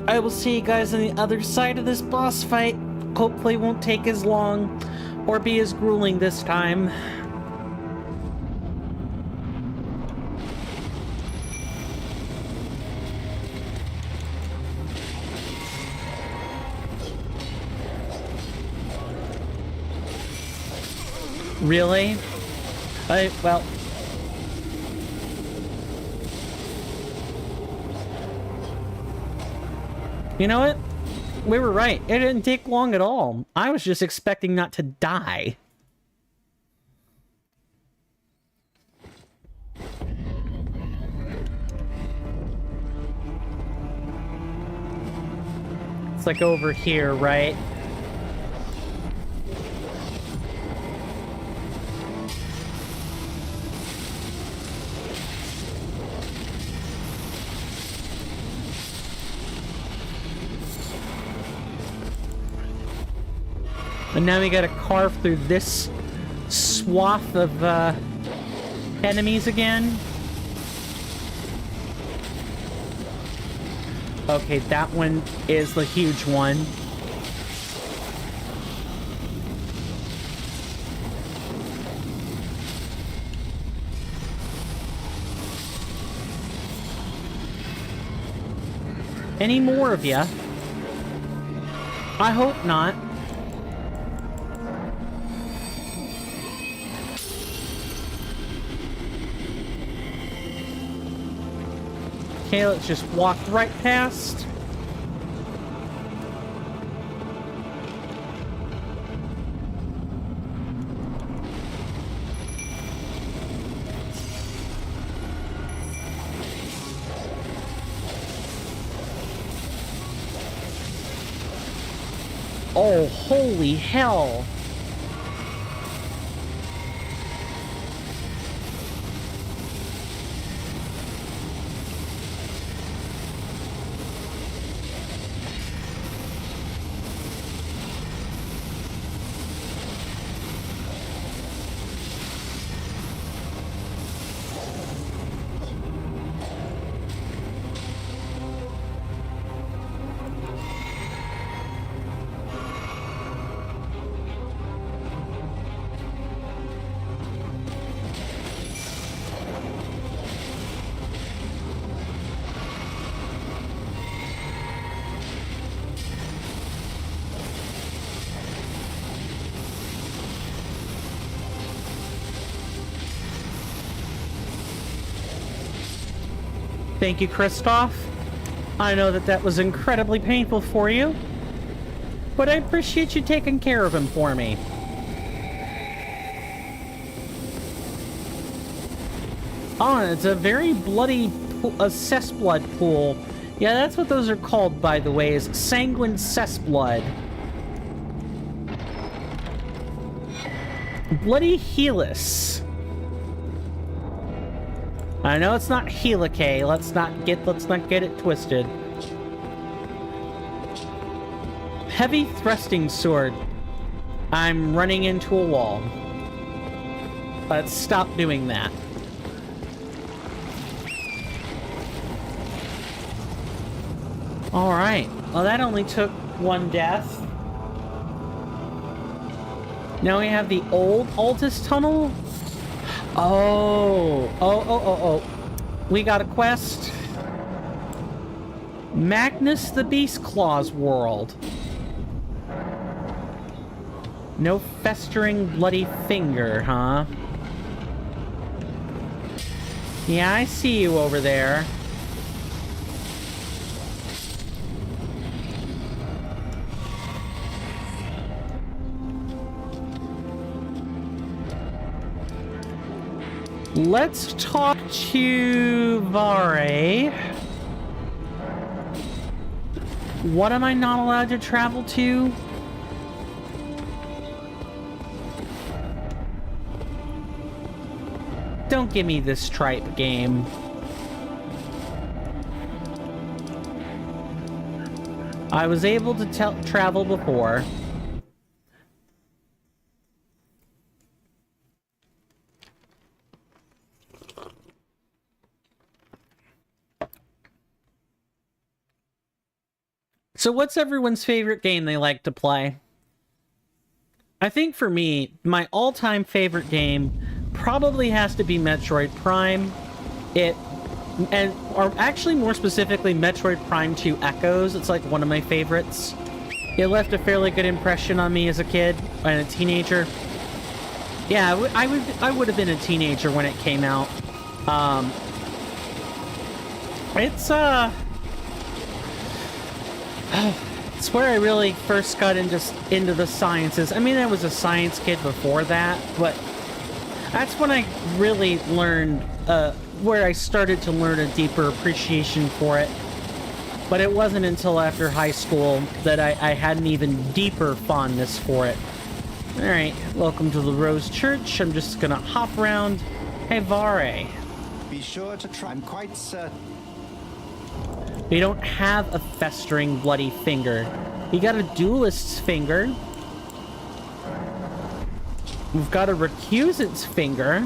I will see you guys on the other side of this boss fight. Hopefully it won't take as long or be as grueling this time. Really? Well... You know what? We were right. It didn't take long at all. I was just expecting not to die. It's like over here, right? And now we gotta carve through this swath of enemies again. Okay, that one is the huge one. Any more of ya? I hope not. Okay, let's just walk right past. Oh, holy hell! Thank you, Kristoff. I know that that was incredibly painful for you, but I appreciate you taking care of him for me. Oh, it's a very bloody cessblood pool. Yeah, that's what those are called, by the way, is sanguine cessblood. Bloody Helix. I know it's not Helicae. Let's not get it twisted. Heavy thrusting sword. I'm running into a wall. Let's stop doing that. Alright. Well, that only took one death. Now we have the old Altus Tunnel. Oh. We got a quest. Magnus the Beast Claw's world. No festering bloody finger, huh? Yeah, I see you over there. Let's talk to Vare. What am I not allowed to travel to? Don't give me this tripe game. I was able to travel before. So what's everyone's favorite game they like to play? I think for me, my all-time favorite game probably has to be Metroid Prime. Or actually more specifically, Metroid Prime 2 Echoes. It's like one of my favorites. It left a fairly good impression on me as a kid and a teenager. Yeah, I would have been a teenager when it came out. It's it's where I really first got into the sciences. I mean, I was a science kid before that, but that's when I really learned, where I started to learn a deeper appreciation for it. But it wasn't until after high school that I had an even deeper fondness for it. Alright, welcome to the Rose Church. I'm just gonna hop around. Hey, Vare. Be sure to try. I'm quite certain. We don't have a festering bloody finger. We got a duelist's finger. We've got a recusant's finger.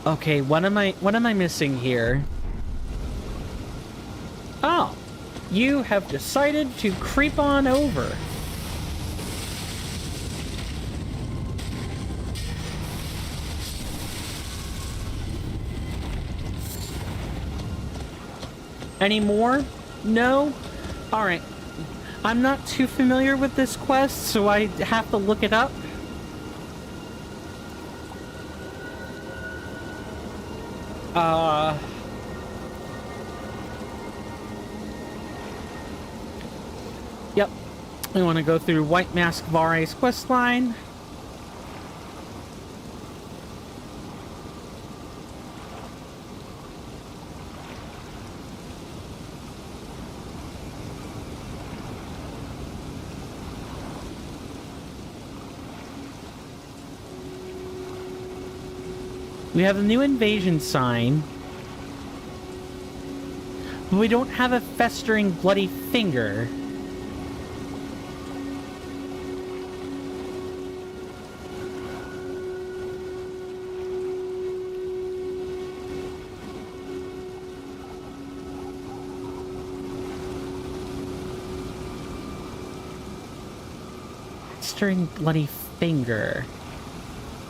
Okay, what am I missing here? Oh, you have decided to creep on over. Any more? No? Alright. I'm not too familiar with this quest, so I have to look it up. Yep. We want to go through White Mask Vare's questline. We have a new invasion sign. But we don't have a festering bloody finger. Festering bloody finger.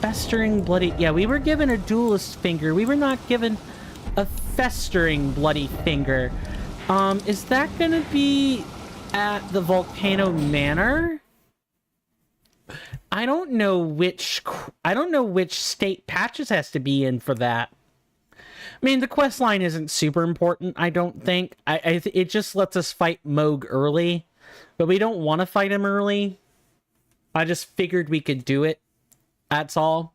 Festering bloody... Yeah, we were given a duelist finger. We were not given a festering bloody finger. Is that gonna be at the Volcano Manor? I don't know which state Patches has to be in for that. I mean, the quest line isn't super important, I don't think. It just lets us fight Moog early, but we don't want to fight him early. I just figured we could do it. That's all.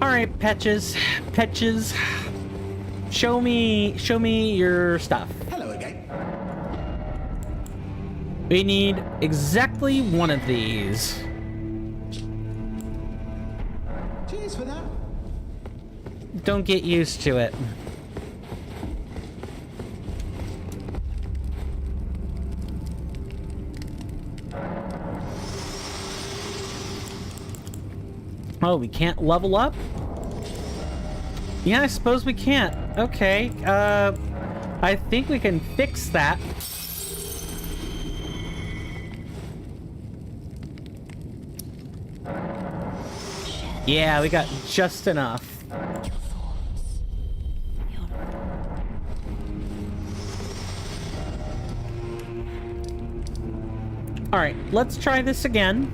All right, Patches. Show me your stuff. Hello again. We need exactly one of these. Cheers for that. Don't get used to it. Oh, we can't level up? Yeah, I suppose we can't. Okay, I think we can fix that. Yeah, we got just enough. Alright, let's try this again.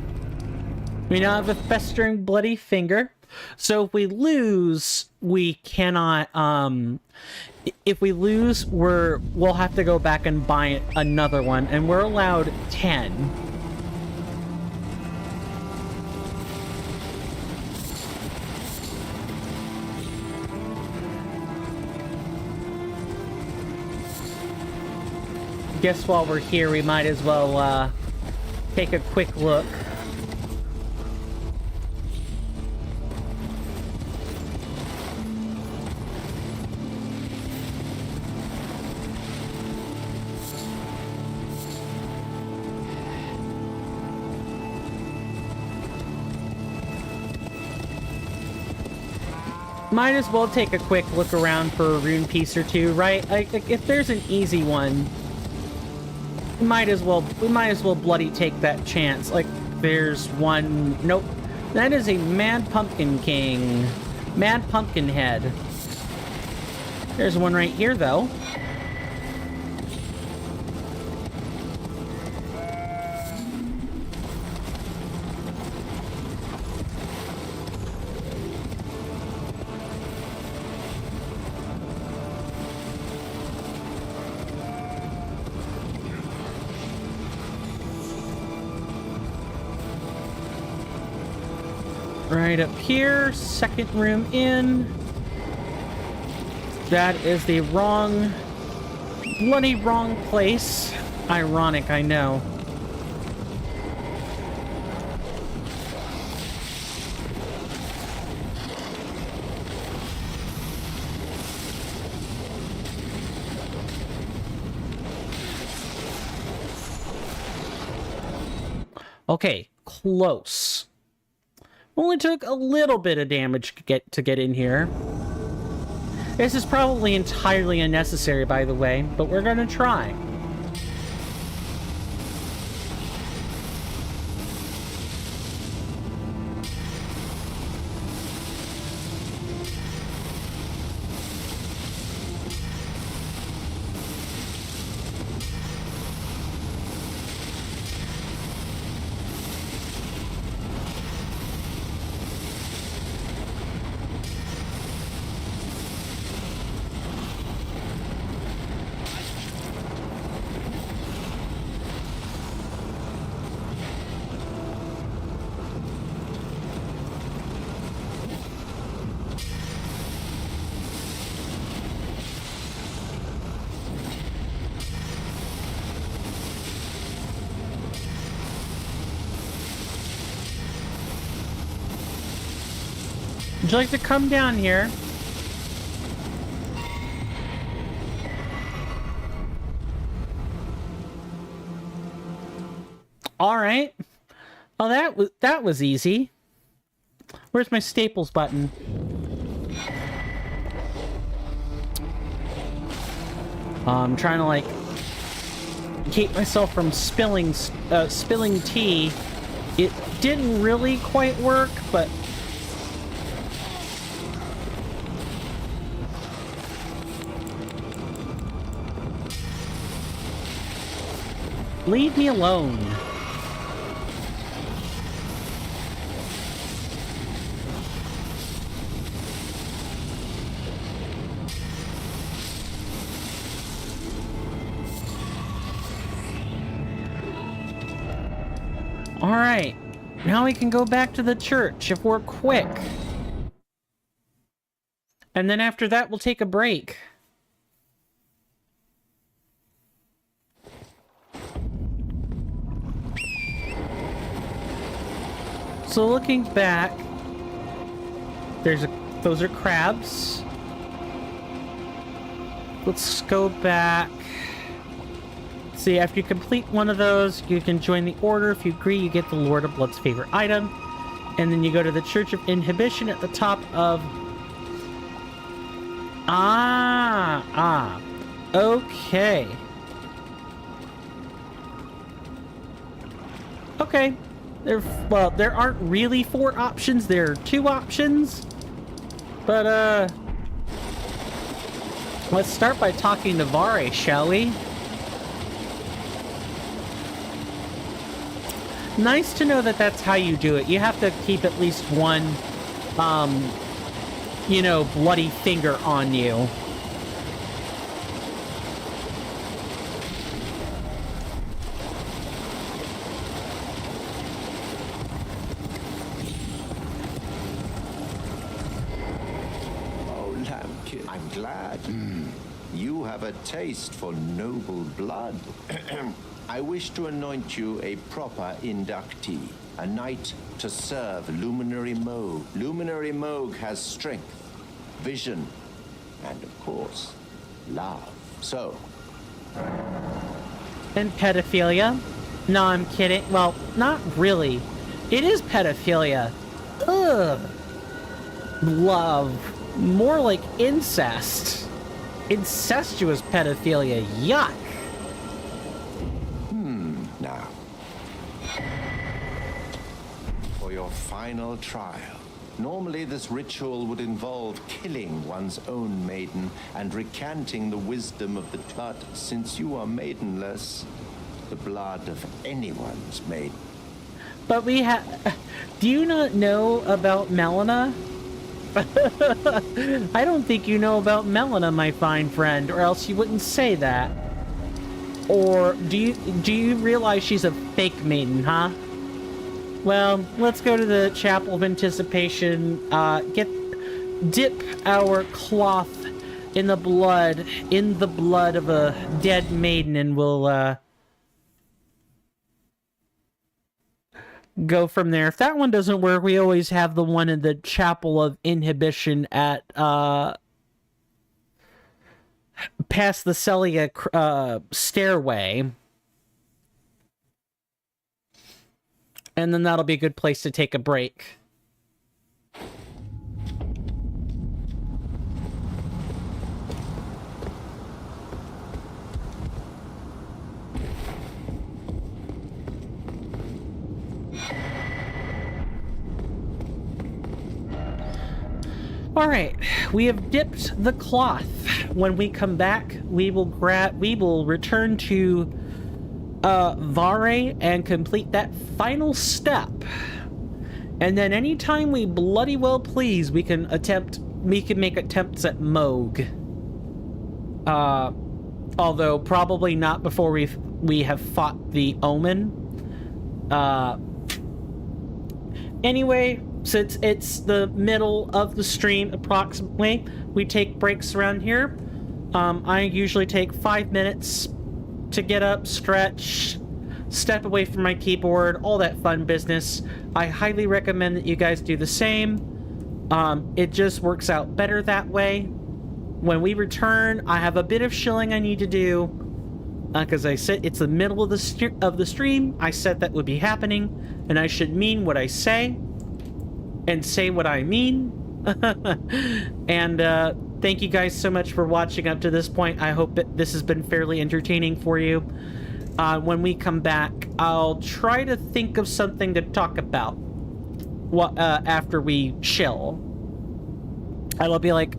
We now have a festering bloody finger. So if we lose, we cannot, if we lose, we'll have to go back and buy another one, and we're allowed 10. Guess while we're here, we might as well, take a quick look. Might as well take a quick look around for a rune piece or two, right? Like if there's an easy one, we might as well bloody take that chance. Like there's one. Nope. That is a Mad Pumpkin King. Mad Pumpkin Head. There's one right here, though. Right up here, second room in. That is the wrong, bloody wrong place. Ironic, I know. Okay, close. Only took a little bit of damage to get in here. This is probably entirely unnecessary, by the way, but we're gonna try. Would you like to come down here? All right. Oh, that was easy. Where's my staples button? I'm trying to like keep myself from spilling tea. It didn't really quite work, but leave me alone. All right, now we can go back to the church if we're quick. And then after that, we'll take a break. So looking back, those are crabs. Let's go back. See, after you complete one of those, you can join the order. If you agree, you get the Lord of Blood's favorite item. And then you go to the Church of Inhibition at the top of... Okay. Okay. There aren't really 4 options. There are 2 options. But, let's start by talking to Vare, shall we? Nice to know that that's how you do it. You have to keep at least one, you know, bloody finger on you. I'm glad. You have a taste for noble blood. I wish to anoint you a proper inductee, a knight to serve Luminary Moog. Luminary Moog has strength, vision, and of course, love. So... And pedophilia? No, I'm kidding. Well, not really. It is pedophilia. Ugh. Love. More like incest. Incestuous pedophilia. Yuck. Now, for your final trial. Normally, this ritual would involve killing one's own maiden and recanting the wisdom of the blood. Since you are maidenless, the blood of anyone's maiden. But we have... Do you not know about Melina? I don't think you know about Melina, my fine friend, or else you wouldn't say that. Or do you realize she's a fake maiden, huh? Well, let's go to the Chapel of Anticipation, dip our cloth in the blood of a dead maiden, and we'll, go from there. If that one doesn't work, we always have the one in the Chapel of Inhibition at, past the Celia, stairway. And then that'll be a good place to take a break. All right, we have dipped the cloth. When we come back, we will return to Vare and complete that final step. And then anytime we bloody well please, we can make attempts at Moog. Although probably not before we have fought the Omen. Anyway, since it's the middle of the stream approximately, we take breaks around here. I usually take 5 minutes to get up, stretch, step away from my keyboard, all that fun business. I highly recommend that you guys do the same. It just works out better that way. When we return, I have a bit of shilling I need to do, because I said it's the middle of the stream. I said that would be happening, and I should mean what I say, and say what I mean. And thank you guys so much for watching up to this point. I hope that this has been fairly entertaining for you. When we come back, I'll try to think of something to talk about after we chill. I'll be like,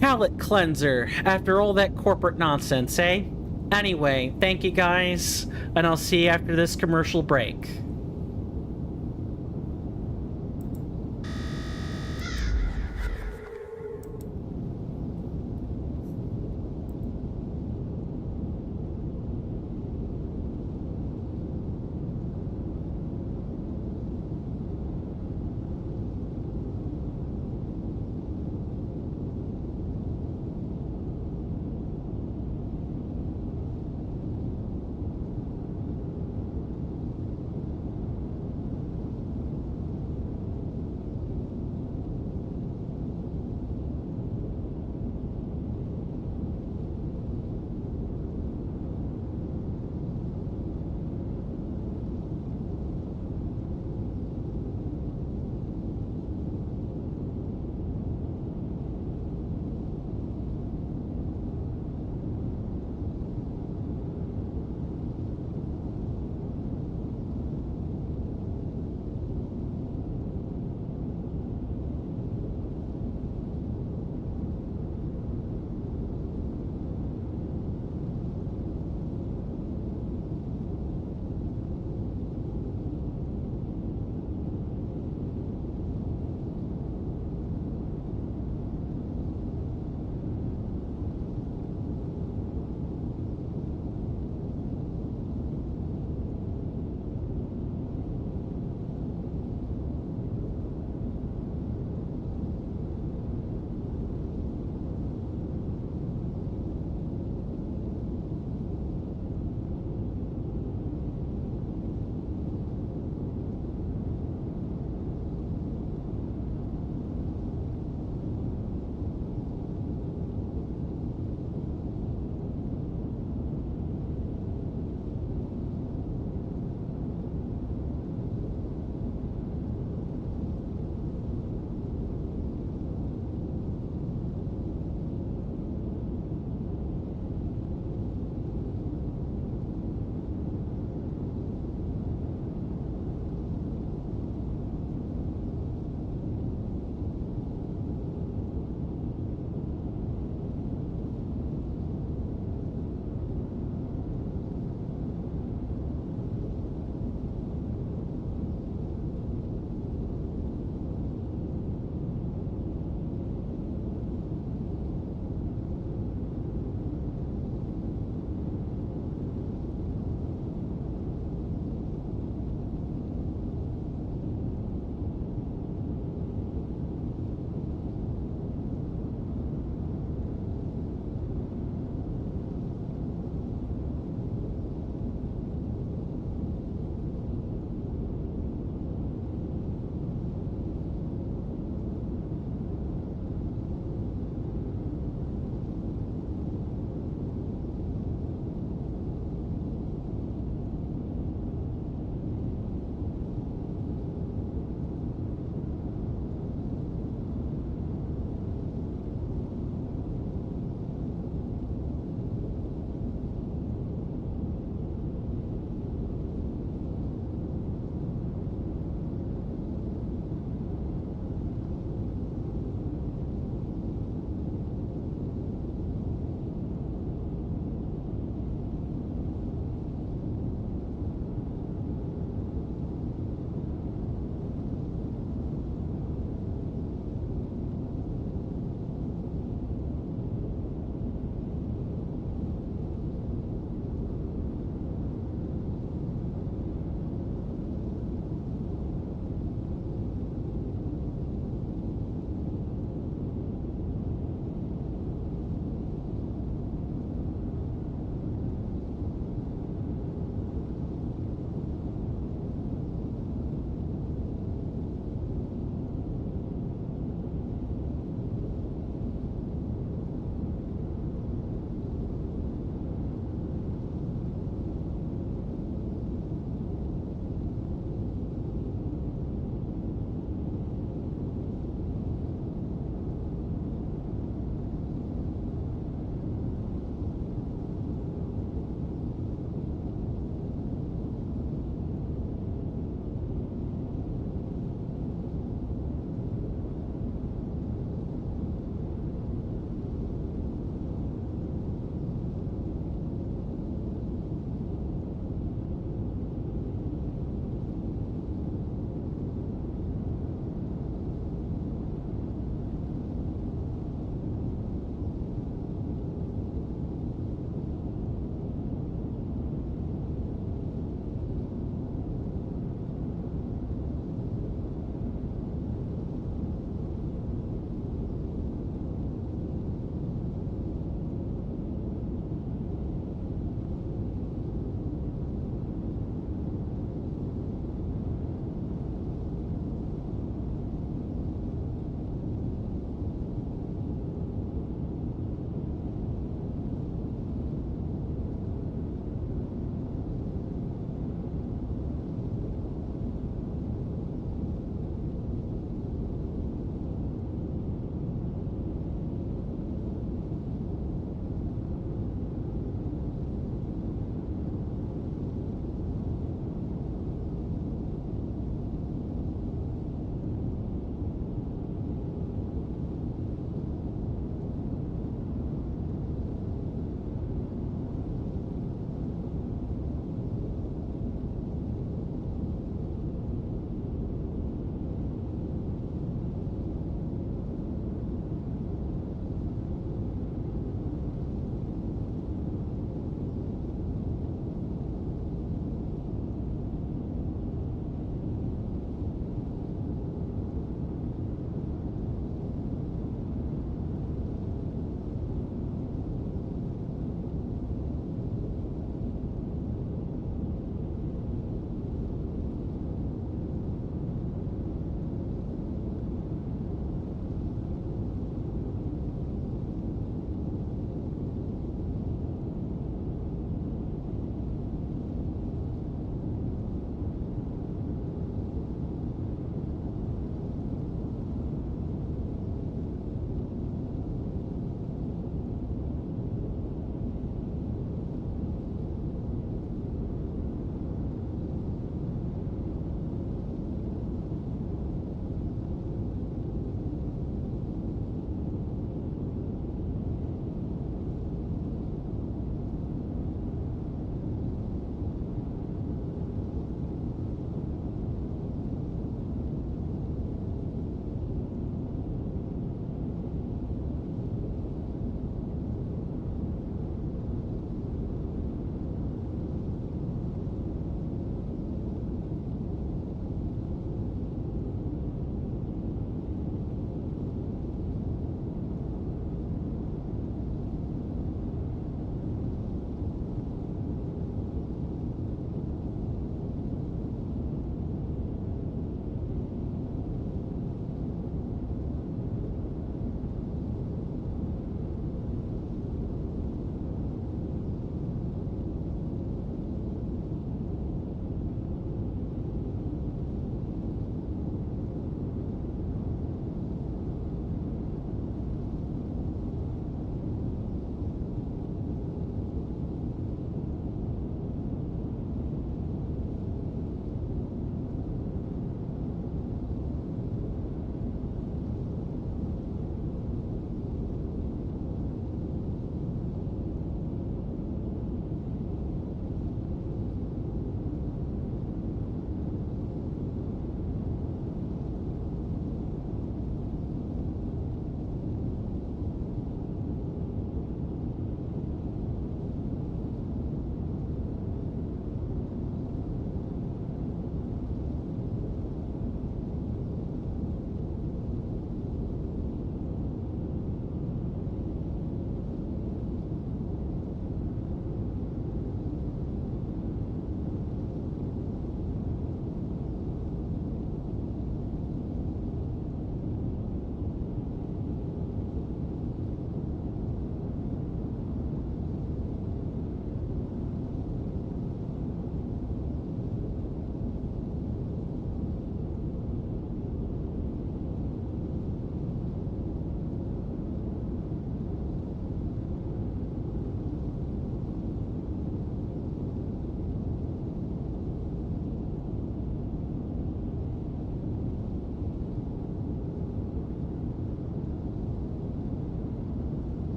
palate cleanser after all that corporate nonsense, eh? Anyway, thank you guys, and I'll see you after this commercial break.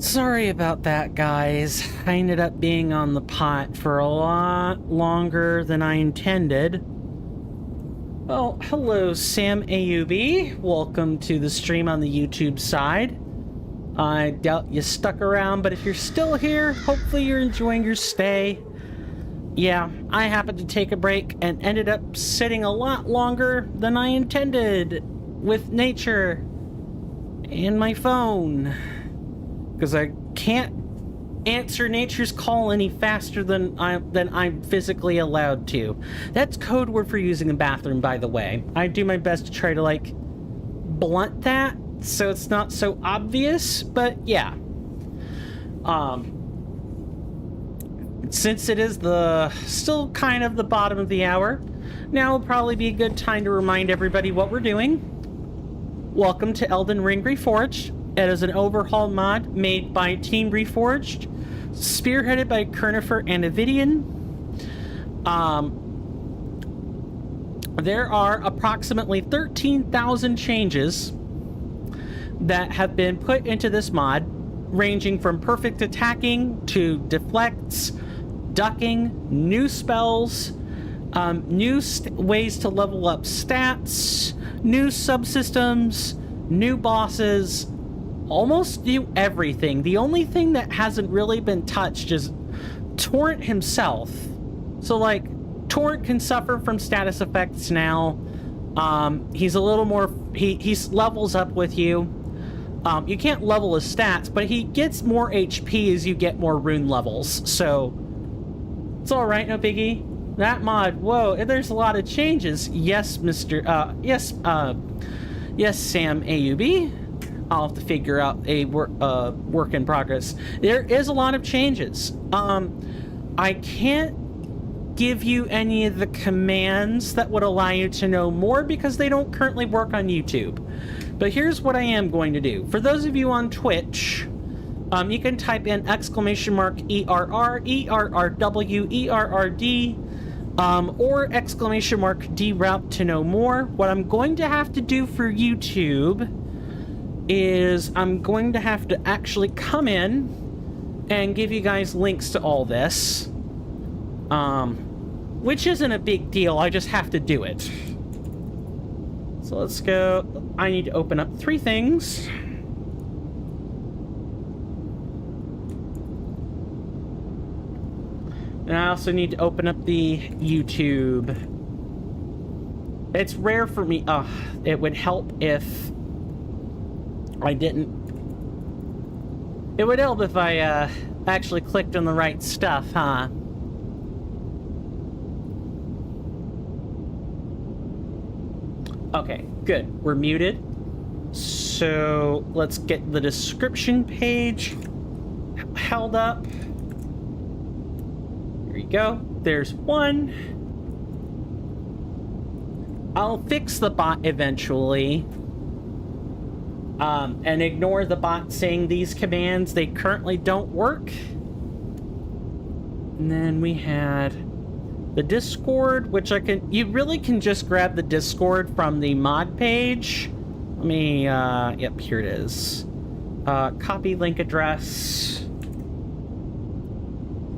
Sorry about that, guys. I ended up being on the pot for a lot longer than I intended. Well, hello, Sam AUB. Welcome to the stream on the YouTube side. I doubt you stuck around, but if you're still here, hopefully you're enjoying your stay. Yeah, I happened to take a break and ended up sitting a lot longer than I intended with nature and my phone. Because I can't answer nature's call any faster than I'm physically allowed to. That's code word for using the bathroom, by the way. I do my best to try to, like, blunt that so it's not so obvious, but yeah. Since it is still kind of the bottom of the hour, now will probably be a good time to remind everybody what we're doing. Welcome to Elden Ring Reforged. It is an overhaul mod made by Team Reforged, spearheaded by Kirnifr and Avidian. There are approximately 13,000 changes that have been put into this mod, ranging from perfect attacking to deflects, ducking, new spells, new ways to level up stats, new subsystems, new bosses, almost new everything. The only thing that hasn't really been touched is Torrent himself. So, like, Torrent can suffer from status effects now. He's a little more... He levels up with you. You can't level his stats, but he gets more HP as you get more rune levels. So, it's alright, no biggie. That mod, whoa, there's a lot of changes. Yes, yes, Sam AUB. I'll have to figure out a work in progress. There is a lot of changes. I can't give you any of the commands that would allow you to know more because they don't currently work on YouTube. But here's what I am going to do. For those of you on Twitch, you can type in !ERR, ERRW, ERRD, or !DRoute to know more. What I'm going to have to do for YouTube is I'm going to have to actually come in and give you guys links to all this. Which isn't a big deal, I just have to do it. So let's go. I need to open up 3 things. And I also need to open up the YouTube. It's rare for me. It would help if I didn't. It would help if I actually clicked on the right stuff, huh? Okay, good. We're muted. So let's get the description page held up. Here you go. There's one. I'll fix the bot eventually. And ignore the bot saying these commands. They currently don't work. And then we had the Discord, which you really can just grab the Discord from the mod page. Let me, yep, here it is. Copy link address.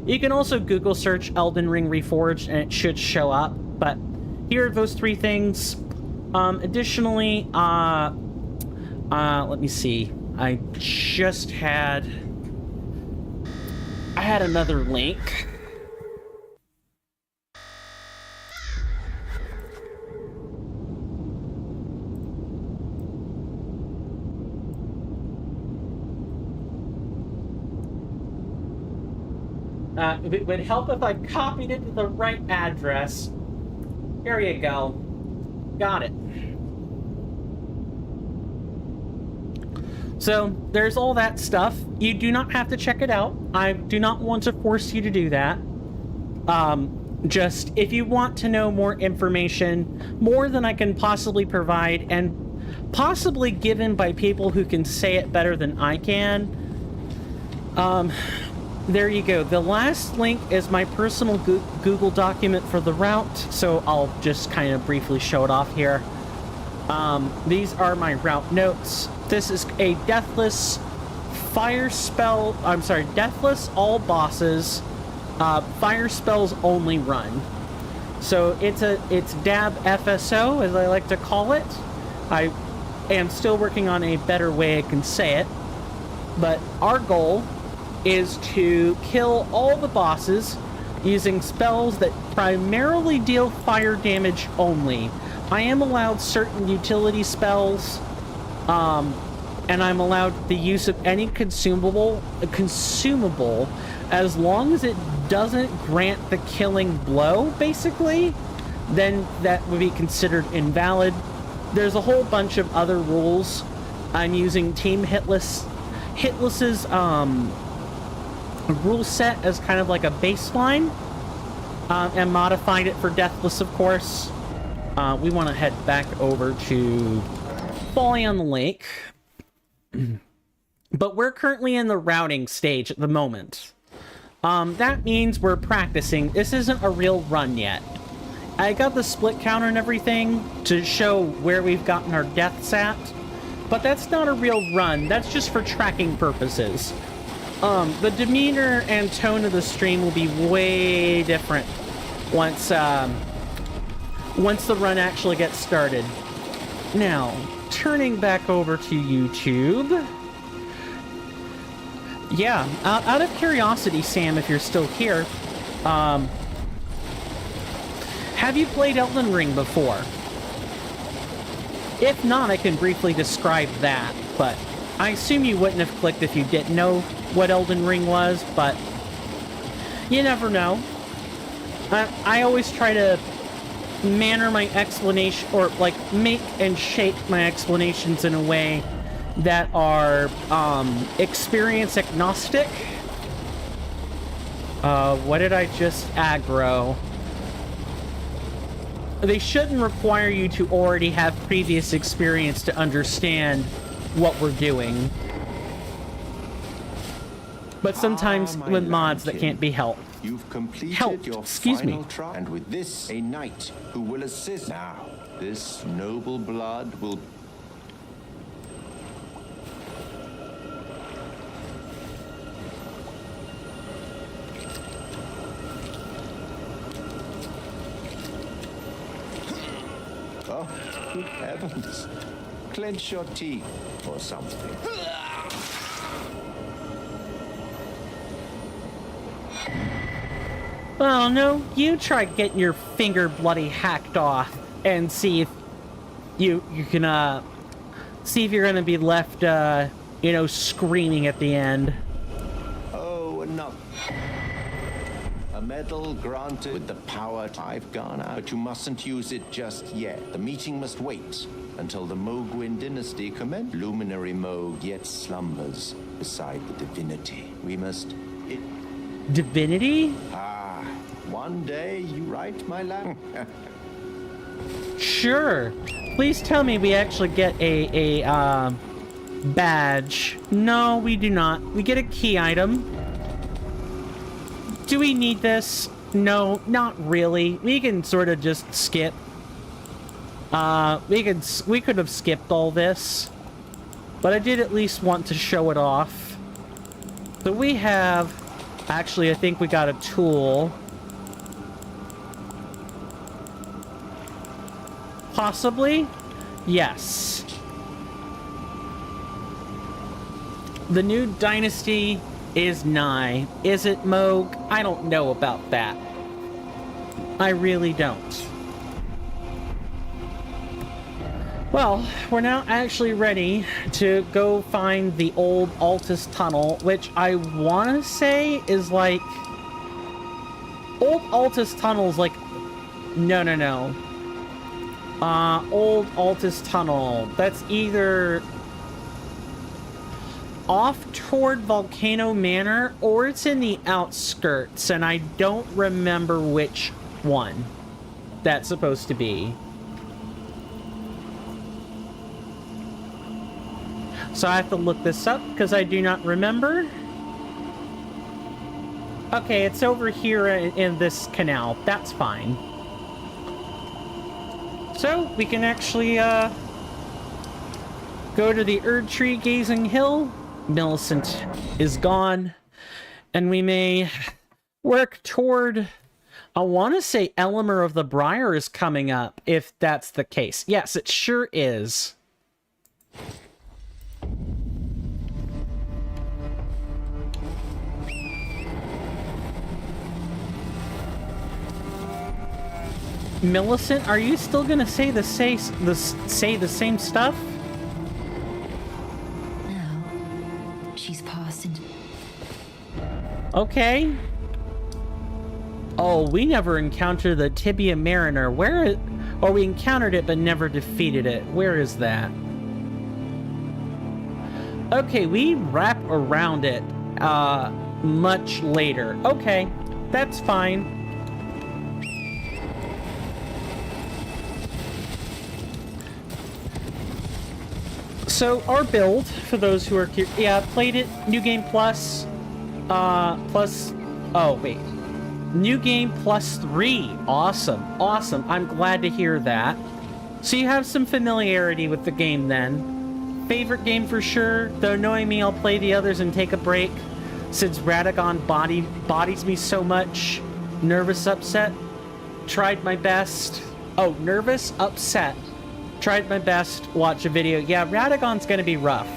You can also Google search Elden Ring Reforged and it should show up. But here are those 3 things. Additionally, let me see. I had another link. It would help if I copied it to the right address. Here you go. Got it. So, there's all that stuff. You do not have to check it out. I do not want to force you to do that. Just, if you want to know more information, more than I can possibly provide, and possibly given by people who can say it better than I can, there you go. The last link is my personal Google document for the route, so I'll just kind of briefly show it off here. These are my route notes. This is a Deathless fire spell, I'm sorry, Deathless, all bosses, fire spells only run. So it's dab FSO, as I like to call it. I am still working on a better way I can say it, but our goal is to kill all the bosses using spells that primarily deal fire damage only. I am allowed certain utility spells, and I'm allowed the use of any consumable as long as it doesn't grant the killing blow, basically, then that would be considered invalid. There's a whole bunch of other rules. I'm using Team Hitless's rule set as kind of like a baseline, and modified it for Deathless, of course. We want to head back over to Folly on the Lake. But we're currently in the routing stage at the moment. That means we're practicing. This isn't a real run yet. I got the split counter and everything to show where we've gotten our deaths at, but that's not a real run. That's just for tracking purposes. The demeanor and tone of the stream will be way different once the run actually gets started. Now, turning back over to YouTube. Yeah, out of curiosity, Sam, if you're still here, have you played Elden Ring before? If not, I can briefly describe that, but I assume you wouldn't have clicked if you didn't know what Elden Ring was, but you never know. I always try to manner my explanation, or like make and shape my explanations in a way that are experience agnostic. What did I just aggro? They shouldn't require you to already have previous experience to understand what we're doing. But sometimes with mods that can't be helped. You've completed your Excuse me. final trial, and with this, a knight who will assist. Now, this noble blood will. Oh, good heavens! Clench your teeth or something. Well, no, you try getting your finger bloody hacked off and see if you can, see if you're gonna be left, you know, screaming at the end. Oh, enough. A medal granted with the power I've gone out, but you mustn't use it just yet. The meeting must wait until the Mogwin dynasty commences. Luminary Mog yet slumbers beside the divinity. We must... Divinity? One day, you right, my lad? Sure. Please tell me we actually get a badge. No, we do not. We get a key item. Do we need this? No, not really. We can sort of just skip. We could have skipped all this. But I did at least want to show it off. So we have... Actually, I think we got a tool. Possibly? Yes. The new dynasty is nigh. Is it, Moog? I don't know about that. I really don't. Well, we're now actually ready to go find the old Altus tunnel, which I want to say is like... Old Altus tunnel is like... No. Old Altus tunnel. That's either off toward Volcano Manor, or it's in the outskirts, and I don't remember which one that's supposed to be. So I have to look this up, because I do not remember. Okay, it's over here in this canal. That's fine. So, we can actually, go to the Erd Tree Gazing Hill Millicent is gone, and we may work toward, I want to say Elemer of the Briar is coming up, if that's the case. Yes, it sure is. Millicent, are you still gonna say the same stuff? No, she's passed into... Okay. Oh, we never encountered the Tibia Mariner. Or we encountered it but never defeated it. Where is that? Okay, we wrap around it much later. Okay, that's fine. So our build, for those who are curious, yeah, played it, New Game Plus, oh wait, New Game Plus 3, awesome, awesome, I'm glad to hear that. So you have some familiarity with the game then. Favorite game for sure, though knowing me, I'll play the others and take a break, since Radagon bodies me so much. Nervous, upset, tried my best. Oh, nervous, upset. Tried my best, watch a video. Yeah, Radagon's gonna be rough.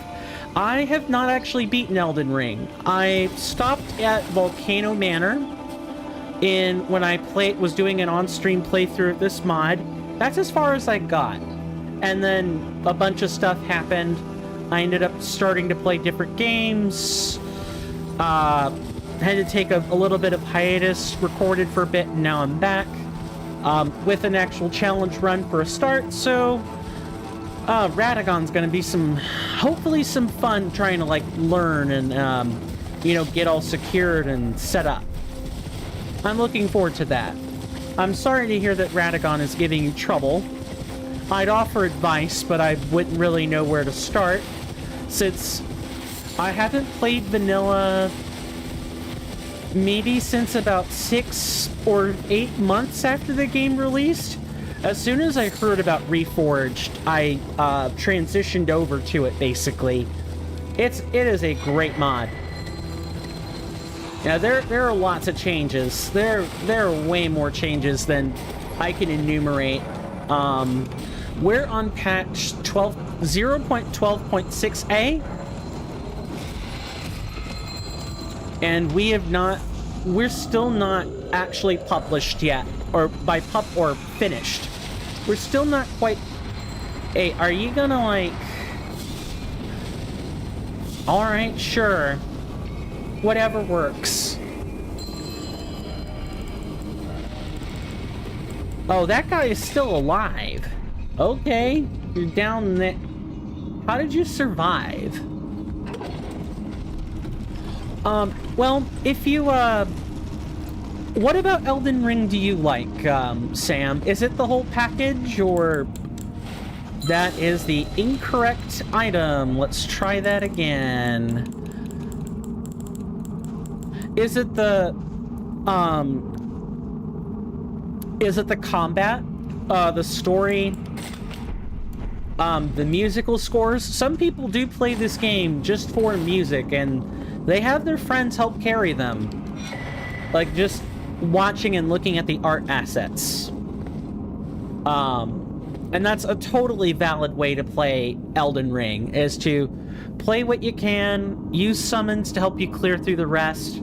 I have not actually beaten Elden Ring. I stopped at Volcano Manor when I was doing an on-stream playthrough of this mod. That's as far as I got. And then a bunch of stuff happened. I ended up starting to play different games. Had to take a little bit of hiatus, recorded for a bit, and now I'm back. With an actual challenge run for a start, so Radagon's gonna be hopefully some fun trying to like learn and you know, get all secured and set up. I'm looking forward to that. I'm sorry to hear that Radagon is giving you trouble. I'd offer advice, but I wouldn't really know where to start, since I haven't played vanilla maybe since about 6 or 8 months after the game released. As soon as I heard about Reforged, I transitioned over to it, basically. It is a great mod. Now, there are lots of changes. There are way more changes than I can enumerate. We're on patch 0.12.6a. And we're still not actually published yet, or or finished. We're still not quite. Hey, are you gonna like? All right, sure. Whatever works. Oh, that guy is still alive. Okay, you're down there. How did you survive? Well, if you, what about Elden Ring do you like, Sam? Is it the whole package, or... That is the incorrect item. Let's try that again. Is it the combat? The story? The musical scores? Some people do play this game just for music, and they have their friends help carry them. Like, just watching and looking at the art assets. And that's a totally valid way to play Elden Ring, is to play what you can, use summons to help you clear through the rest.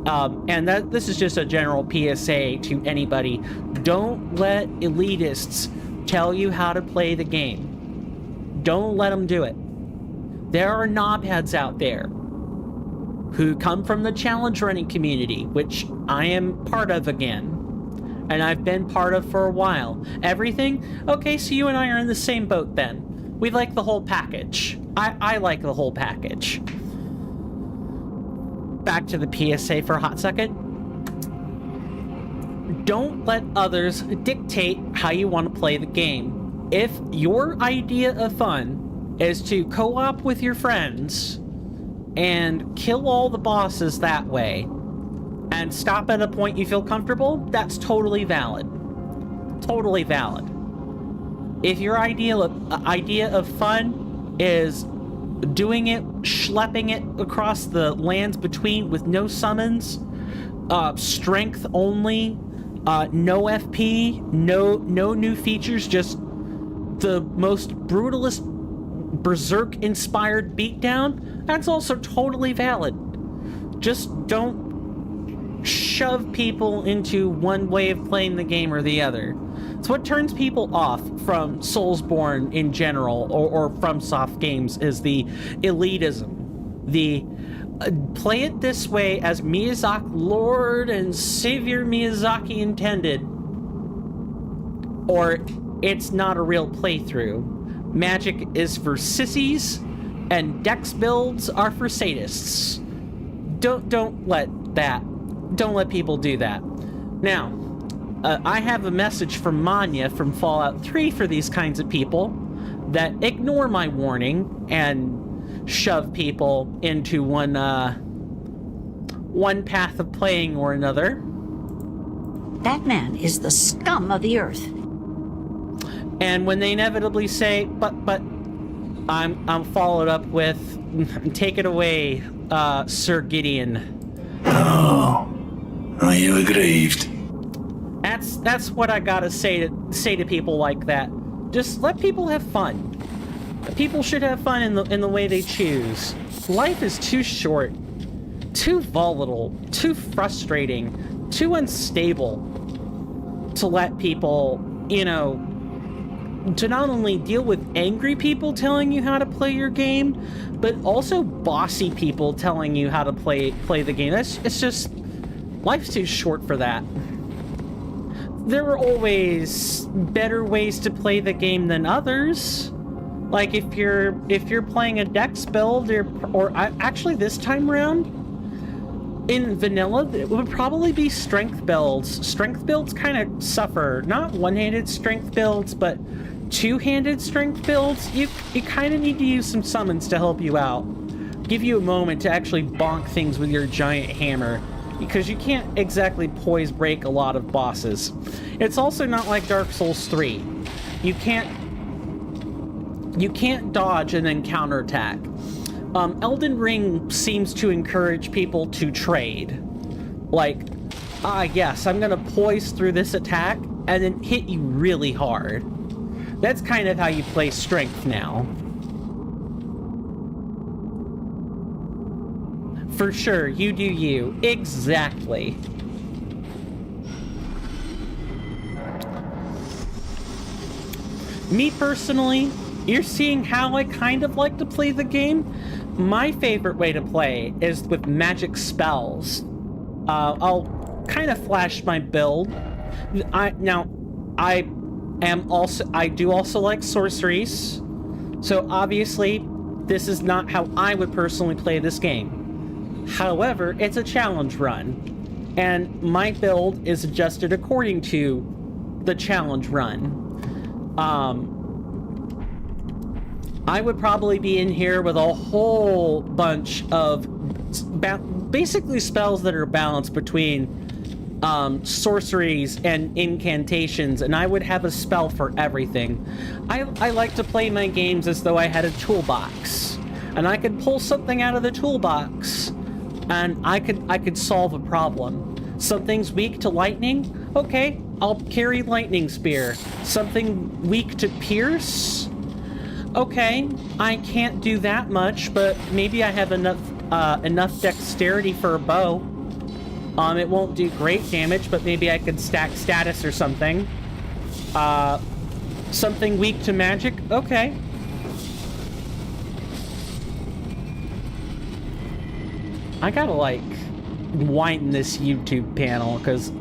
And this is just a general PSA to anybody. Don't let elitists tell you how to play the game. Don't let them do it. There are knobheads out there who come from the challenge running community, which I am part of again. And I've been part of for a while. Everything? Okay, so you and I are in the same boat then. We like the whole package. I like the whole package. Back to the PSA for a hot second. Don't let others dictate how you want to play the game. If your idea of fun is to co-op with your friends and kill all the bosses that way, and stop at a point you feel comfortable, that's totally valid. Totally valid. If your idea of fun is doing it, schlepping it across the lands between with no summons, strength only, no FP, no new features, just the most brutalist berserk-inspired beatdown, that's also totally valid. Just don't shove people into one way of playing the game or the other. It's what turns people off from Soulsborne in general, or from soft games, is the elitism. The play it this way as Miyazaki, Lord and Savior Miyazaki intended, or it's not a real playthrough. Magic is for sissies, and dex builds are for sadists. Don't let people do that. Now, I have a message from Manya from Fallout 3 for these kinds of people that ignore my warning and shove people into one path of playing or another. That man is the scum of the earth. And when they inevitably say, but I'm followed up with, take it away, Sir Gideon. Oh, are you aggrieved? That's what I gotta say to people like that. Just let people have fun. People should have fun in the way they choose. Life is too short, too volatile, too frustrating, too unstable to let people, to not only deal with angry people telling you how to play your game, but also bossy people telling you how to play the game. It's just, life's too short for that. There are always better ways to play the game than others. Like if you're playing a dex build, or actually this time around in vanilla, it would probably be strength builds. Strength builds kind of suffer. Not one-handed strength builds, but two-handed strength builds. You kind of need to use some summons to help you out. Give you a moment to actually bonk things with your giant hammer, because you can't exactly poise break a lot of bosses. It's also not like Dark Souls 3. You can't dodge and then counterattack. Elden Ring seems to encourage people to trade. Like, yes, I'm gonna poise through this attack and then hit you really hard. That's kind of how you play strength now. For sure, you do you. Exactly. Me personally, you're seeing how I kind of like to play the game. My favorite way to play is with magic spells. I'll kind of flash my build. I do also like sorceries. So obviously, this is not how I would personally play this game. However, it's a challenge run, and my build is adjusted according to the challenge run. I would probably be in here with a whole bunch of basically spells that are balanced between sorceries and incantations, and I would have a spell for everything. I like to play my games as though I had a toolbox, and I could pull something out of the toolbox, and I could solve a problem. Something's weak to lightning? Okay, I'll carry lightning spear. Something weak to pierce? Okay, I can't do that much, but maybe I have enough dexterity for a bow. It won't do great damage, but maybe I could stack status or something. Something weak to magic? Okay. I gotta, widen this YouTube panel, because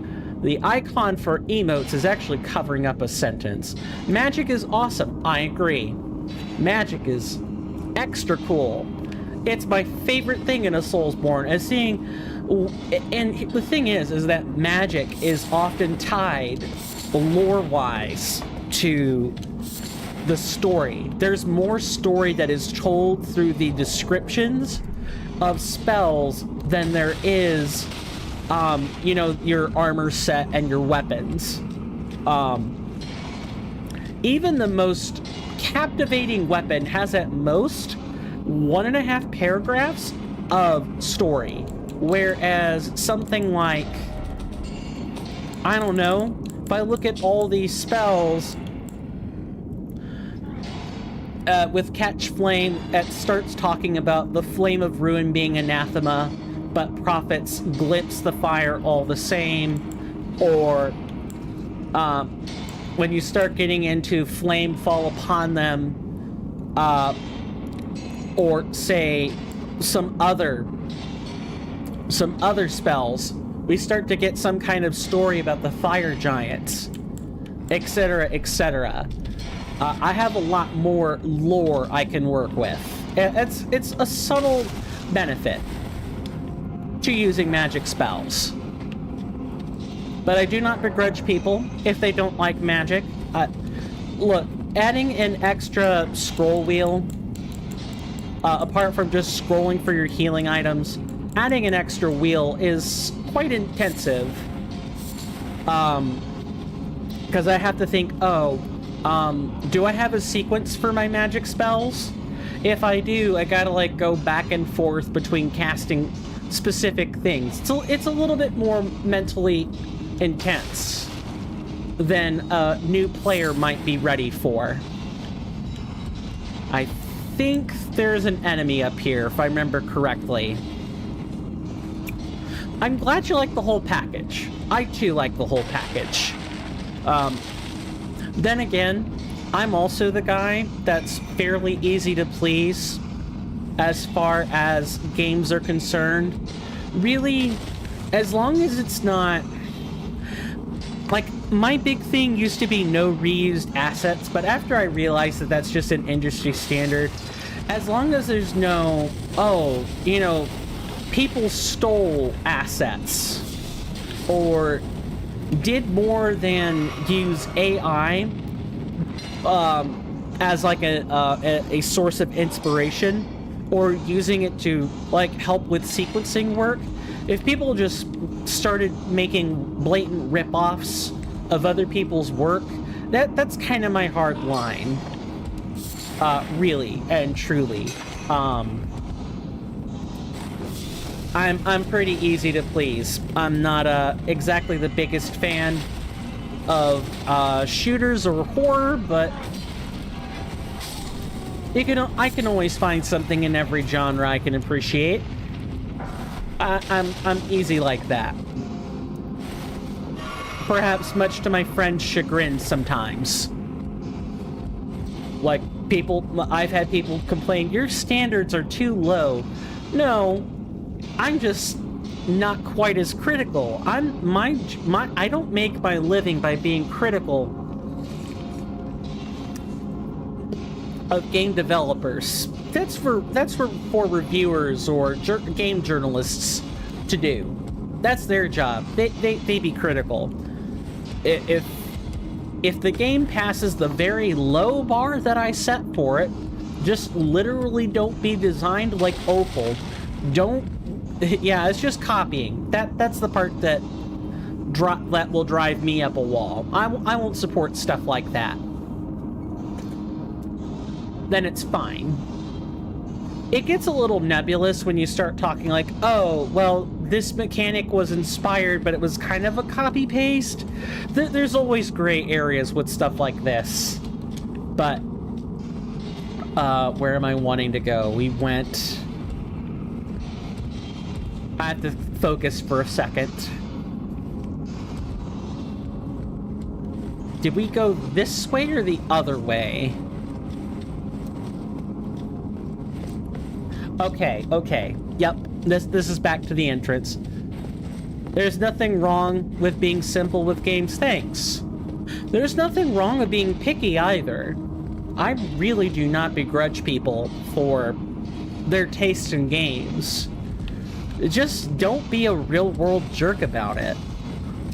the icon for emotes is actually covering up a sentence. Magic is awesome. I agree. Magic is extra cool. It's my favorite thing in a Soulsborne, as seeing... And the thing is that magic is often tied, lore-wise, to the story. There's more story that is told through the descriptions of spells than there is, your armor set and your weapons. Even the most captivating weapon has at most 1.5 paragraphs of story. Whereas something like, I don't know, if I look at all these spells, with Catch Flame, it starts talking about the Flame of Ruin being anathema, but prophets glimpse the fire all the same. Or when you start getting into Flame Fall Upon Them, or say some other spells, we start to get some kind of story about the fire giants, etc., etc. I have a lot more lore I can work with. It's a subtle benefit to using magic spells. But I do not begrudge people if they don't like magic. Look, adding an extra scroll wheel, apart from just scrolling for your healing items, adding an extra wheel is quite intensive. Because I have to think, do I have a sequence for my magic spells? If I do, I gotta like go back and forth between casting specific things. So it's a little bit more mentally intense than a new player might be ready for. I think there's an enemy up here, if I remember correctly. I'm glad you like the whole package. I too like the whole package. Then again, I'm also the guy that's fairly easy to please as far as games are concerned. Really, as long as it's not... Like, my big thing used to be no reused assets, but after I realized that that's just an industry standard, as long as there's no, people stole assets or did more than use AI as like a source of inspiration, or using it to like help with sequencing work. If people just started making blatant rip-offs of other people's work, that's kind of my hard line, really and truly. I'm pretty easy to please. I'm not exactly the biggest fan of shooters or horror, but I can always find something in every genre I can appreciate. I'm easy like that. Perhaps much to my friend's chagrin sometimes. Like, I've had people complain, your standards are too low. No, I'm just not quite as critical. I don't make my living by being critical of game developers. That's for reviewers or game journalists to do. That's their job. They be critical. If the game passes the very low bar that I set for it, just literally don't be designed like Opal. Yeah, it's just copying. That's the part that will drive me up a wall. I won't support stuff like that. Then it's fine. It gets a little nebulous when you start talking like, oh, well, this mechanic was inspired, but it was kind of a copy-paste. There's always gray areas with stuff like this. But, where am I wanting to go? We went... I have to focus for a second. Did we go this way or the other way? Okay. Yep, this is back to the entrance. There's nothing wrong with being simple with games. Thanks. There's nothing wrong with being picky either. I really do not begrudge people for their taste in games. Just don't be a real-world jerk about it.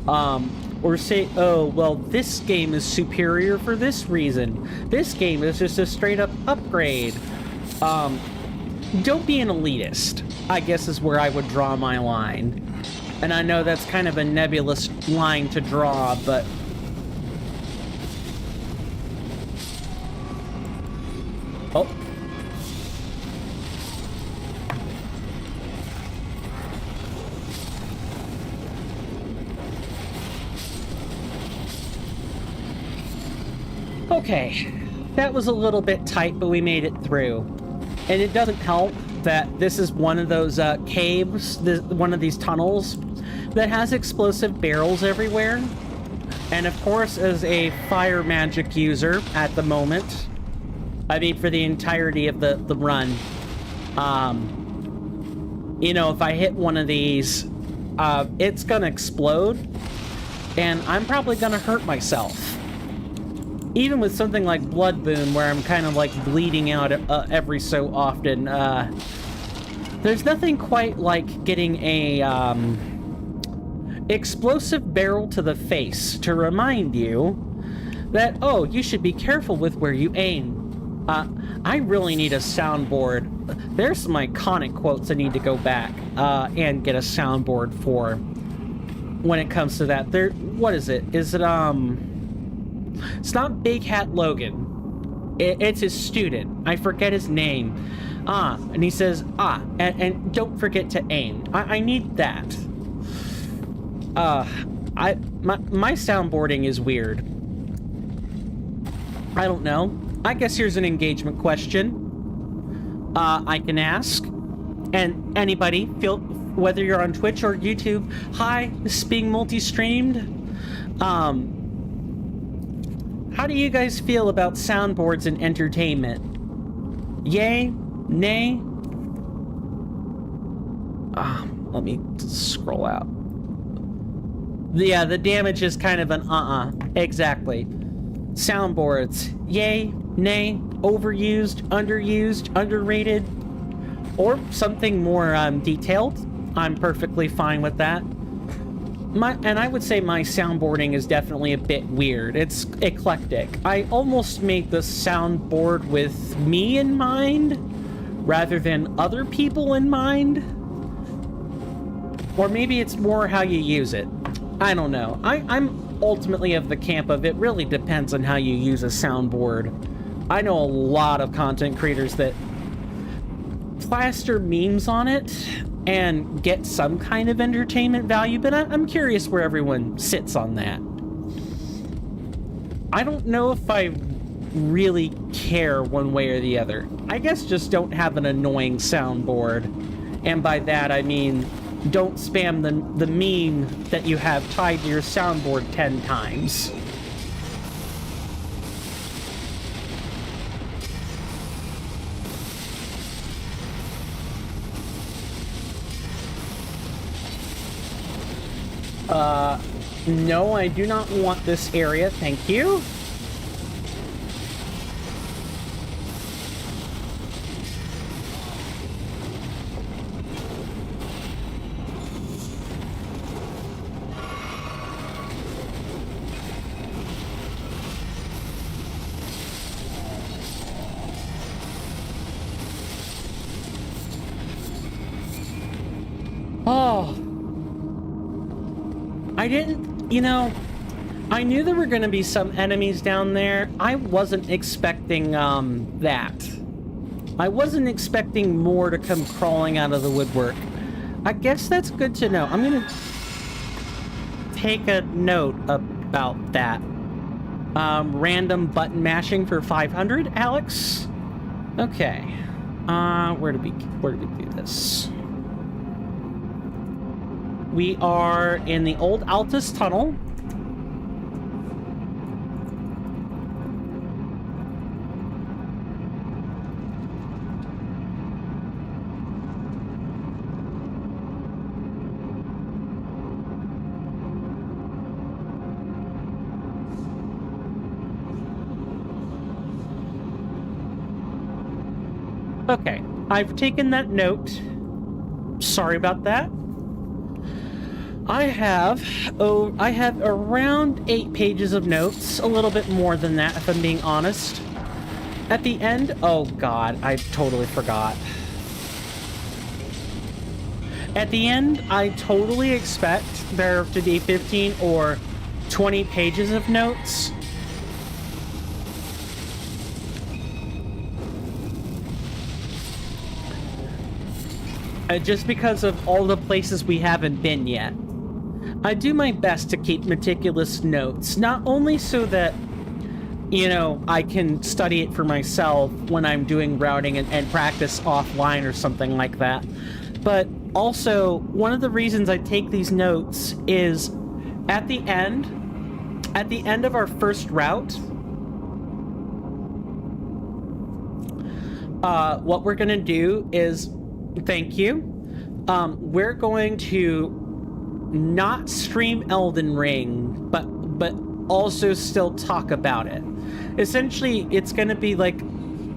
Or say, oh, well, this game is superior for this reason. This game is just a straight-up upgrade. Don't be an elitist, I guess is where I would draw my line. And I know that's kind of a nebulous line to draw, but... Oh. Okay, that was a little bit tight, but we made it through. And it doesn't help that this is one of those caves, one of these tunnels that has explosive barrels everywhere. And of course, as a fire magic user at the moment, I mean for the entirety of the run, you know, if I hit one of these, it's gonna explode, and I'm probably gonna hurt myself. Even with something like Blood Boon, where I'm kind of like bleeding out every so often, there's nothing quite like getting a explosive barrel to the face to remind you that, oh, you should be careful with where you aim. I really need a soundboard. There's some iconic quotes I need to go back and get a soundboard for when it comes to that. What is it? Is it, it's not Big Hat Logan. It's his student. I forget his name. And he says, and don't forget to aim. I need that. My soundboarding is weird. I don't know. I guess here's an engagement question I can ask. And anybody, whether you're on Twitch or YouTube, hi, this is being multi-streamed. How do you guys feel about soundboards and entertainment? Yay? Nay? Let me scroll out. Yeah, the damage is kind of an exactly. Soundboards, yay, nay, overused, underused, underrated, or something more detailed. I'm perfectly fine with that. And I would say my soundboarding is definitely a bit weird. It's eclectic. I almost made the soundboard with me in mind rather than other people in mind. Or maybe it's more how you use it. I don't know. I'm ultimately of the camp of it really depends on how you use a soundboard. I know a lot of content creators that plaster memes on it and get some kind of entertainment value, but I'm curious where everyone sits on that. I don't know if I really care one way or the other. I guess just don't have an annoying soundboard. And by that I mean don't spam the meme that you have tied to your soundboard 10 times. No, I do not want this area, thank you. Oh. I didn't, you know, I knew there were going to be some enemies down there. I wasn't expecting, that. I wasn't expecting more to come crawling out of the woodwork. I guess that's good to know. I'm going to take a note about that. Random button mashing for 500, Alex? Okay. Where did we do this? We are in the old Altus tunnel. Okay, I've taken that note. Sorry about that. I have around 8 pages of notes, a little bit more than that if I'm being honest. At the end, oh god, I totally forgot. At the end, I totally expect there to be 15 or 20 pages of notes. Just because of all the places we haven't been yet. I do my best to keep meticulous notes, not only so that you know, I can study it for myself when I'm doing routing and practice offline or something like that. But also, one of the reasons I take these notes is at the end of our first route, what we're gonna do is, thank you, we're going to not stream Elden Ring, but also still talk about it. Essentially, it's going to be like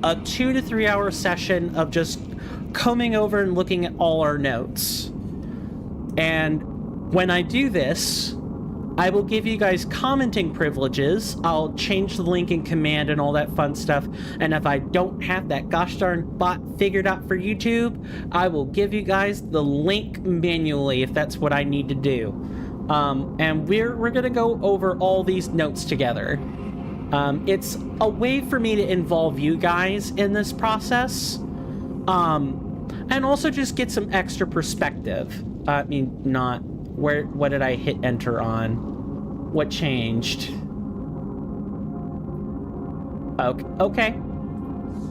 a 2 to 3 hour session of just combing over and looking at all our notes. And when I do this, I will give you guys commenting privileges. I'll change the link in command and all that fun stuff. And if I don't have that gosh darn bot figured out for YouTube, I will give you guys the link manually if that's what I need to do. And we're gonna go over all these notes together. It's a way for me to involve you guys in this process. And also just get some extra perspective. I mean, not... What did I hit enter on? What changed? Okay.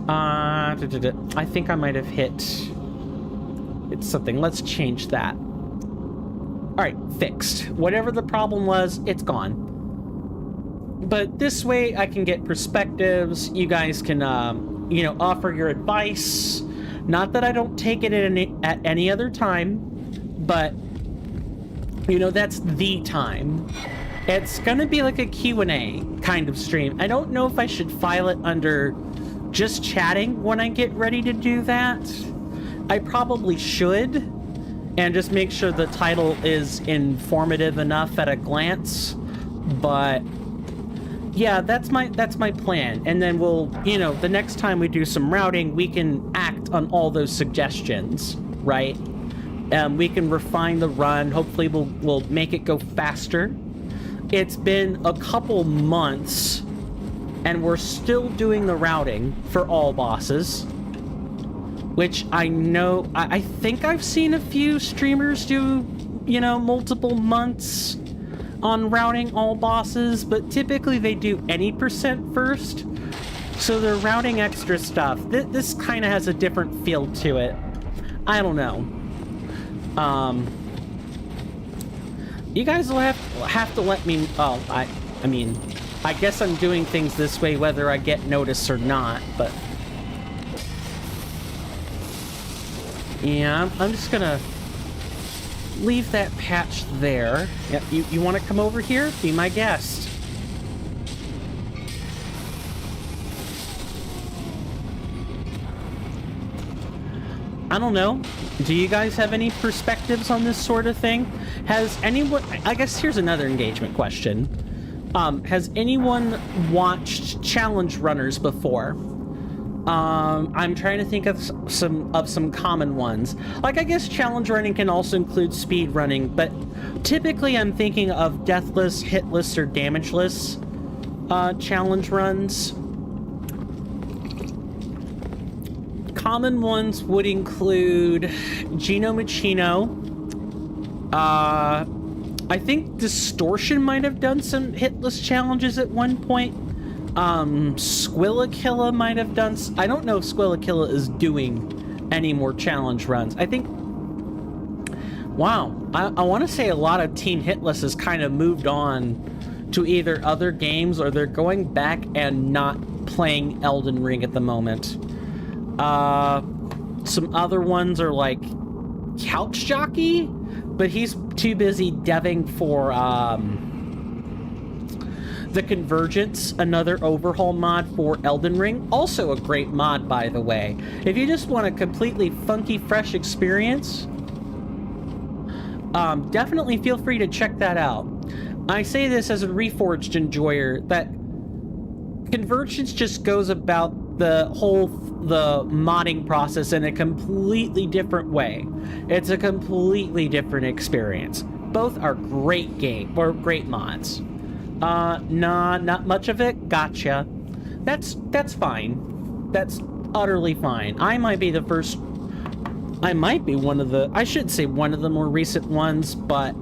I think I might have hit something. Let's change that. Alright, fixed. Whatever the problem was, it's gone. But this way I can get perspectives. You guys can, you know, offer your advice. Not that I don't take it at any other time, but... you know, that's the time. It's gonna be like a Q&A kind of stream. I don't know if I should file it under just chatting when I get ready to do that. I probably should, and just make sure the title is informative enough at a glance. But yeah, that's my plan. And then we'll, you know, the next time we do some routing, we can act on all those suggestions, right? We can refine the run. Hopefully we'll make it go faster. It's been a couple months and we're still doing the routing for all bosses, which I know, I think I've seen a few streamers do, you know, multiple months on routing all bosses, but typically they do any percent first. So they're routing extra stuff. This kind of has a different feel to it. I don't know. You guys will have to let me... Oh, I mean, I guess I'm doing things this way whether I get notice or not, but... yeah, I'm just gonna leave that patch there. Yep, you want to come over here? Be my guest. I don't know. Do you guys have any perspectives on this sort of thing? Has anyone... I guess here's another engagement question. Has anyone watched challenge runners before? I'm trying to think of some common ones. Like, I guess challenge running can also include speed running, but typically I'm thinking of deathless, hitless, or damageless challenge runs. Common ones would include Gino Machino. I think Distortion might have done some hitless challenges at one point. Squillakilla might have done... I don't know if Squillakilla is doing any more challenge runs. I think... wow. I want to say a lot of Team Hitless has kind of moved on to either other games or they're going back and not playing Elden Ring at the moment. Some other ones are like Couch Jockey, but he's too busy deving for the Convergence, another overhaul mod for Elden Ring. Also a great mod, by the way. If you just want a completely funky, fresh experience, definitely feel free to check that out. I say this as a Reforged enjoyer, that Convergence just goes about the modding process in a completely different way. It's a completely different experience. Both are great great mods. Nah, not much of it. Gotcha. That's fine. That's utterly fine. I might be one of the... I should say one of the more recent ones, but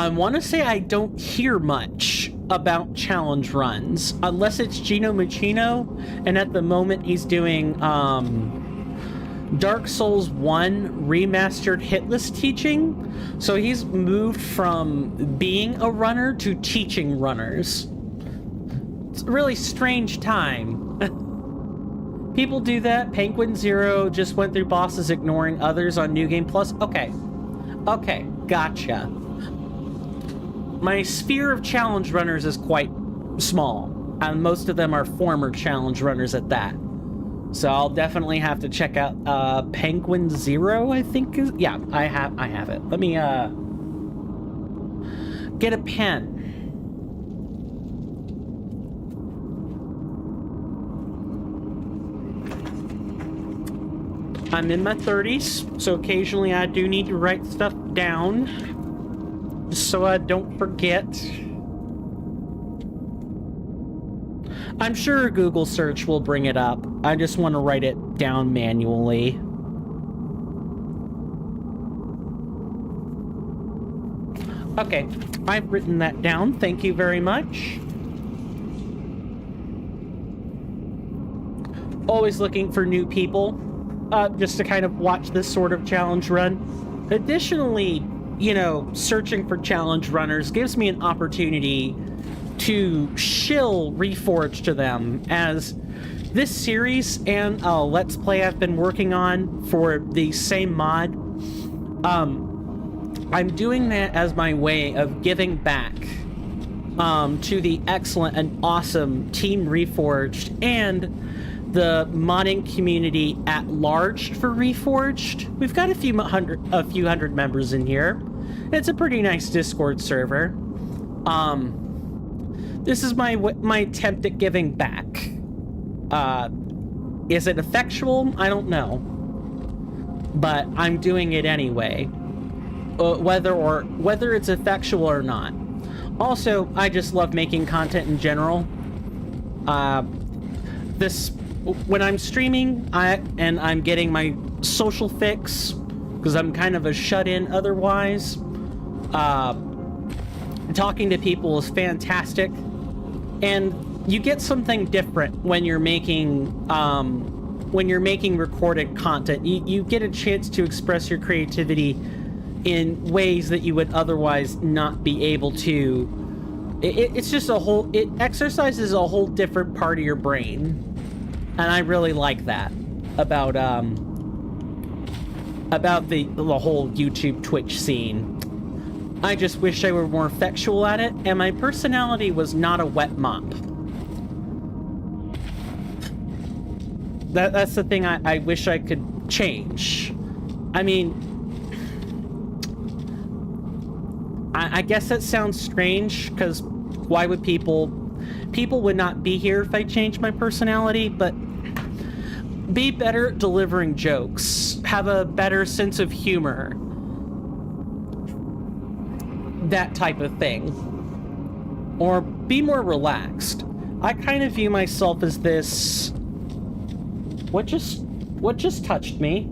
I want to say I don't hear much about challenge runs, unless it's Gino Muccino, and at the moment he's doing Dark Souls 1 remastered hitless teaching. So he's moved from being a runner to teaching runners. It's a really strange time. People do that. Penguin Zero just went through bosses ignoring others on New Game Plus. Okay, gotcha. My sphere of challenge runners is quite small, and most of them are former challenge runners at that. So I'll definitely have to check out Penguin Zero, I think is... Yeah, I have it. Let me get a pen. I'm in my 30s, so occasionally I do need to write stuff down, just so I don't forget. I'm sure a Google search will bring it up. I just want to write it down manually. Okay, I've written that down. Thank you very much. Always looking for new people. Just to kind of watch this sort of challenge run. Additionally, you know, searching for challenge runners gives me an opportunity to shill Reforged to them, as this series and a Let's Play I've been working on for the same mod, I'm doing that as my way of giving back to the excellent and awesome Team Reforged and the modding community at large for Reforged. We've got a few hundred members in here. It's a pretty nice Discord server. This is my attempt at giving back. Is it effectual? I don't know, but I'm doing it anyway. Whether it's effectual or not. Also, I just love making content in general. When I'm streaming, and I'm getting my social fix, because I'm kind of a shut-in otherwise, talking to people is fantastic, and you get something different when you're making recorded content. You get a chance to express your creativity in ways that you would otherwise not be able to. It's just it exercises a whole different part of your brain. And I really like that about the whole YouTube Twitch scene. I just wish I were more effectual at it, and my personality was not a wet mop. That's the thing I wish I could change. I mean, I guess that sounds strange, because why would people would not be here if I changed my personality, but be better at delivering jokes, have a better sense of humor, that type of thing, or be more relaxed. I kind of view myself as this... What just touched me?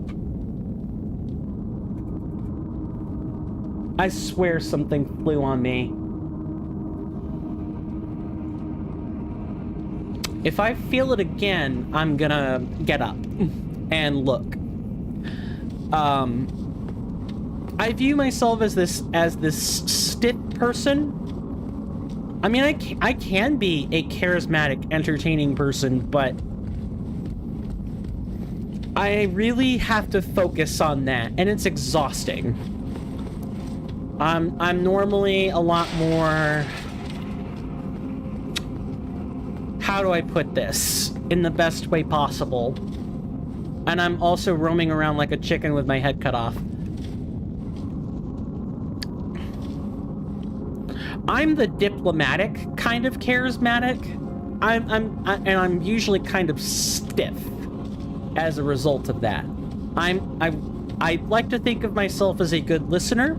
I swear something flew on me. If I feel it again, I'm gonna get up and look. I view myself as this stiff person. I mean, I can be a charismatic, entertaining person, but I really have to focus on that, and it's exhausting. I'm normally a lot more... How do I put this in the best way possible? And I'm also roaming around like a chicken with my head cut off. I'm the diplomatic kind of charismatic. I'm usually kind of stiff as a result of that. I like to think of myself as a good listener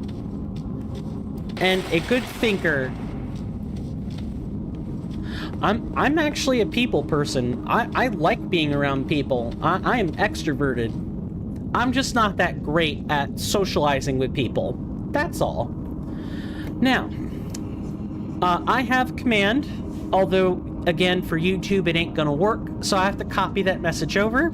and a good thinker. I'm actually a people person. I like being around people. I am extroverted. I'm just not that great at socializing with people. That's all. Now, I have command, although, again, for YouTube, it ain't gonna work, so I have to copy that message over.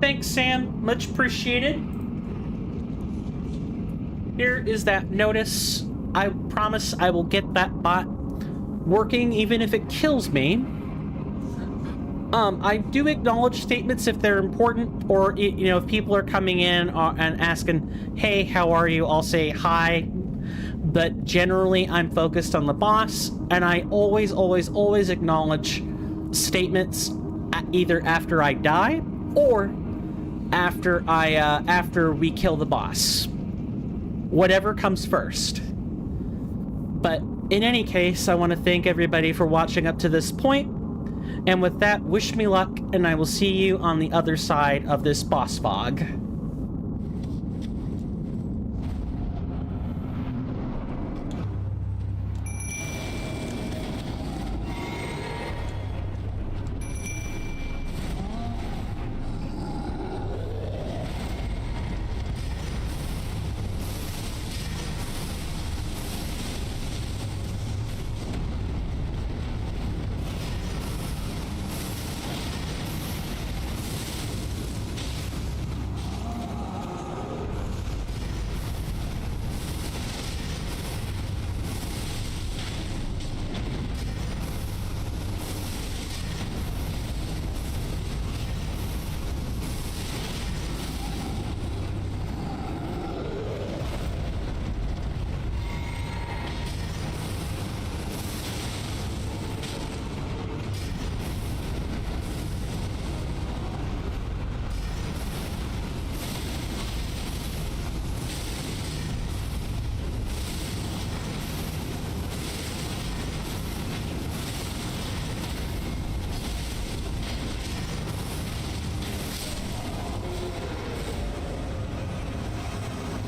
Thanks, Sam. Much appreciated. Here is that notice. I promise I will get that bot working even if it kills me. I do acknowledge statements if they're important, or, you know, if people are coming in and asking, hey, how are you? I'll say hi. But generally, I'm focused on the boss, and I always acknowledge statements either after I die or after we kill the boss. Whatever comes first. But in any case, I want to thank everybody for watching up to this point. And with that, wish me luck, and I will see you on the other side of this boss fog.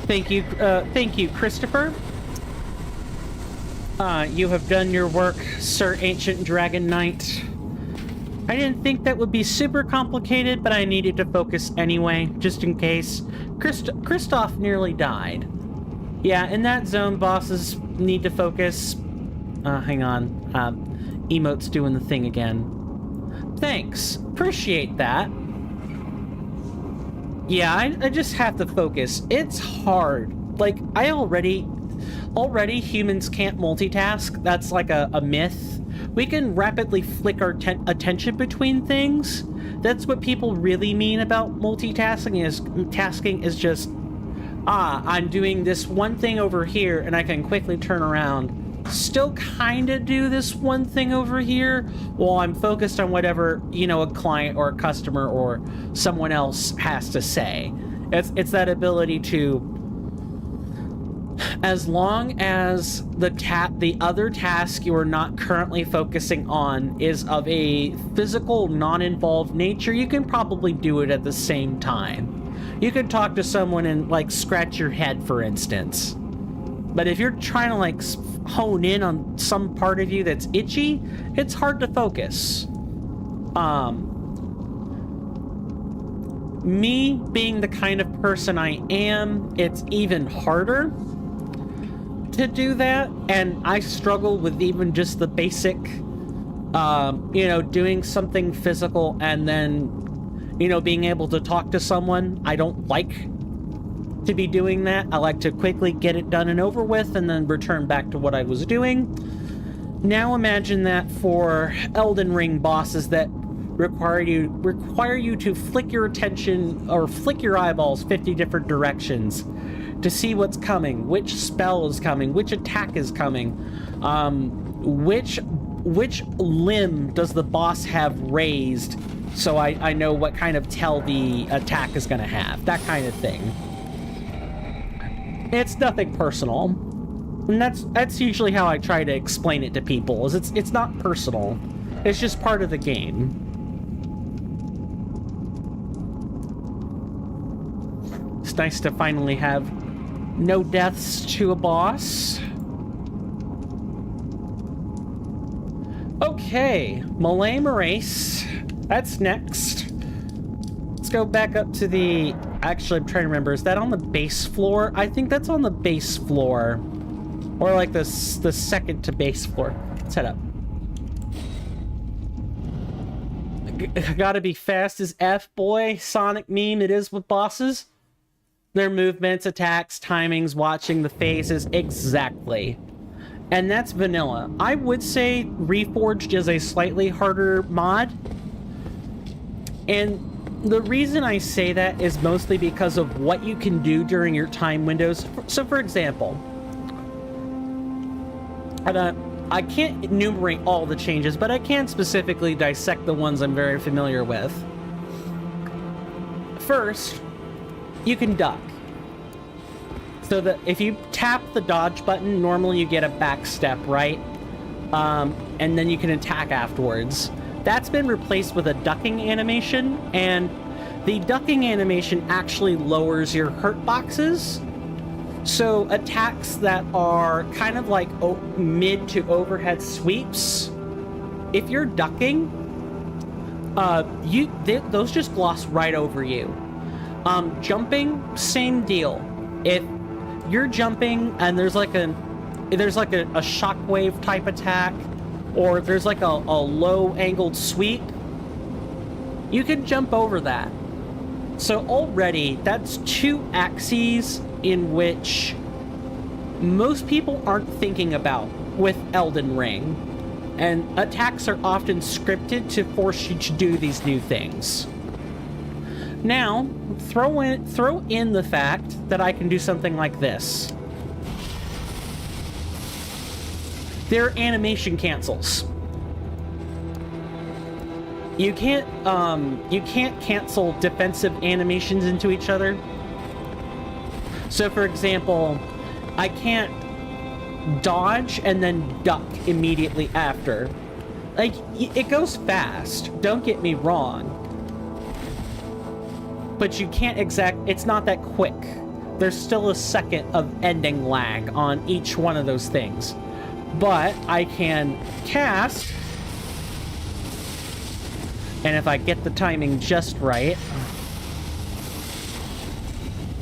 Thank you, Christopher. You have done your work, Sir Ancient Dragon Knight. I didn't think that would be super complicated, but I needed to focus anyway, just in case. Kristoff nearly died. Yeah, in that zone, bosses need to focus. Hang on. Emote's doing the thing again. Thanks. Appreciate that. Yeah, I just have to focus. It's hard. Like, already humans can't multitask. That's like a myth. We can rapidly flick our attention between things. That's what people really mean about multitasking. Tasking is just, I'm doing this one thing over here and I can quickly turn around. Still kind of do this one thing over here while I'm focused on whatever, you know, a client or a customer or someone else has to say. It's that ability to, as long as the other task you are not currently focusing on is of a physical, non-involved nature, you can probably do it at the same time. You can talk to someone and, like, scratch your head, for instance. But if you're trying to, like, hone in on some part of you that's itchy, it's hard to focus. Me being the kind of person I am, it's even harder to do that, and I struggle with even just the basic, you know, doing something physical and then, you know, being able to talk to someone. I don't like to be doing that. I like to quickly get it done and over with and then return back to what I was doing. Now imagine that for Elden Ring bosses that require you to flick your attention or flick your eyeballs 50 different directions to see what's coming, which spell is coming, which attack is coming, which limb does the boss have raised, so I know what kind of tell the attack is going to have, that kind of thing. It's nothing personal, and that's usually how I try to explain it to people. Is it's not personal, it's just part of the game. It's nice to finally have no deaths to a boss. Okay, Malay Morace. That's next. Let's go back up to the... Actually, I'm trying to remember. Is that on the base floor? I think that's on the base floor. Or like the second to base floor. Let's head up. Gotta be fast as F, boy. Sonic meme, it is with bosses. Their movements, attacks, timings, watching the phases. Exactly. And that's vanilla. I would say Reforged is a slightly harder mod. And the reason I say that is mostly because of what you can do during your time windows. So for example, I can't enumerate all the changes, but I can specifically dissect the ones I'm very familiar with. First, you can duck. So that if you tap the dodge button, normally you get a back step, right? And then you can attack afterwards. That's been replaced with a ducking animation, and the ducking animation actually lowers your hurt boxes. So attacks that are kind of like mid to overhead sweeps, if you're ducking, those just gloss right over you. Jumping, same deal. If you're jumping and there's like a shockwave type attack, or there's like a low angled sweep, you can jump over that. So already that's two axes in which most people aren't thinking about with Elden Ring. And attacks are often scripted to force you to do these new things. Now, throw in the fact that I can do something like this. There are animation cancels. You can't cancel defensive animations into each other. So for example, I can't dodge and then duck immediately after. Like, it goes fast, don't get me wrong. But you can't it's not that quick. There's still a second of ending lag on each one of those things. But I can cast, and if I get the timing just right,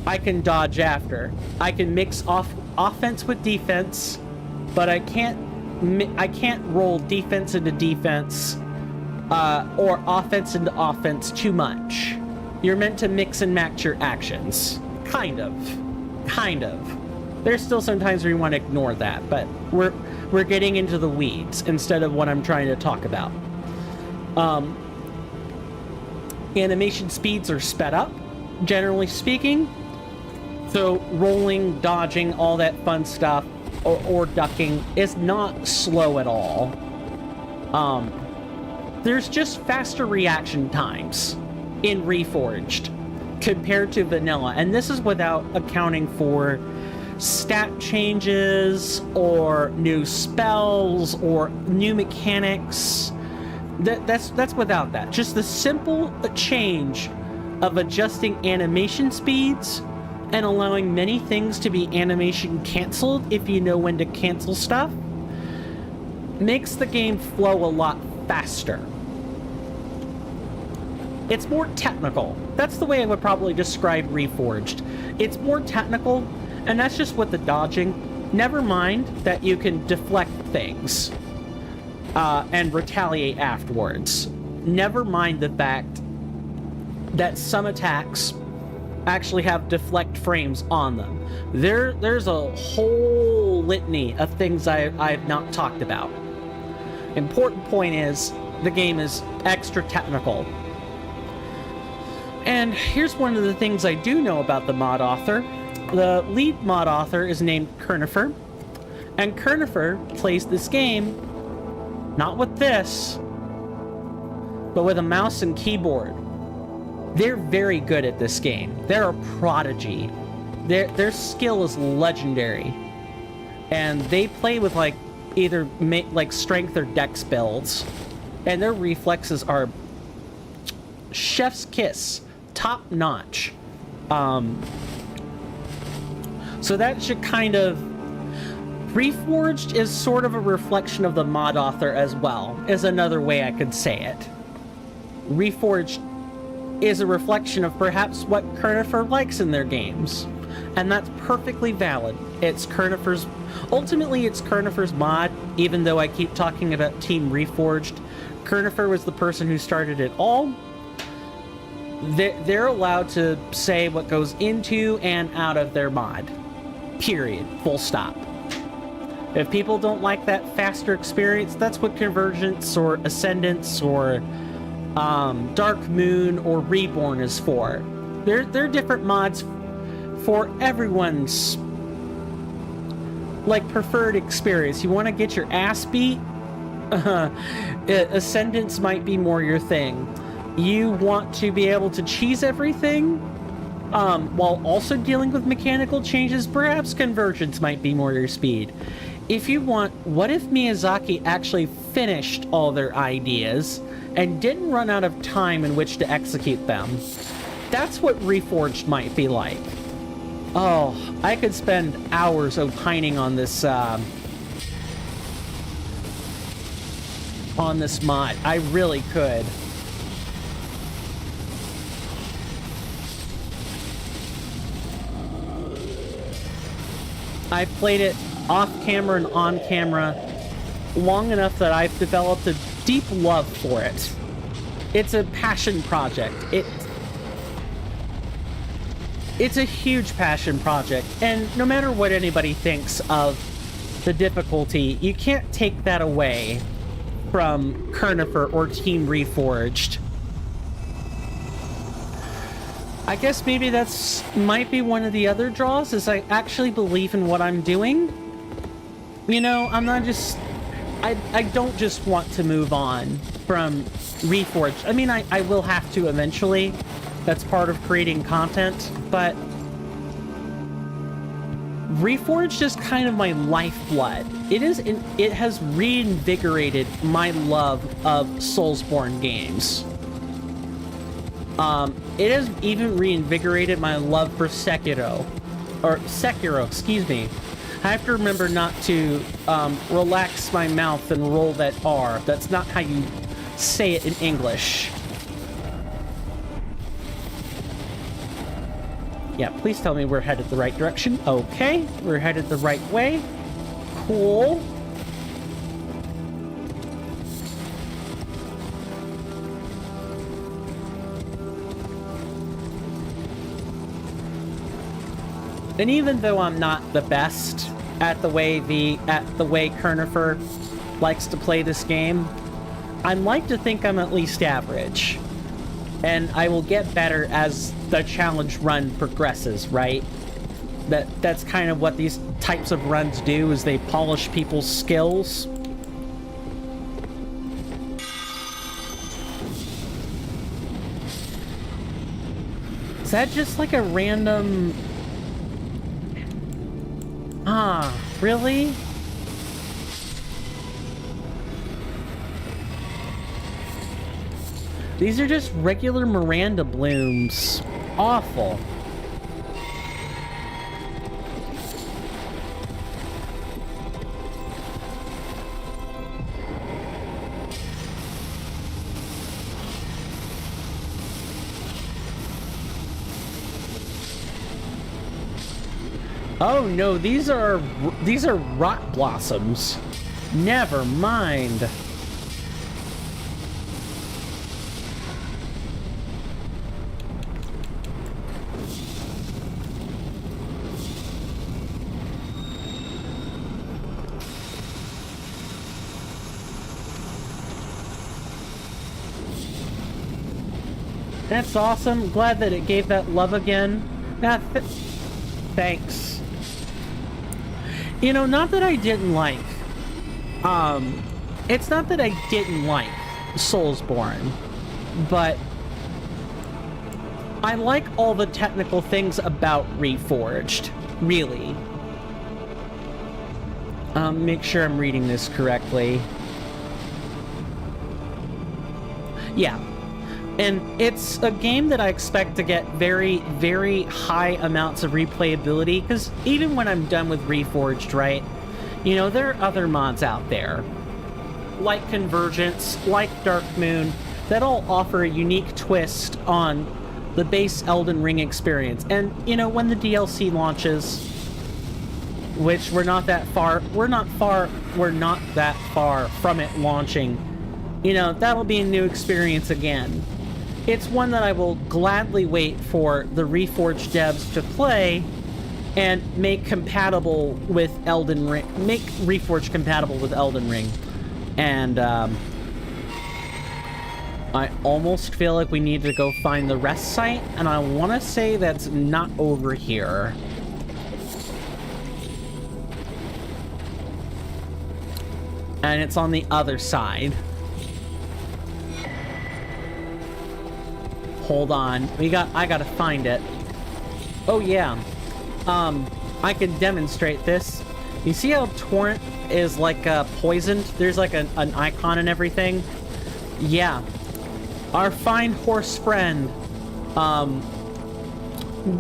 I can dodge after. I can mix offense with defense, but I can't roll defense into defense or offense into offense too much. You're meant to mix and match your actions. Kind of. There's still some times where you want to ignore that, but we're getting into the weeds instead of what I'm trying to talk about. Animation speeds are sped up, generally speaking. So rolling, dodging, all that fun stuff, or ducking is not slow at all. There's just faster reaction times in Reforged compared to vanilla, and this is without accounting for stat changes or new spells or new mechanics. That's without that. Just the simple change of adjusting animation speeds and allowing many things to be animation canceled if you know when to cancel stuff makes the game flow a lot faster. It's more technical. That's the way I would probably describe Reforged. It's more technical, and that's just with the dodging. Never mind that you can deflect things and retaliate afterwards. Never mind the fact that some attacks actually have deflect frames on them. There's a whole litany of things I've not talked about. Important point is, the game is extra technical. And here's one of the things I do know about the mod author. The lead mod author is named Kirnifr, and Kirnifr plays this game not with this, but with a mouse and keyboard. They're very good at this game. They're a prodigy. Their skill is legendary, and they play with like either like strength or dex builds, and their reflexes are chef's kiss, top notch. So that should kind of Reforged is sort of a reflection of the mod author as well, is another way I could say it. Reforged is a reflection of perhaps what Kirnifr likes in their games, and that's perfectly valid. Ultimately it's Kirnifr's mod, even though I keep talking about Team Reforged. Kirnifr was the person who started it all. They're allowed to say what goes into and out of their mod. Period. Full stop. If people don't like that faster experience, that's what Convergence or Ascendance or Dark Moon or Reborn is for. They're different mods for everyone's like preferred experience. You want to get your ass beat? Ascendance might be more your thing. You want to be able to cheese everything while also dealing with mechanical changes? Perhaps Convergence might be more your speed. If you want, what if Miyazaki actually finished all their ideas and didn't run out of time in which to execute them? That's what Reforged might be like. Oh, I could spend hours opining on this mod. I really could. I've played it off camera and on camera long enough that I've developed a deep love for it. It's a passion project. It's a huge passion project, and no matter what anybody thinks of the difficulty, you can't take that away from Kirnifr or Team Reforged. I guess maybe that's might be one of the other draws, is I actually believe in what I'm doing. You know, I'm not just... I don't just want to move on from Reforged. I mean, I will have to eventually. That's part of creating content, but Reforged is kind of my lifeblood. It has reinvigorated my love of Soulsborne games. It has even reinvigorated my love for Sekiro, excuse me. I have to remember not to relax my mouth and roll that R. That's not how you say it in English. Yeah, please tell me we're headed the right direction. Okay, we're headed the right way. Cool. And even though I'm not the best at the way Kirnifr likes to play this game, I'd like to think I'm at least average. And I will get better as the challenge run progresses, right? That's kind of what these types of runs do, is they polish people's skills. Is that just like a random... Ah, really? These are just regular Miranda blooms. Awful. Oh no, these are rot blossoms. Never mind. That's awesome. Glad that it gave that love again. Thanks. You know, not that I didn't like... it's not that I didn't like Soulsborne, but I like all the technical things about Reforged, really. Make sure I'm reading this correctly. Yeah. And it's a game that I expect to get very, very high amounts of replayability, because even when I'm done with Reforged, right, You know, there are other mods out there, like Convergence, like Dark Moon, that all offer a unique twist on the base Elden Ring experience. And, you know, when the DLC launches, which we're not that far from it launching, you know, that'll be a new experience again. It's one that I will gladly wait for the Reforged devs to play and make compatible with Elden Ring, make Reforged compatible with Elden Ring. And, I almost feel like we need to go find the rest site, and I want to say that's not over here. And it's on the other side. Hold on. I gotta find it. Oh yeah. I can demonstrate this. You see how Torrent is like poisoned? There's like an icon and everything. Yeah. Our fine horse friend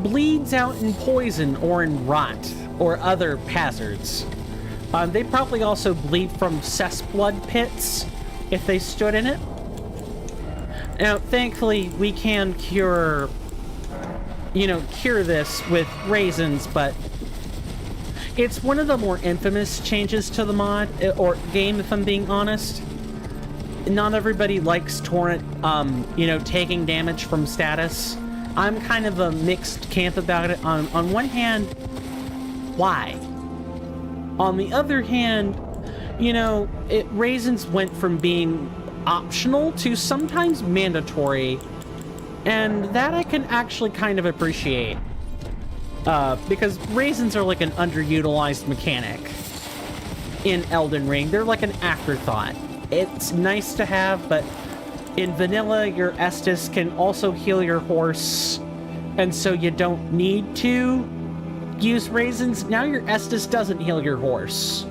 bleeds out in poison or in rot or other hazards. They probably also bleed from cessblood pits if they stood in it. Now, thankfully, we can cure this with raisins, but it's one of the more infamous changes to the mod, or game, if I'm being honest. Not everybody likes Torrent, taking damage from status. I'm kind of a mixed camp about it. On one hand, why? On the other hand, raisins went from being optional to sometimes mandatory, and that I can actually kind of appreciate. Because raisins are like an underutilized mechanic in Elden Ring. They're like an afterthought. It's nice to have, but in vanilla, your Estus can also heal your horse, and so you don't need to use raisins. Now your Estus doesn't heal your horse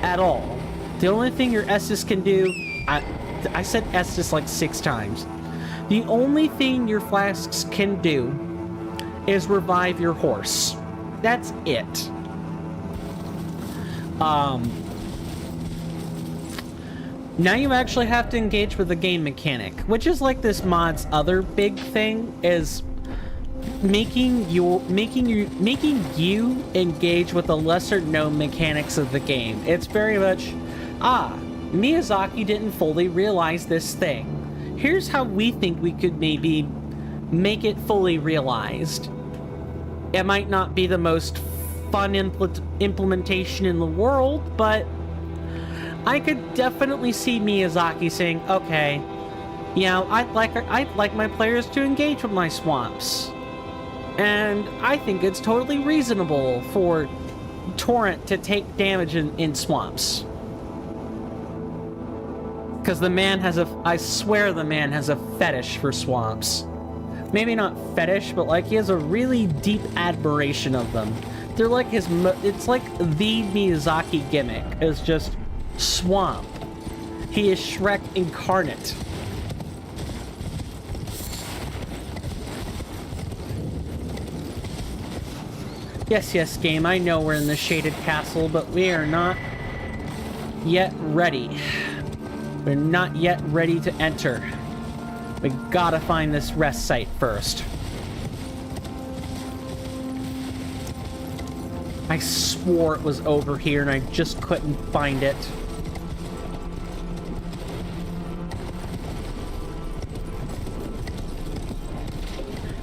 at all. The only thing your Estus can do, I said Estus like 6 times. The only thing your flasks can do is revive your horse. That's it. Now you actually have to engage with the game mechanic, which is like this mod's other big thing, is making you engage with the lesser known mechanics of the game. It's very much, Miyazaki didn't fully realize this thing. Here's how we think we could maybe make it fully realized. It might not be the most fun implementation in the world, but I could definitely see Miyazaki saying, okay, I'd like my players to engage with my swamps. And I think it's totally reasonable for Torrent to take damage in swamps. Because I swear the man has a fetish for swamps. Maybe not fetish, but like he has a really deep admiration of them. They're like it's like the Miyazaki gimmick is just swamp. He is Shrek incarnate. Yes, game, I know we're in the shaded castle, but we are not yet ready. We're not yet ready to enter. We gotta find this rest site first. I swore it was over here and I just couldn't find it.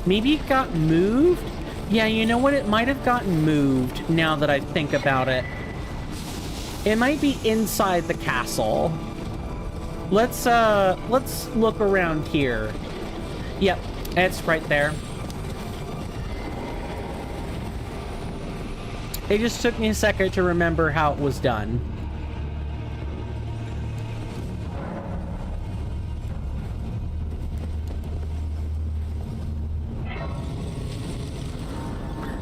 Maybe it got moved? Yeah, you know what? It might have gotten moved now that I think about it. It might be inside the castle. Let's look around here. Yep, it's right there. It just took me a second to remember how it was done.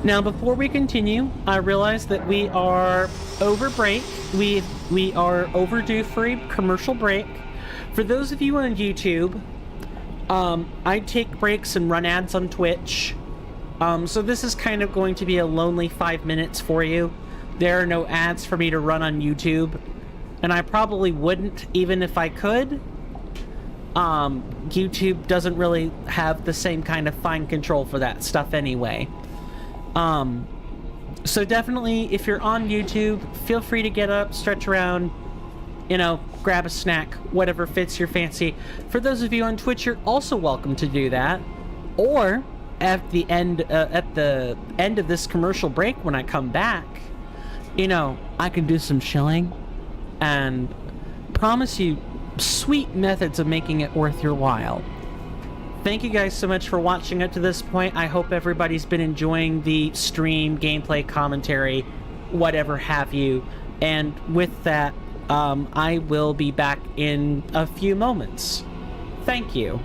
Now, before we continue, I realize that we are over break. We are overdue for a commercial break. For those of you on YouTube, I take breaks and run ads on Twitch. So this is kind of going to be a lonely 5 minutes for you. there are no ads for me to run on YouTube, and I probably wouldn't even if I could. YouTube doesn't really have the same kind of fine control for that stuff anyway. So definitely, if you're on YouTube, feel free to get up, stretch around, you know, grab a snack, whatever fits your fancy. For those of you on Twitch, you're also welcome to do that. Or at the end of this commercial break, when I come back, you know, I can do some chilling and promise you sweet methods of making it worth your while. Thank you guys so much for watching up to this point. I hope everybody's been enjoying the stream, gameplay, commentary, whatever have you. And with that, I will be back in a few moments. Thank you.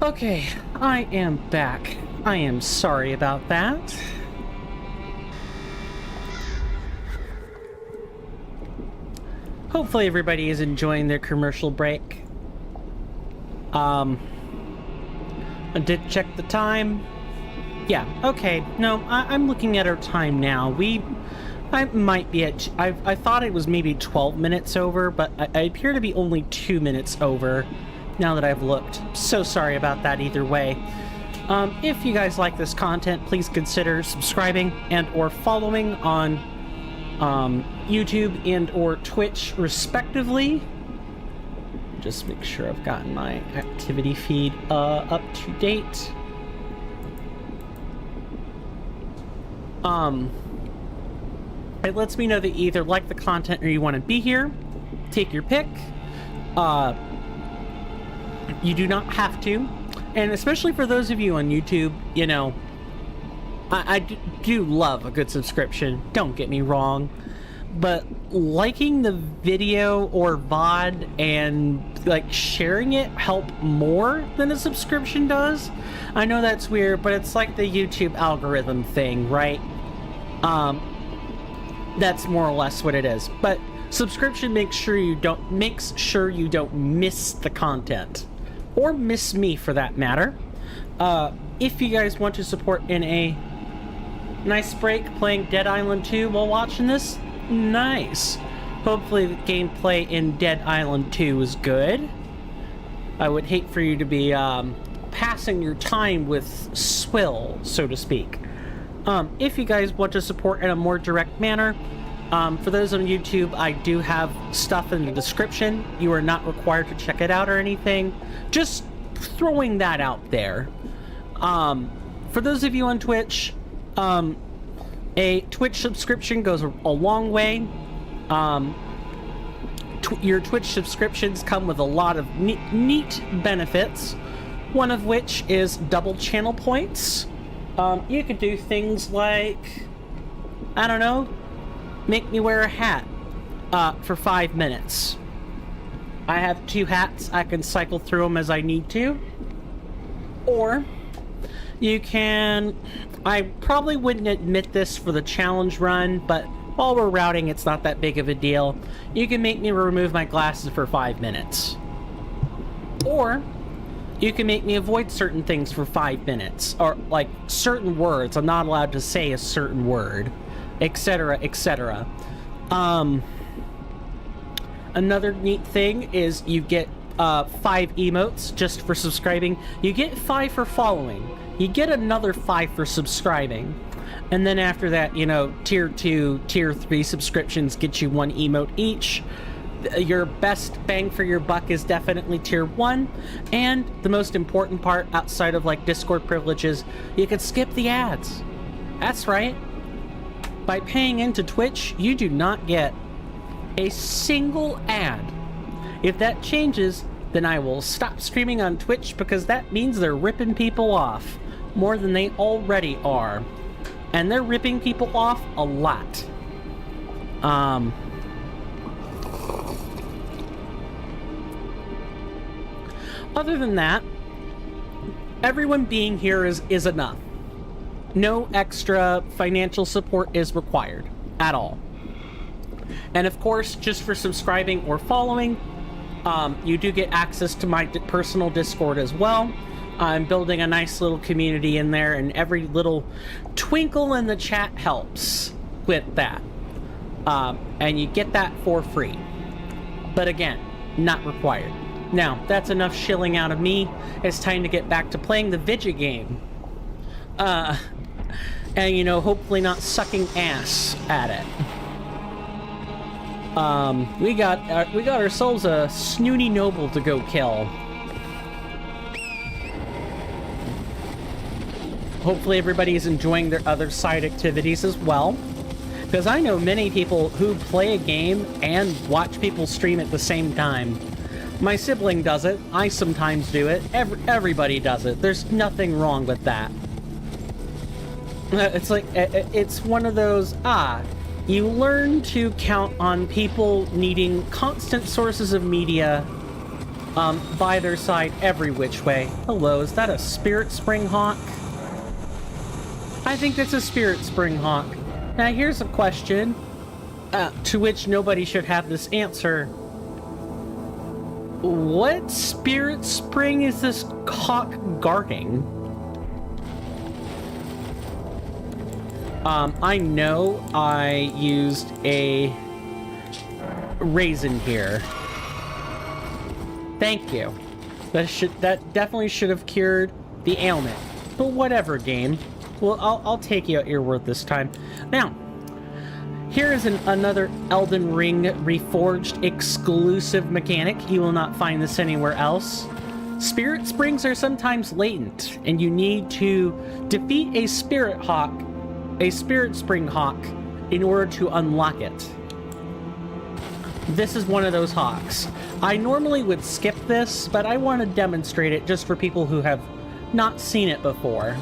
Okay, I am back. I am sorry about that. Hopefully everybody is enjoying their commercial break. I did check the time. Yeah, okay. No, I'm looking at our time now. I might be at... I thought it was maybe 12 minutes over, but I appear to be only 2 minutes over now that I've looked. So sorry about that either way. If you guys like this content, please consider subscribing and or following on YouTube and or Twitch respectively. Just make sure I've gotten my activity feed up to date. It lets me know that you either like the content or you want to be here. Take your pick. You do not have to. And especially for those of you on YouTube, you know, I do love a good subscription, don't get me wrong. But liking the video or VOD and like sharing it help more than a subscription does. I know that's weird, but it's like the YouTube algorithm thing, right? That's more or less what it is. But subscription makes sure you don't miss the content. Or miss me for that matter. If you guys want to support in a nice break playing Dead Island 2 while watching this, nice. Hopefully the gameplay in Dead Island 2 is good. I would hate for you to be passing your time with swill, so to speak. If you guys want to support in a more direct manner, for those on YouTube, I do have stuff in the description. You are not required to check it out or anything. Just throwing that out there. For those of you on Twitch, a Twitch subscription goes a long way. Your Twitch subscriptions come with a lot of neat benefits. One of which is double channel points. You could do things like, I don't know, make me wear a hat for 5 minutes. I have 2 hats. I can cycle through them as I need to. Or you can... I probably wouldn't admit this for the challenge run, but while we're routing, it's not that big of a deal. You can make me remove my glasses for 5 minutes. Or you can make me avoid certain things for 5 minutes. Or, like, certain words. I'm not allowed to say a certain word. Etc., etc. Another neat thing is you get 5 emotes just for subscribing. You get 5 for following. You get another 5 for subscribing. And then after that, you know, tier 2, tier 3 subscriptions get you 1 emote each. Your best bang for your buck is definitely tier 1. And the most important part outside of like Discord privileges, you can skip the ads. That's right. By paying into Twitch, you do not get a single ad. If that changes, then I will stop streaming on Twitch because that means they're ripping people off more than they already are. And they're ripping people off a lot. Other than that, everyone being here is enough. No extra financial support is required at all. And of course, just for subscribing or following, you do get access to my personal Discord as well. I'm building a nice little community in there, and every little twinkle in the chat helps with that. And you get that for free. But again, not required. Now, that's enough shilling out of me. It's time to get back to playing the Vidya game. And, you know, hopefully not sucking ass at it. We got ourselves a snooty noble to go kill. Hopefully everybody is enjoying their other side activities as well. Because I know many people who play a game and watch people stream at the same time. My sibling does it. I sometimes do it. Everybody does it. There's nothing wrong with that. It's like, it's one of those, you learn to count on people needing constant sources of media by their side every which way. Hello, is that a Spirit Spring Hawk? I think that's a Spirit Spring Hawk. Now here's a question, to which nobody should have this answer. What Spirit Spring is this hawk guarding? I know I used a raisin here. Thank you. That definitely should have cured the ailment. But whatever, game. Well, I'll take you at your word this time. Now, here is another Elden Ring Reforged exclusive mechanic. You will not find this anywhere else. Spirit Springs are sometimes latent, and you need to defeat a Spirit Spring Hawk, in order to unlock it. This is one of those hawks. I normally would skip this, but I want to demonstrate it just for people who have not seen it before.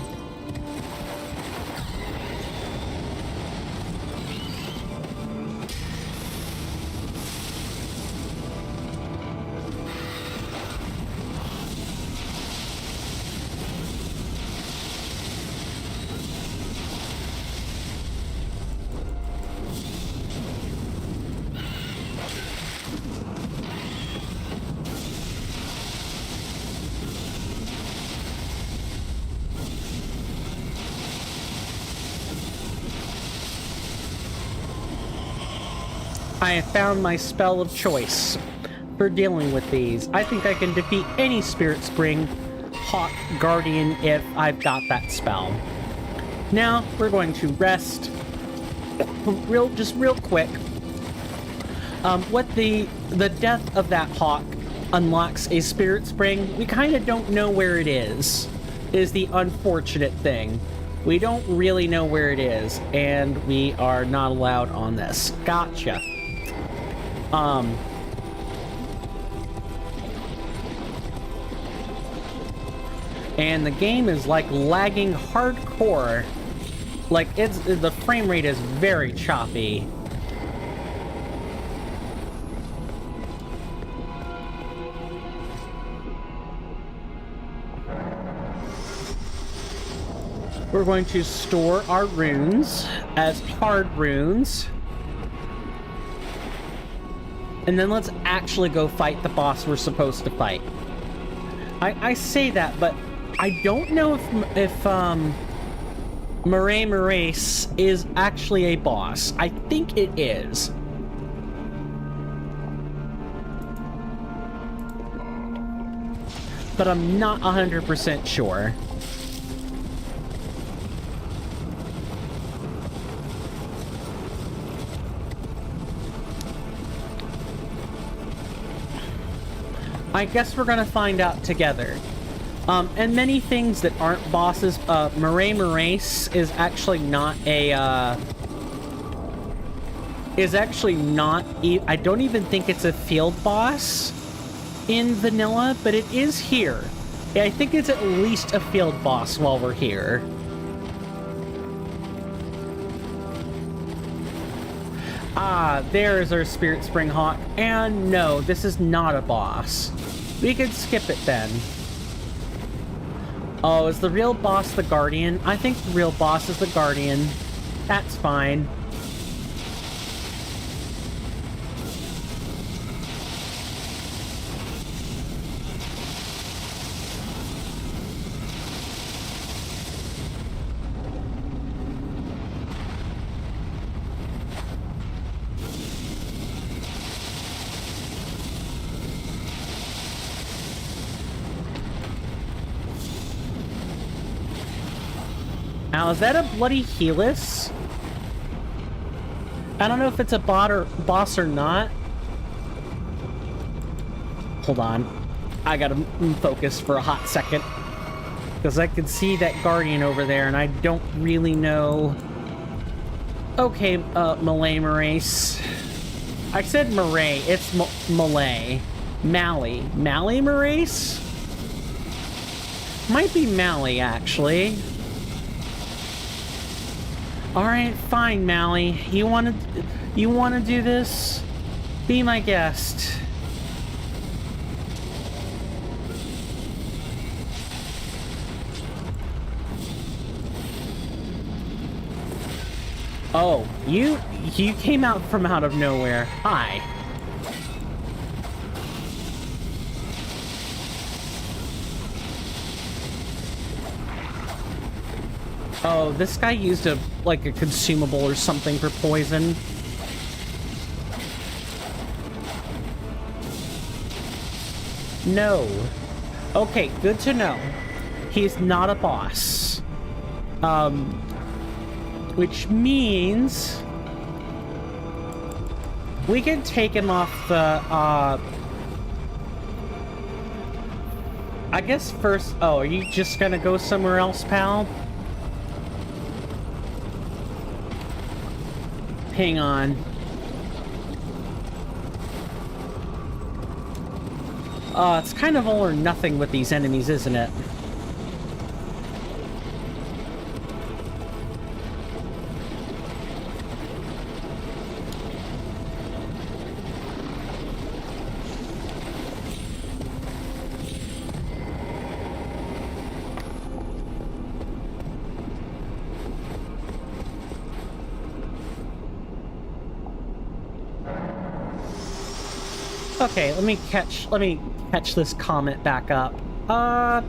I have found my spell of choice for dealing with these. I think I can defeat any Spirit Spring Hawk Guardian if I've got that spell. Now, we're going to rest real quick. What the death of that hawk unlocks a Spirit Spring, we kind of don't know where it is the unfortunate thing. We don't really know where it is, and we are not allowed on this. Gotcha. And the game is like lagging hardcore. Like the frame rate is very choppy. We're going to store our runes as hard runes. And then let's actually go fight the boss we're supposed to fight. I say that, but I don't know if Morace is actually a boss. I think it is. But I'm not 100% sure. I guess we're gonna find out together. And many things that aren't bosses, Morace is actually not a, I don't even think it's a field boss in vanilla, but it is here. I think it's at least a field boss while we're here. Ah, there's our Spirit Spring Hawk. And no, this is not a boss. We could skip it then. Oh, is the real boss the Guardian? I think the real boss is the Guardian. That's fine. Now, is that a bloody Helix? I don't know if it's a boss or not. Hold on. I gotta focus for a hot second. Because I can see that Guardian over there, and I don't really know... Okay, Morace. I said Marais. It's Malay. Mally. Mally Morace? Might be Mally, actually. Alright, fine, Mally. You wanna do this? Be my guest. Oh, you came out from out of nowhere. Hi. Oh, this guy used a consumable or something for poison. No. Okay, good to know. He's not a boss. Which means we can take him off the, I guess first... Oh, are you just gonna go somewhere else, pal? Hang on. It's kind of all or nothing with these enemies, isn't it? Okay, let me catch this comment back up. I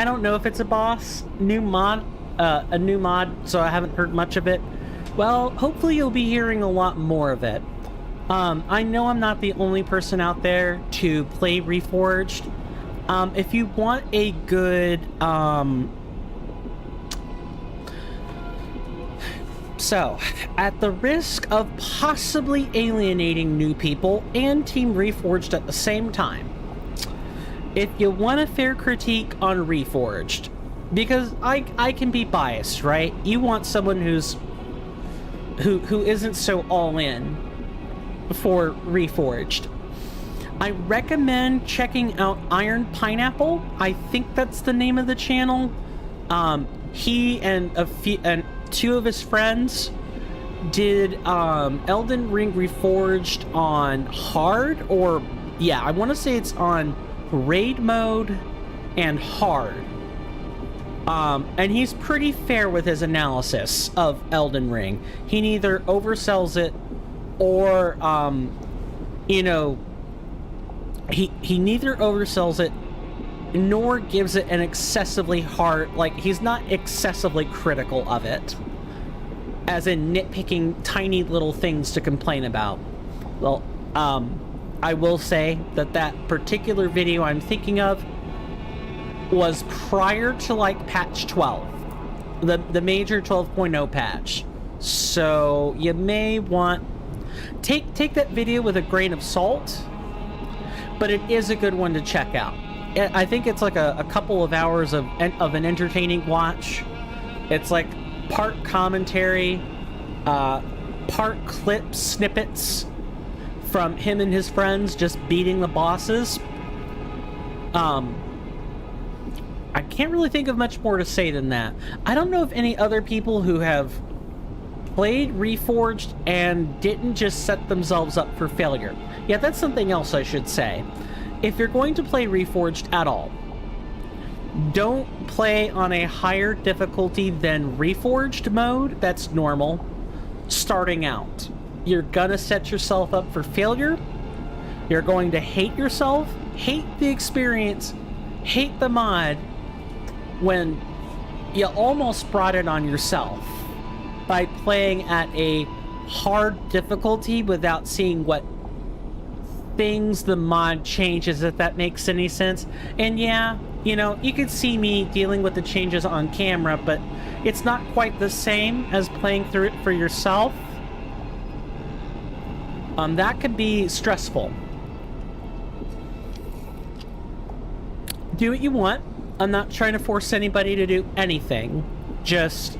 don't know if it's a boss. A new mod, so I haven't heard much of it. Well, hopefully you'll be hearing a lot more of it. I know I'm not the only person out there to play Reforged. If you want a good, So, at the risk of possibly alienating new people and Team Reforged at the same time, if you want a fair critique on Reforged, because I can be biased, right? You want someone who isn't so all in for Reforged. I recommend checking out Iron Pineapple. I think that's the name of the channel. He and two of his friends did Elden Ring Reforged on hard, or yeah, I want to say it's on raid mode and hard. And he's pretty fair with his analysis of Elden Ring. He neither oversells it or you know, he neither oversells it nor gives it an excessively hard, like, he's not excessively critical of it, as in nitpicking tiny little things to complain about. Well, I will say that that particular video I'm thinking of was prior to, like, patch 12, the major 12.0 patch. So you may want take that video with a grain of salt, but it is a good one to check out. I think it's like a couple of hours of an entertaining watch. It's like part commentary, part clip snippets from him and his friends just beating the bosses. I can't really think of much more to say than that. I don't know if any other people who have played Reforged and didn't just set themselves up for failure. Yeah, that's something else I should say. If you're going to play Reforged at all, don't play on a higher difficulty than Reforged mode. That's normal. Starting out, you're gonna set yourself up for failure. You're going to hate yourself, hate the experience, hate the mod, when you almost brought it on yourself by playing at a hard difficulty without seeing what things the mod changes, if that makes any sense. And yeah, you know, you could see me dealing with the changes on camera, but it's not quite the same as playing through it for yourself. That could be stressful. Do what you want. I'm not trying to force anybody to do anything. Just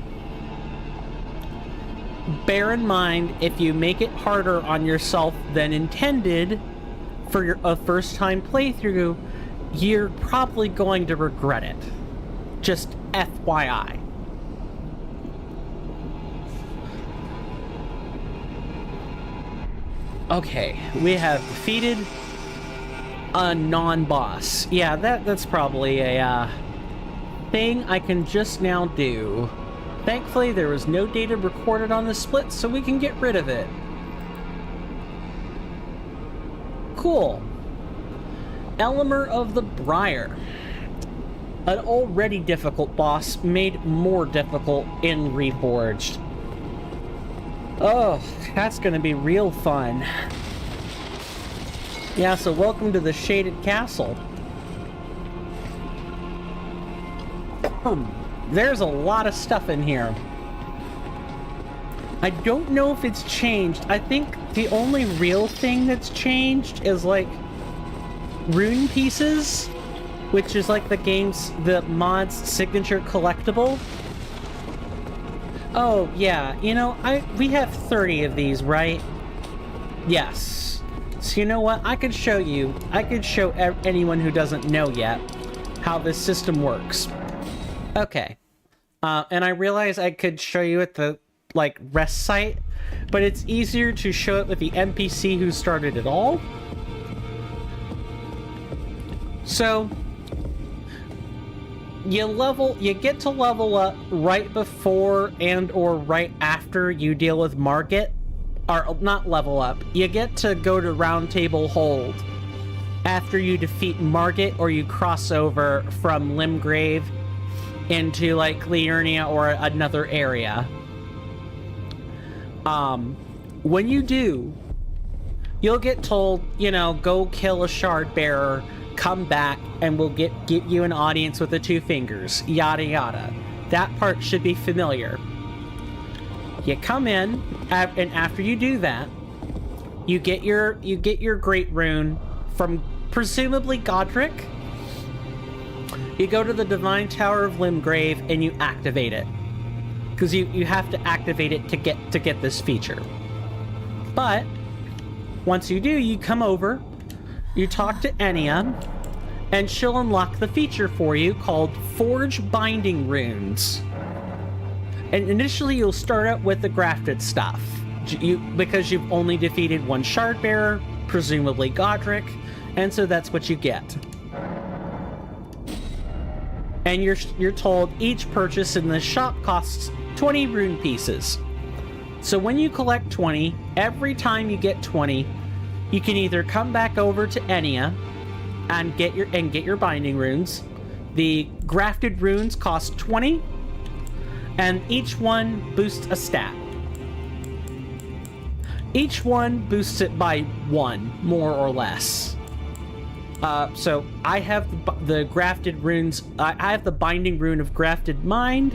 bear in mind, if you make it harder on yourself than intended for a first-time playthrough, you're probably going to regret it. Just FYI. Okay, we have defeated a non-boss. Yeah, that's probably a thing I can just now do. Thankfully, there was no data recorded on the split, so we can get rid of it. Cool. Elimer of the Briar. An already difficult boss made more difficult in Reforged. Oh, that's gonna be real fun. Yeah, so welcome to the Shaded Castle. There's a lot of stuff in here. I don't know if it's changed. I think the only real thing that's changed is like rune pieces, which is like the mod's signature collectible. Oh yeah, you know, we have 30 of these, right? Yes. So you know what? I could show anyone who doesn't know yet how this system works. Okay. And I realize I could show you at the, like, rest site, but it's easier to show it with the NPC who started it all. So, you get to level up right before and or right after you deal with Margit. Or, not level up. You get to go to Round Table Hold after you defeat Margit or you cross over from Limgrave into like Liurnia or another area. When you do, you'll get told, you know, go kill a shard bearer, come back, and we'll give you an audience with the two fingers, yada yada. That part should be familiar. You come in, and after you do that, you get your great rune from presumably Godric. You go to the Divine Tower of Limgrave and you activate it, because you have to activate it to get this feature. But once you do, you come over, you talk to Enya, and she'll unlock the feature for you called Forge Binding Runes. And initially, you'll start out with the grafted stuff, because you've only defeated one shard bearer, presumably Godric, and so that's what you get. And you're told each purchase in the shop costs 20 rune pieces. So when you collect 20, every time you get 20, you can either come back over to Enya and get your binding runes. The grafted runes cost 20, and each one boosts a stat. Each one boosts it by 1, more or less. So I have the grafted runes. I have the binding rune of grafted mind,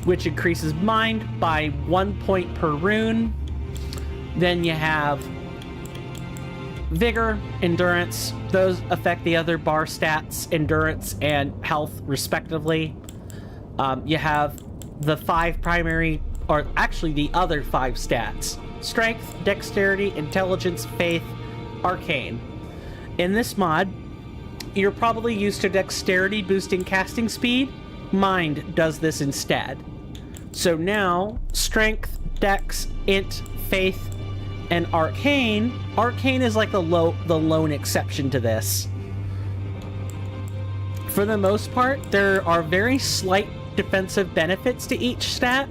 which increases mind by 1 point per rune. Then you have vigor, endurance. Those affect the other bar stats, endurance and health, respectively. You have the 5 primary, or actually the other 5 stats: strength, dexterity, intelligence, faith, arcane. In this mod, you're probably used to dexterity boosting casting speed. Mind does this instead. So now, strength, dex, int, faith, and arcane. Arcane is like the lone exception to this. For the most part, there are very slight defensive benefits to each stat.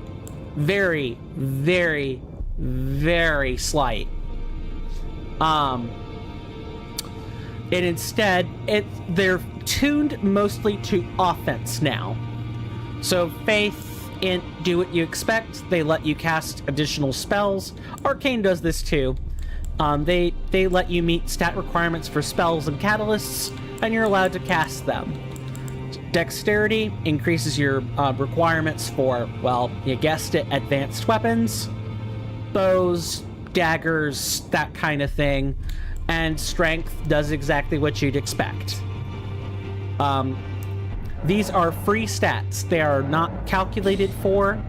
Very, very, very slight. And instead, they're tuned mostly to offense now. So faith, int, do what you expect. They let you cast additional spells. Arcane does this too. They let you meet stat requirements for spells and catalysts, and you're allowed to cast them. Dexterity increases your requirements for, well, you guessed it, advanced weapons, bows, daggers, that kind of thing. And strength does exactly what you'd expect. These are free stats. They are not calculated for.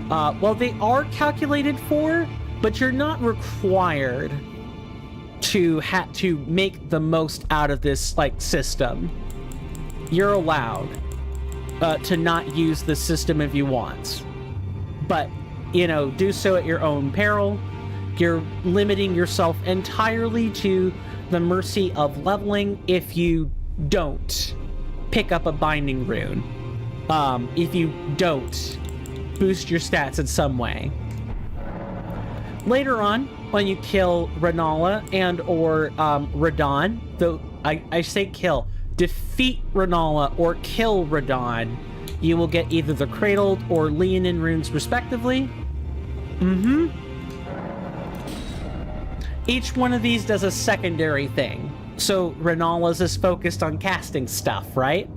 Well, they are calculated for, but you're not required to make the most out of this system. You're allowed to not use the system if you want, but do so at your own peril. You're limiting yourself entirely to the mercy of leveling if you don't pick up a binding rune. If you don't, boost your stats in some way. Later on, when you kill Renala and or Radahn, though I say kill, defeat Renala or kill Radahn, you will get either the Cradled or Leonin runes respectively. Each one of these does a secondary thing. So Renala's is focused on casting stuff, right?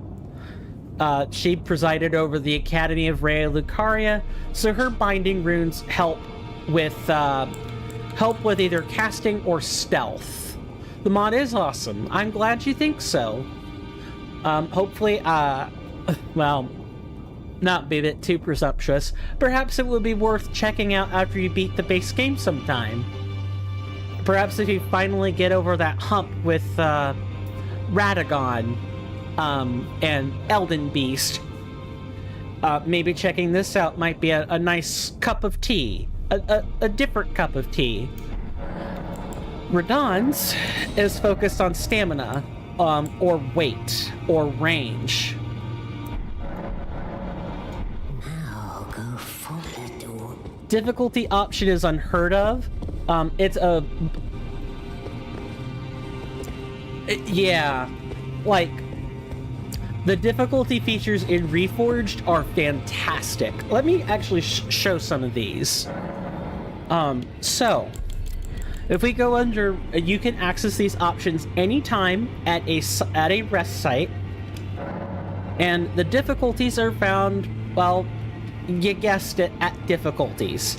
She presided over the Academy of Rhea Lucaria, so her binding runes help with either casting or stealth. The mod is awesome. I'm glad you think so. Hopefully, well, not be a bit too presumptuous. Perhaps it would be worth checking out after you beat the base game sometime. Perhaps if you finally get over that hump with Radagon and Elden Beast, maybe checking this out might be a nice cup of tea. A different cup of tea. Radahn's is focused on stamina, or weight, or range. Now go forward. Difficulty option is unheard of. It's a... Yeah, like, the difficulty features in Reforged are fantastic. Let me actually show some of these. So, if we go under, you can access these options anytime at a rest site, and the difficulties are found, well, you guessed it, at difficulties.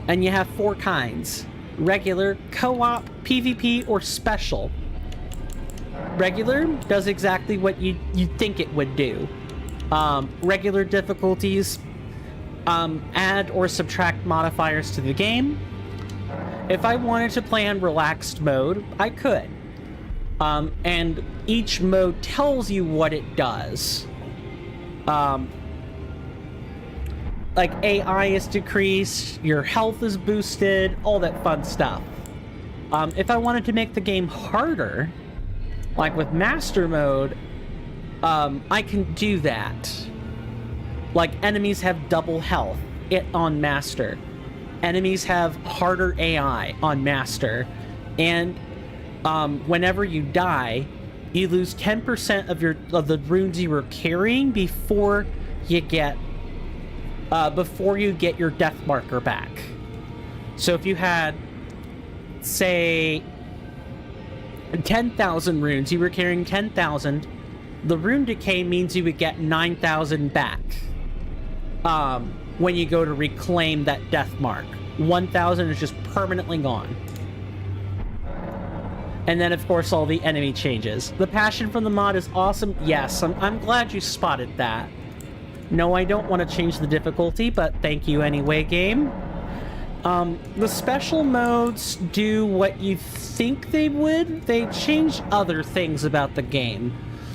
And you have 4 kinds: regular, co-op, PvP, or special. Regular does exactly what you think it would do. Regular difficulties add or subtract modifiers to the game. If I wanted to play on relaxed mode, I could. And each mode tells you what it does. Like AI is decreased, your health is boosted, all that fun stuff. If I wanted to make the game harder, like with Master Mode, I can do that. Like, enemies have double health on Master. Enemies have harder AI on Master. And whenever you die, you lose 10% of the runes you were carrying before you get your death marker back. So if you had, say, 10,000 runes, you were carrying 10,000, the rune decay means you would get 9,000 back when you go to reclaim that death mark. 1,000 is just permanently gone. And then, of course, all the enemy changes. The passion from the mod is awesome. Yes, I'm glad you spotted that. No, I don't want to change the difficulty, but thank you anyway, game. The special modes do what you think they would. They change other things about the game.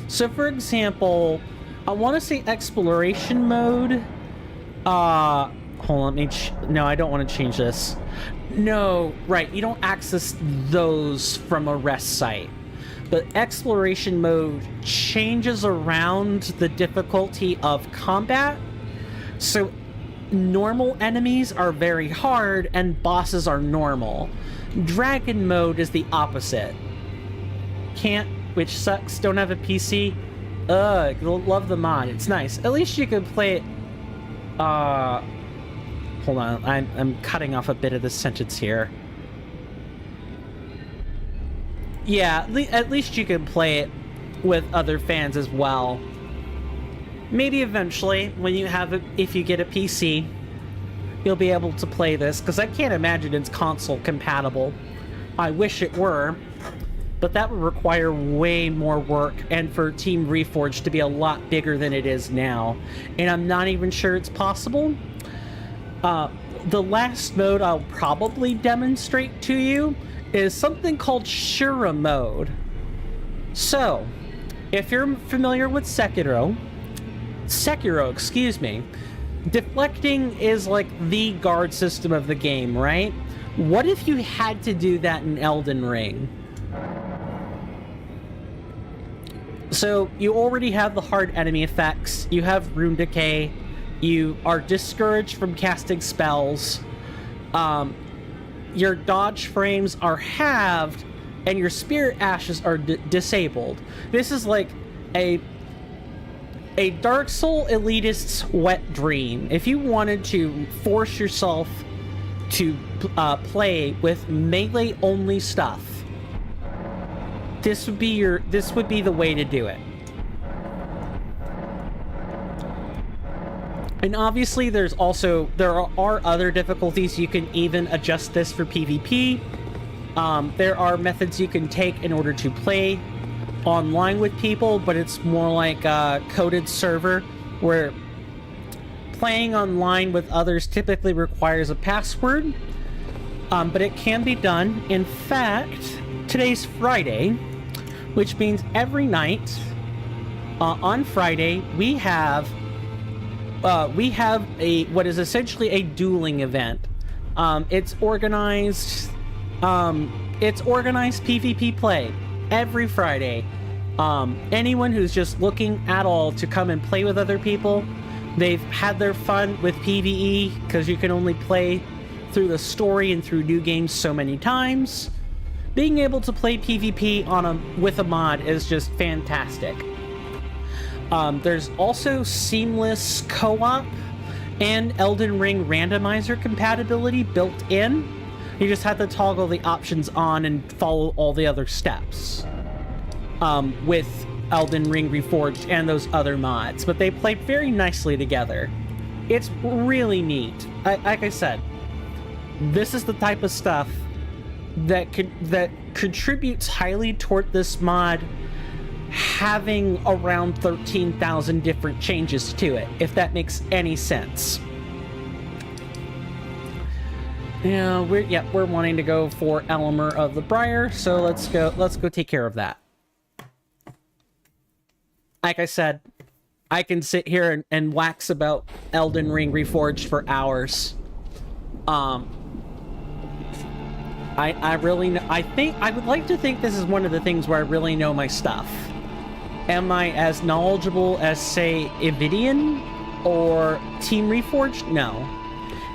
So, for example, I want to say exploration mode. Hold on, no, I don't want to change this. No, right, you don't access those from a rest site. But exploration mode changes around the difficulty of combat. So normal enemies are very hard and bosses are normal. Dragon mode is the opposite. Can't, which sucks, don't have a PC. Ugh, love the mod, it's nice. At least you can play it. Hold on, I'm cutting off a bit of this sentence here. Yeah, at least you can play it with other fans as well. Maybe eventually, when you have it, if you get a PC, you'll be able to play this, because I can't imagine it's console compatible. I wish it were, but that would require way more work, and for Team Reforged to be a lot bigger than it is now. And I'm not even sure it's possible. The last mode I'll probably demonstrate to you is something called Shura mode. So, if you're familiar with Sekiro, excuse me, deflecting is like the guard system of the game, right? What if you had to do that in Elden Ring? So you already have the hard enemy effects, you have rune decay, you are discouraged from casting spells, your dodge frames are halved, and your spirit ashes are disabled. This is like a Dark Soul elitist's wet dream. If you wanted to force yourself to play with melee only stuff, this would be the way to do it. And obviously there are other difficulties. You can even adjust this for PvP. There are methods you can take in order to play online with people, but it's more like a coded server where playing online with others typically requires a password, but it can be done. In fact, today's Friday, which means every night on Friday we have what is essentially a dueling event. It's organized PvP play every Friday. Anyone who's just looking at all to come and play with other people, they've had their fun with PvE because you can only play through the story and through new games so many times. Being able to play PvP with a mod is just fantastic. There's also seamless co-op and Elden Ring randomizer compatibility built in. You just have to toggle the options on and follow all the other steps with Elden Ring Reforged and those other mods, but they play very nicely together. It's really neat. Like I said, this is the type of stuff that contributes highly toward this mod having around 13,000 different changes to it, if that makes any sense. Yeah, we're wanting to go for Elmer of the Briar, so let's go take care of that. Like I said, I can sit here and wax about Elden Ring Reforged for hours. I would like to think this is one of the things where I really know my stuff. Am I as knowledgeable as, say, Evidian or Team Reforged? No.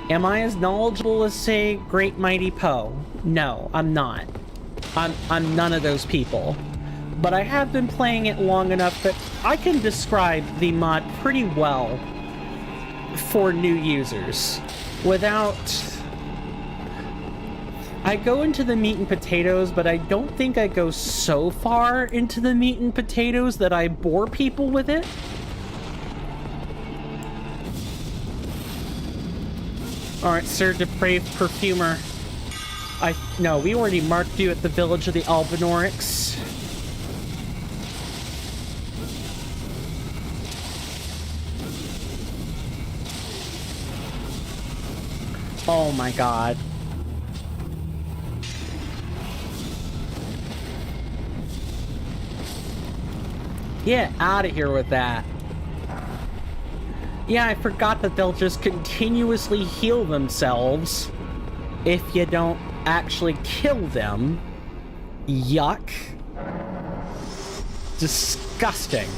Am I as knowledgeable as, say, Great Mighty Poe? No, I'm not. I'm none of those people. But I have been playing it long enough that I can describe the mod pretty well for new users without... I go into the meat and potatoes, but I don't think I go so far into the meat and potatoes that I bore people with it. Alright, Sir Depraved Perfumer. No, we already marked you at the village of the Albinorics. Oh my god. Get out of here with that. Yeah, I forgot that they'll just continuously heal themselves if you don't actually kill them. Yuck. Disgusting.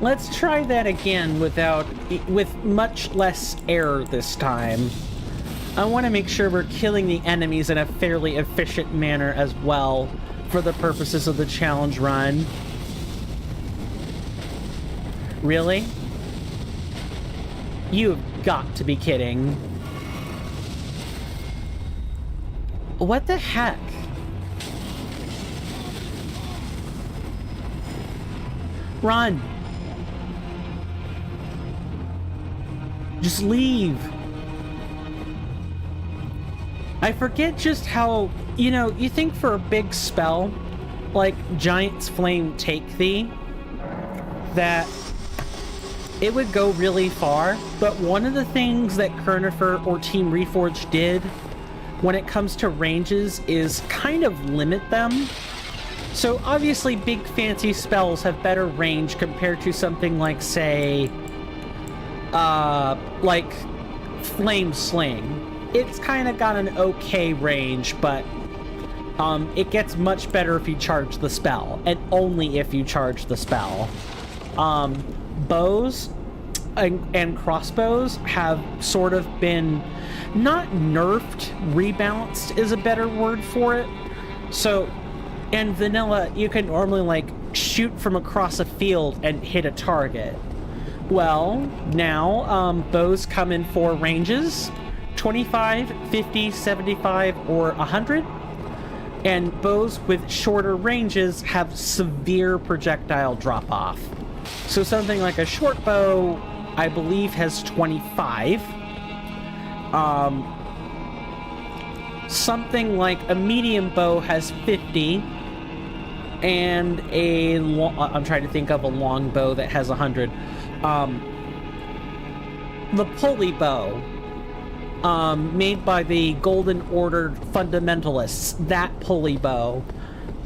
Let's try that again with much less error this time. I want to make sure we're killing the enemies in a fairly efficient manner as well for the purposes of the challenge run. Really? You've got to be kidding. What the heck? Run! Just leave! I forget just how, you think for a big spell, like Giant's Flame Take Thee, that it would go really far, but one of the things that Kirnifr or Team Reforged did when it comes to ranges is kind of limit them. So obviously big fancy spells have better range compared to something like, say, like Flame Sling. It's kind of got an okay range, but It gets much better if you charge the spell, and only if you charge the spell. Bows and crossbows have sort of been not nerfed, rebalanced is a better word for it. So in vanilla, you can normally like shoot from across a field and hit a target. Well, now bows come in 4 ranges: 25, 50, 75, or 100. And bows with shorter ranges have severe projectile drop-off. So something like a short bow, I believe, has 25. Something like a medium bow has 50. And I'm trying to think of a long bow that has 100. The pulley bow, made by the Golden Order fundamentalists, that pulley bow,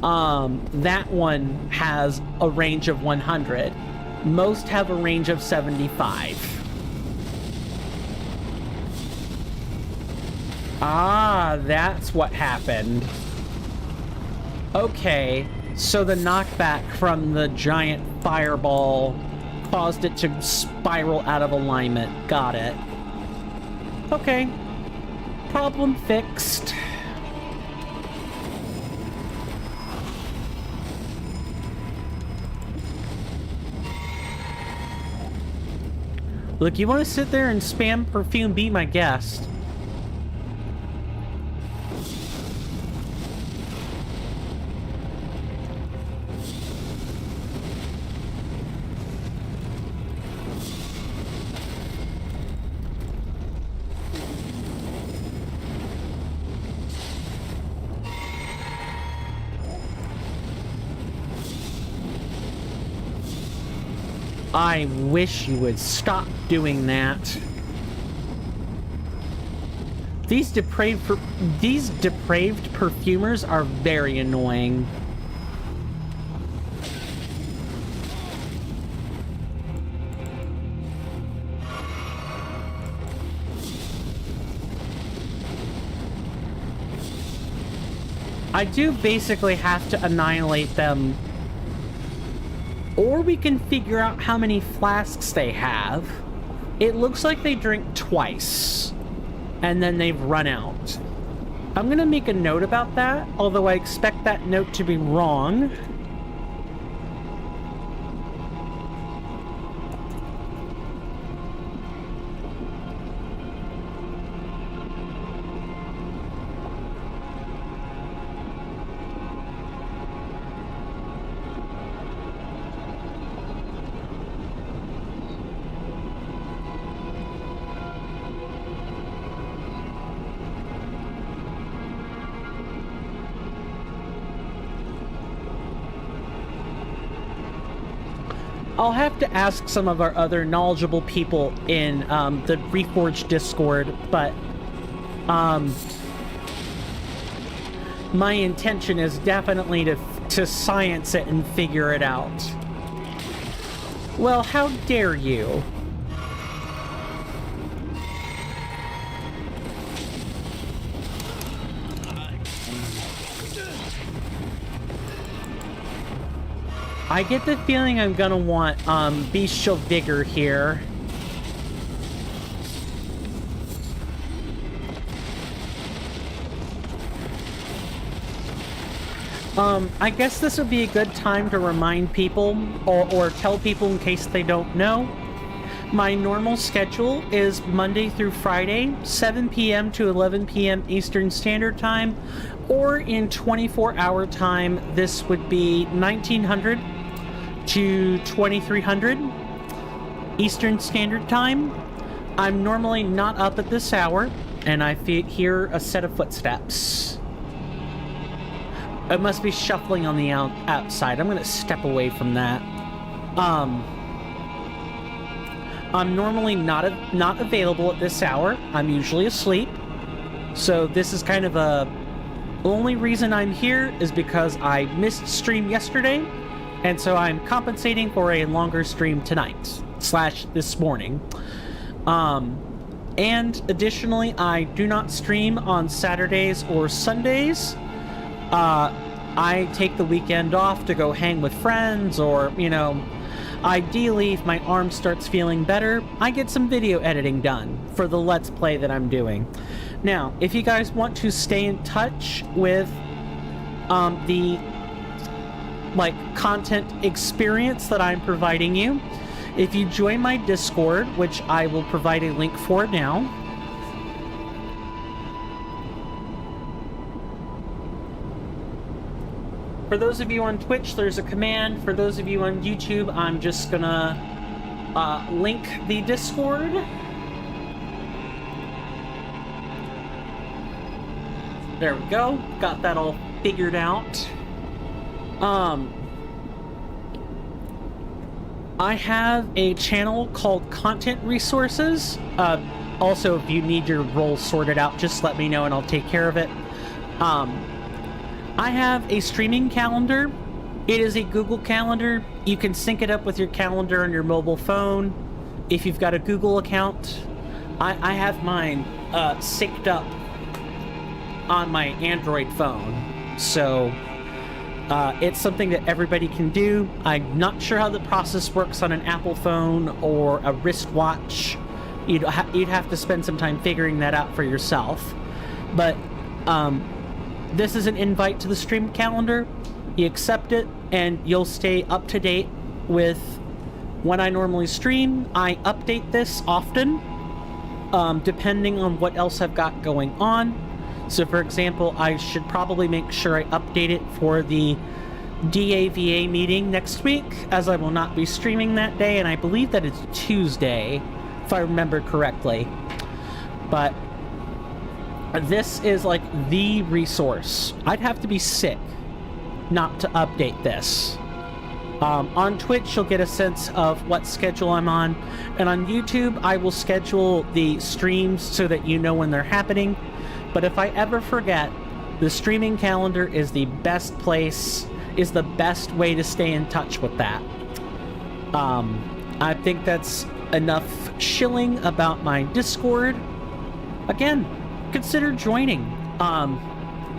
that one has a range of 100. Most have a range of 75. Ah, that's what happened. Okay, so the knockback from the giant fireball caused it to spiral out of alignment. Got it. Okay. Problem fixed. Look, you want to sit there and spam perfume, be my guest. I wish you would stop doing that. These depraved perfumers are very annoying. I do basically have to annihilate them, or we can figure out how many flasks they have. It looks like they drink twice, and then they've run out. I'm gonna make a note about that, although I expect that note to be wrong. I'll have to ask some of our other knowledgeable people in the Reforged Discord, but my intention is definitely to science it and figure it out. Well, how dare you? I get the feeling I'm gonna want bestial vigor here. I guess this would be a good time to remind people, or tell people in case they don't know. My normal schedule is Monday through Friday, 7 p.m. to 11 p.m. Eastern Standard Time, or in 24-hour time, this would be 1900 to 2300 Eastern Standard Time. I'm normally not up at this hour, and I hear a set of footsteps. It must be shuffling on the outside. I'm gonna step away from that. I'm normally not available at this hour. I'm usually asleep. So this is kind of a... The only reason I'm here is because I missed stream yesterday, and so I'm compensating for a longer stream tonight / this morning. And additionally, I do not stream on Saturdays or Sundays. I take the weekend off to go hang with friends, or, you know, ideally, if my arm starts feeling better, I get some video editing done for the Let's Play that I'm doing. Now, if you guys want to stay in touch with the content experience that I'm providing you, if you join my Discord, which I will provide a link for now, for those of you on Twitch, there's a command. For those of you on YouTube, I'm just gonna link the Discord. There we go. Got that all figured out. I have a channel called Content Resources. Also, if you need your roles sorted out, just let me know and I'll take care of it. I have a streaming calendar. It is a Google Calendar. You can sync it up with your calendar on your mobile phone if you've got a Google account. I have mine synced up on my Android phone. So it's something that everybody can do. I'm not sure how the process works on an Apple phone or a wristwatch. You'd have to spend some time figuring that out for yourself. But this is an invite to the stream calendar. You accept it, and you'll stay up to date with when I normally stream. I update this often, depending on what else I've got going on. So, for example, I should probably make sure I update it for the DAVA meeting next week, as I will not be streaming that day, and I believe that it's Tuesday, if I remember correctly. But this is like the resource. I'd have to be sick not to update this. On Twitch, you'll get a sense of what schedule I'm on, and on YouTube, I will schedule the streams so that you know when they're happening. But if I ever forget, the streaming calendar is the best place, is the best way to stay in touch with that. I think that's enough shilling about my Discord. Again, consider joining.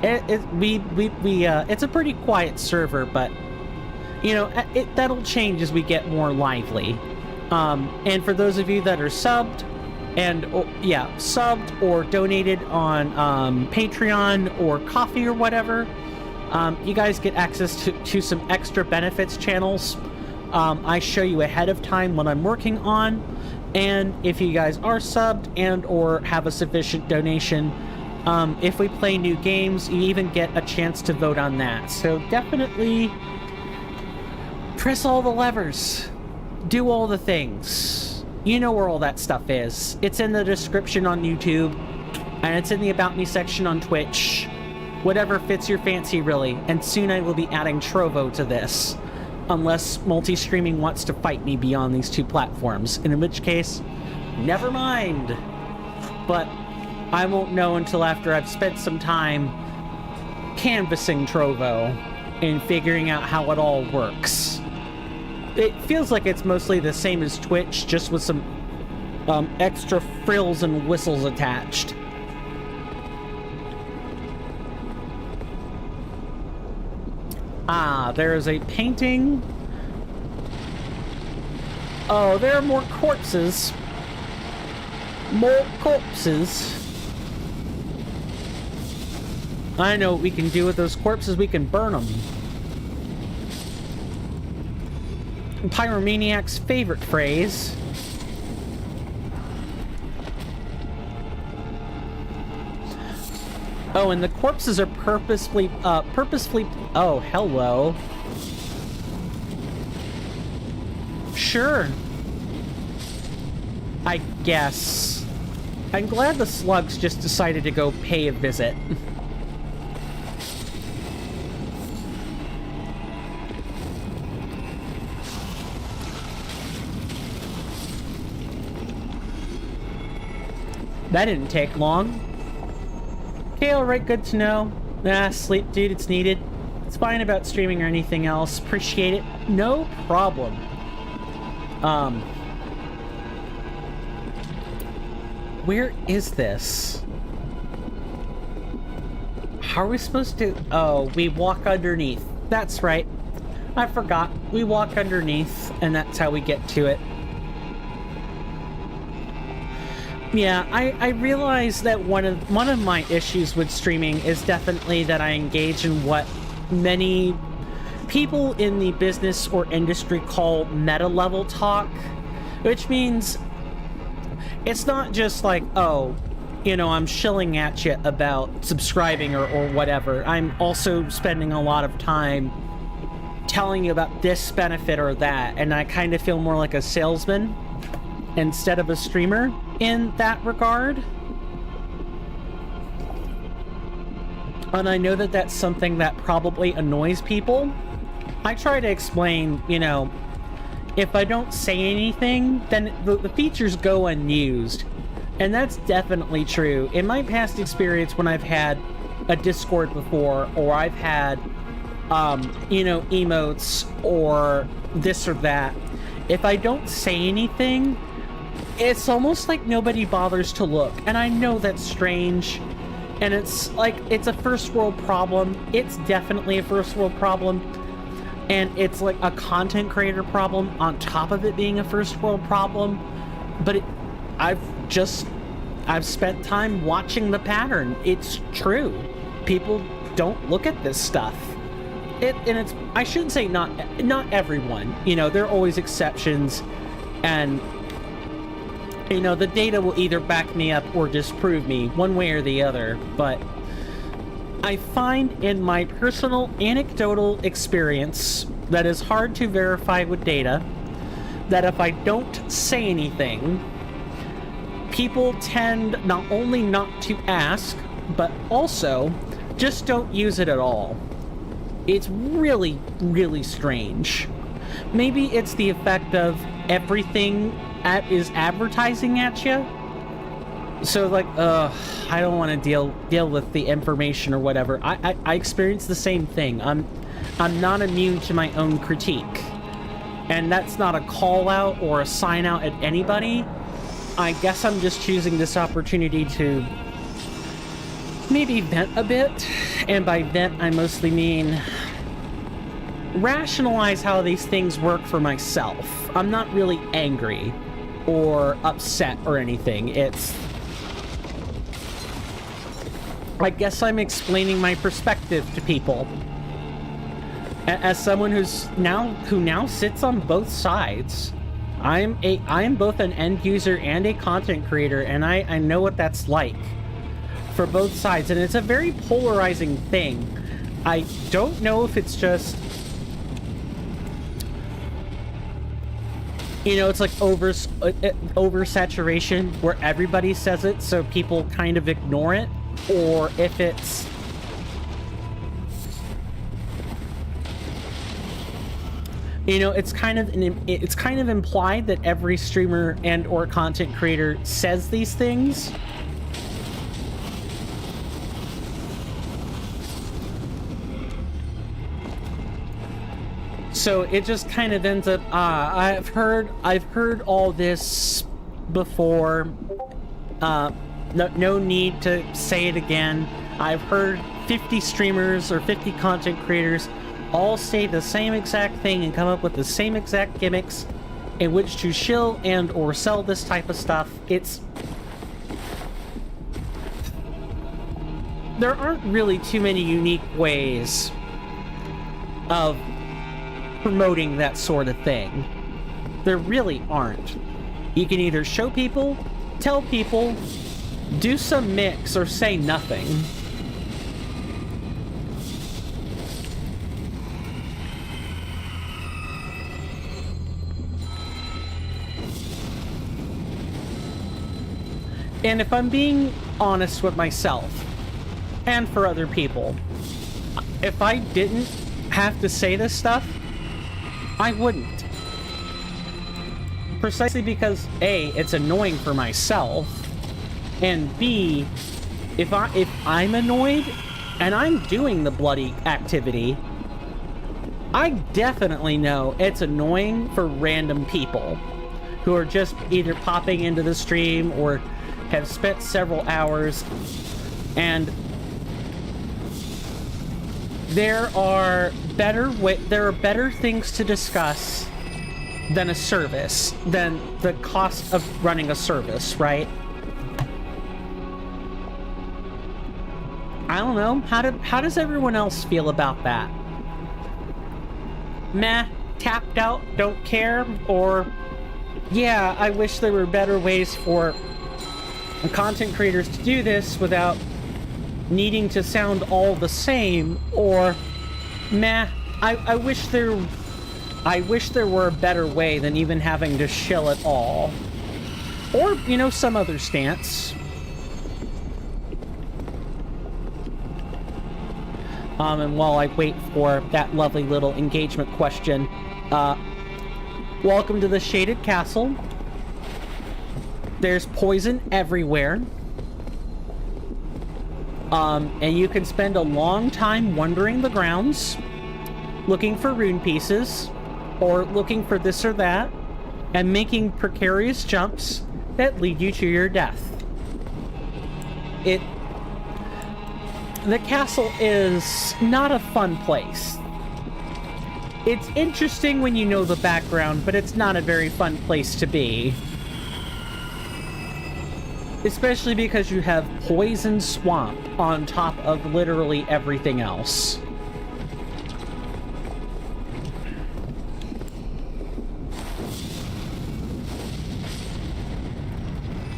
It's a pretty quiet server, but you know, that'll change as we get more lively. And for those of you that are subbed, subbed or donated on Patreon or Coffee or whatever, you guys get access to some extra benefits channels. I show you ahead of time what I'm working on, and if you guys are subbed and or have a sufficient donation, if we play new games, you even get a chance to vote on that. So definitely press all the levers, do all the things. You know where all that stuff is. It's in the description on YouTube, and it's in the About Me section on Twitch. Whatever fits your fancy, really. And soon I will be adding Trovo to this, unless multi-streaming wants to fight me beyond these two platforms, in which case, never mind. But I won't know until after I've spent some time canvassing Trovo and figuring out how it all works. It feels like it's mostly the same as Twitch, just with some extra frills and whistles attached. Ah, there is a painting. Oh, there are more corpses. More corpses. I know what we can do with those corpses. We can burn them. Pyromaniac's favorite phrase. Oh, and the corpses are purposefully, oh, hello. Sure. I guess. I'm glad the slugs just decided to go pay a visit. That didn't take long. Okay, alright, good to know. Sleep, dude, it's needed. It's fine about streaming or anything else. Appreciate it. No problem. Where is this? How are we supposed to... Oh, we walk underneath. That's right. I forgot. We walk underneath, and that's how we get to it. Yeah, I realize that one of my issues with streaming is definitely that I engage in what many people in the business or industry call meta level talk, which means it's not just like, oh, you know, I'm shilling at you about subscribing or whatever. I'm also spending a lot of time telling you about this benefit or that, and I kind of feel more like a salesman instead of a streamer in that regard. And I know that that's something that probably annoys people. I try to explain, you know, if I don't say anything, then the features go unused. And that's definitely true. In my past experience, when I've had a Discord before, or I've had, you know, emotes, or this or that, if I don't say anything, it's almost like nobody bothers to look. And I know that's strange. And it's like, it's a first world problem. It's definitely a first world problem. And it's like a content creator problem on top of it being a first world problem. But I've spent time watching the pattern. It's true. People don't look at this stuff. And it's, I shouldn't say not everyone. You know, there are always exceptions, and you know, the data will either back me up or disprove me, one way or the other. But I find in my personal anecdotal experience that is hard to verify with data, that if I don't say anything, people tend not only not to ask, but also just don't use it at all. It's really, really strange. Maybe it's the effect of everything is advertising at you. So like, I don't want to deal with the information or whatever. I experience the same thing. I'm not immune to my own critique. And that's not a call out or a sign out at anybody. I guess I'm just choosing this opportunity to maybe vent a bit. And by vent, I mostly mean rationalize how these things work for myself. I'm not really angry or upset or anything. It's, I guess I'm explaining my perspective to people. As someone who now sits on both sides. I'm both an end user and a content creator, and I know what that's like for both sides, and it's a very polarizing thing. I don't know if it's just, you know, it's like oversaturation where everybody says it, so people kind of ignore it, or if it's, you know, it's kind of implied that every streamer and or content creator says these things. So it just kind of ends up, I've heard all this before. No need to say it again. I've heard 50 streamers or 50 content creators all say the same exact thing and come up with the same exact gimmicks in which to shill and or sell this type of stuff. There aren't really too many unique ways of promoting that sort of thing. There really aren't. You can either show people, tell people, do some mix, or say nothing. And if I'm being honest with myself, and for other people, if I didn't have to say this stuff, I wouldn't. Precisely because A, it's annoying for myself, and B, if I'm annoyed and I'm doing the bloody activity, I definitely know it's annoying for random people who are just either popping into the stream or have spent several hours, and there are better things to discuss than a service, than the cost of running a service, right? I don't know. How does everyone else feel about that? Meh, tapped out, don't care, or yeah, I wish there were better ways for content creators to do this without needing to sound all the same, or meh, I wish there were a better way than even having to shill at all. Or, you know, some other stance. And while I wait for that lovely little engagement question, welcome to the Shaded Castle. There's poison everywhere. And you can spend a long time wandering the grounds, looking for rune pieces, or looking for this or that, and making precarious jumps that lead you to your death. The castle is not a fun place. It's interesting when you know the background, but it's not a very fun place to be. Especially because you have poison swamp on top of literally everything else.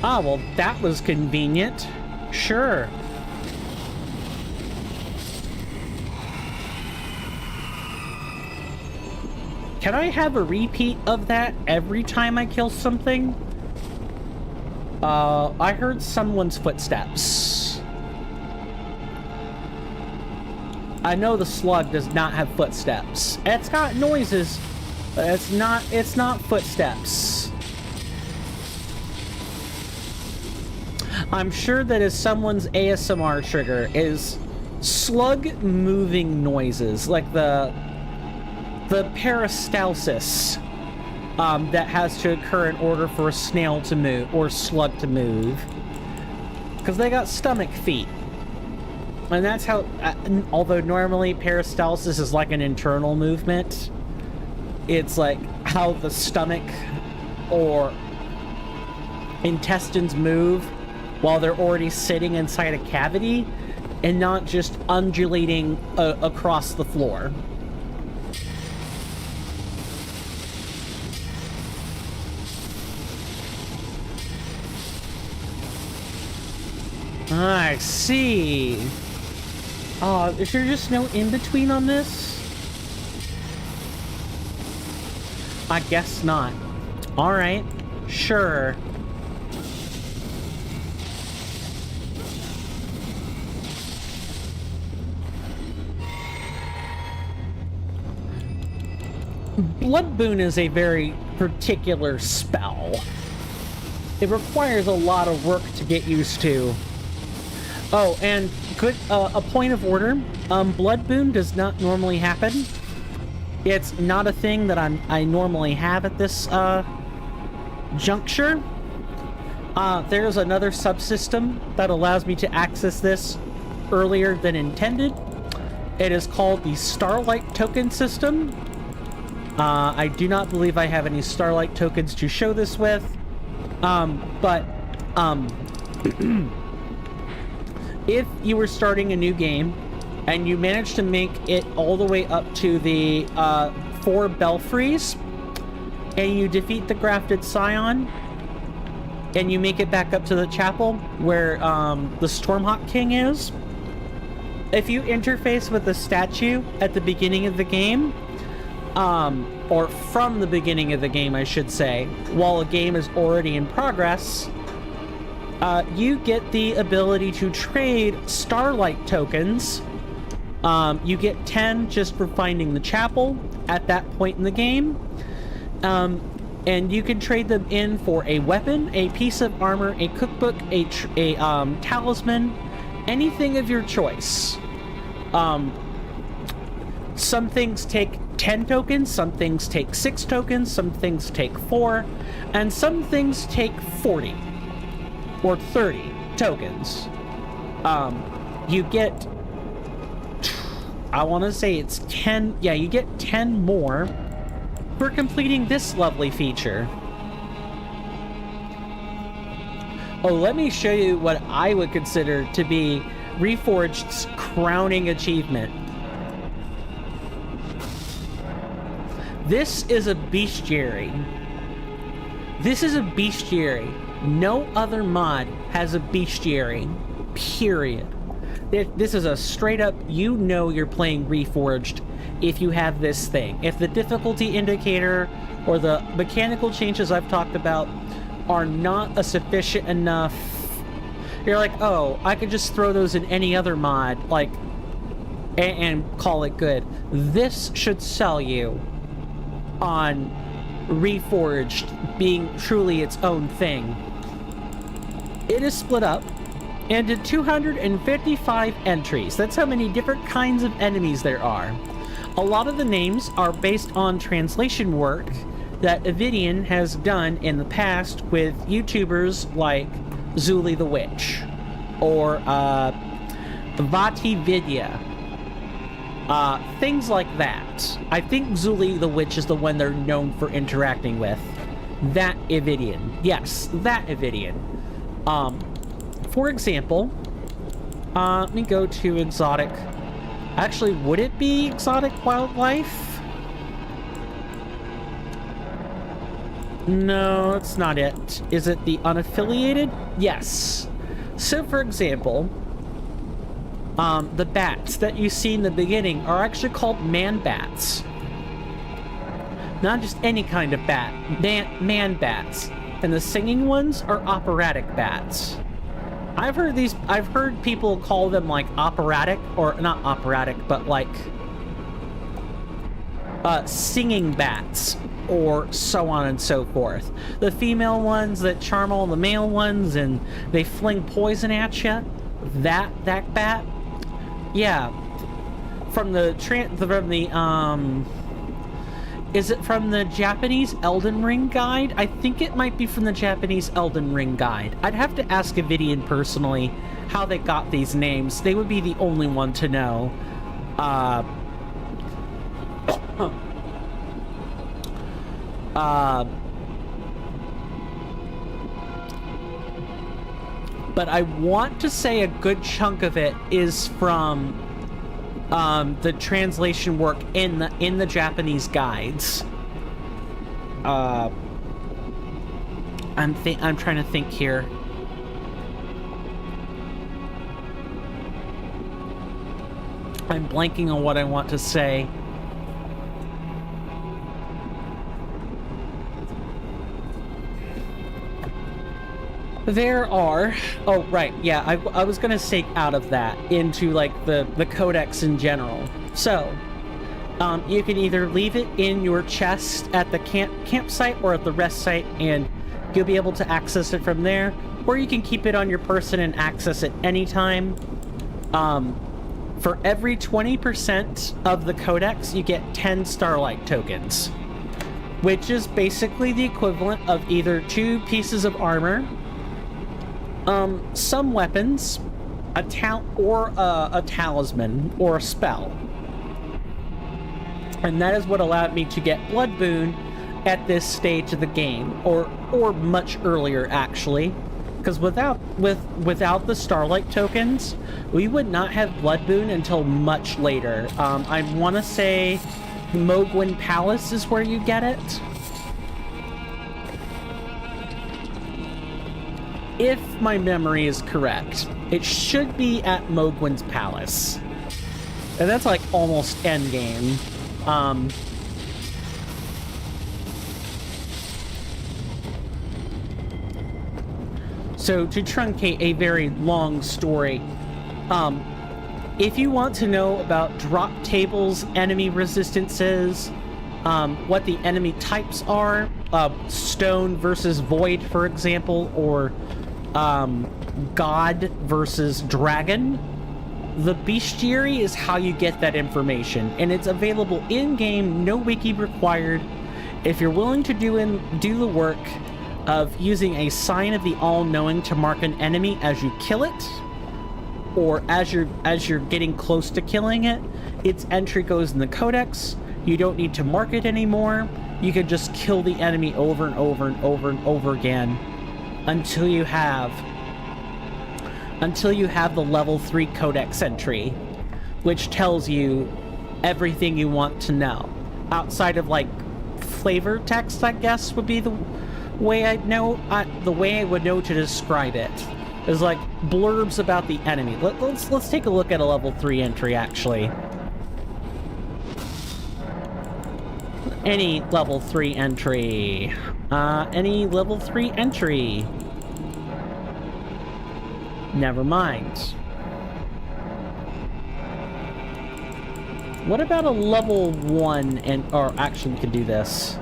Ah, well, that was convenient. Sure. Can I have a repeat of that every time I kill something? I heard someone's footsteps. I know the slug does not have footsteps. It's got noises, but it's not footsteps. I'm sure that is someone's ASMR trigger is slug moving noises, like the peristalsis that has to occur in order for a snail to move, or slug to move. Because they got stomach feet. And that's how, although normally peristalsis is like an internal movement, it's like how the stomach or intestines move while they're already sitting inside a cavity and not just undulating across the floor. I see. Oh, is there just no in-between on this? I guess not. Alright, sure. Blood Boon is a very particular spell. It requires a lot of work to get used to. Oh, and a point of order. Blood Boon does not normally happen. It's not a thing that I normally have at this juncture. There's another subsystem that allows me to access this earlier than intended. It is called the Starlight Token System. I do not believe I have any Starlight tokens to show this with. If you were starting a new game and you managed to make it all the way up to the 4 belfries and you defeat the grafted scion and you make it back up to the chapel where the Stormhawk King is, if you interface with the statue at the beginning of the game, or from the beginning of the game, I should say, while a game is already in progress, you get the ability to trade Starlight tokens. You get 10 just for finding the chapel at that point in the game. And you can trade them in for a weapon, a piece of armor, a cookbook, a talisman, anything of your choice. Some things take 10 tokens, some things take 6 tokens, some things take 4, and some things take 40 or 30 tokens. You get I want to say it's 10. Yeah, you get 10 more for completing this lovely feature. Oh, let me show you what I would consider to be Reforged's crowning achievement. This is a bestiary. This is a bestiary. No other mod has a bestiary. Period. This is a straight up, you know you're playing Reforged if you have this thing. If the difficulty indicator or the mechanical changes I've talked about are not a sufficient enough, you're like, oh, I could just throw those in any other mod, like, and call it good. This should sell you on Reforged being truly its own thing. It is split up into 255 entries. That's how many different kinds of enemies there are. A lot of the names are based on translation work that Avidian has done in the past with YouTubers like Zuli the Witch or Vati Vidya. Things like that. I think Zuli the Witch is the one they're known for interacting with. That Avidian. Yes, that Avidian. For example, let me go to exotic. Actually, would it be exotic wildlife? No, it's not it. Is it the unaffiliated? Yes. So, for example, the bats that you see in the beginning are actually called man bats. Not just any kind of bat, man bats. And the singing ones are operatic bats. I've heard people call them like operatic, or not operatic, but like singing bats, or so on and so forth. The female ones that charm all the male ones and they fling poison at you. That bat. Yeah. Is it from the Japanese Elden Ring guide? I think it might be from the Japanese Elden Ring guide. I'd have to ask Avidian personally how they got these names. They would be the only one to know. But I want to say a good chunk of it is from the translation work in the Japanese guides. I'm trying to think here. I'm blanking on what I want to say. There are... Oh, right, yeah, I was gonna say out of that into, like, the codex in general. So, you can either leave it in your chest at the campsite or at the rest site, and you'll be able to access it from there, or you can keep it on your person and access it anytime. For every 20% of the codex, you get 10 Starlight tokens, which is basically the equivalent of either 2 pieces of armor, some weapons, a talisman, or a spell. And that is what allowed me to get Blood Boon at this stage of the game, or much earlier actually, because without the Starlight tokens, we would not have Blood Boon until much later. I want to say Mogwin Palace is where you get it. If my memory is correct, it should be at Mogwin's Palace. And that's like almost endgame. So to truncate a very long story, if you want to know about drop tables, enemy resistances, what the enemy types are, stone versus void, for example, or God versus dragon, the bestiary is how you get that information, and it's available in-game, no wiki required. If you're willing to do the work of using a sign of the all-knowing to mark an enemy as you kill it, or as you're getting close to killing it, its entry goes in the codex. You don't need to mark it anymore. You can just kill the enemy over and over and over and over again until you have the level 3 codex entry, which tells you everything you want to know. Outside of like flavor text, I guess would be the way I would know to describe it. Is like blurbs about the enemy. Let's take a look at a level 3 entry actually. Any level 3 entry. Any level 3 entry. Never mind. What about a level 1 or actually we can do this.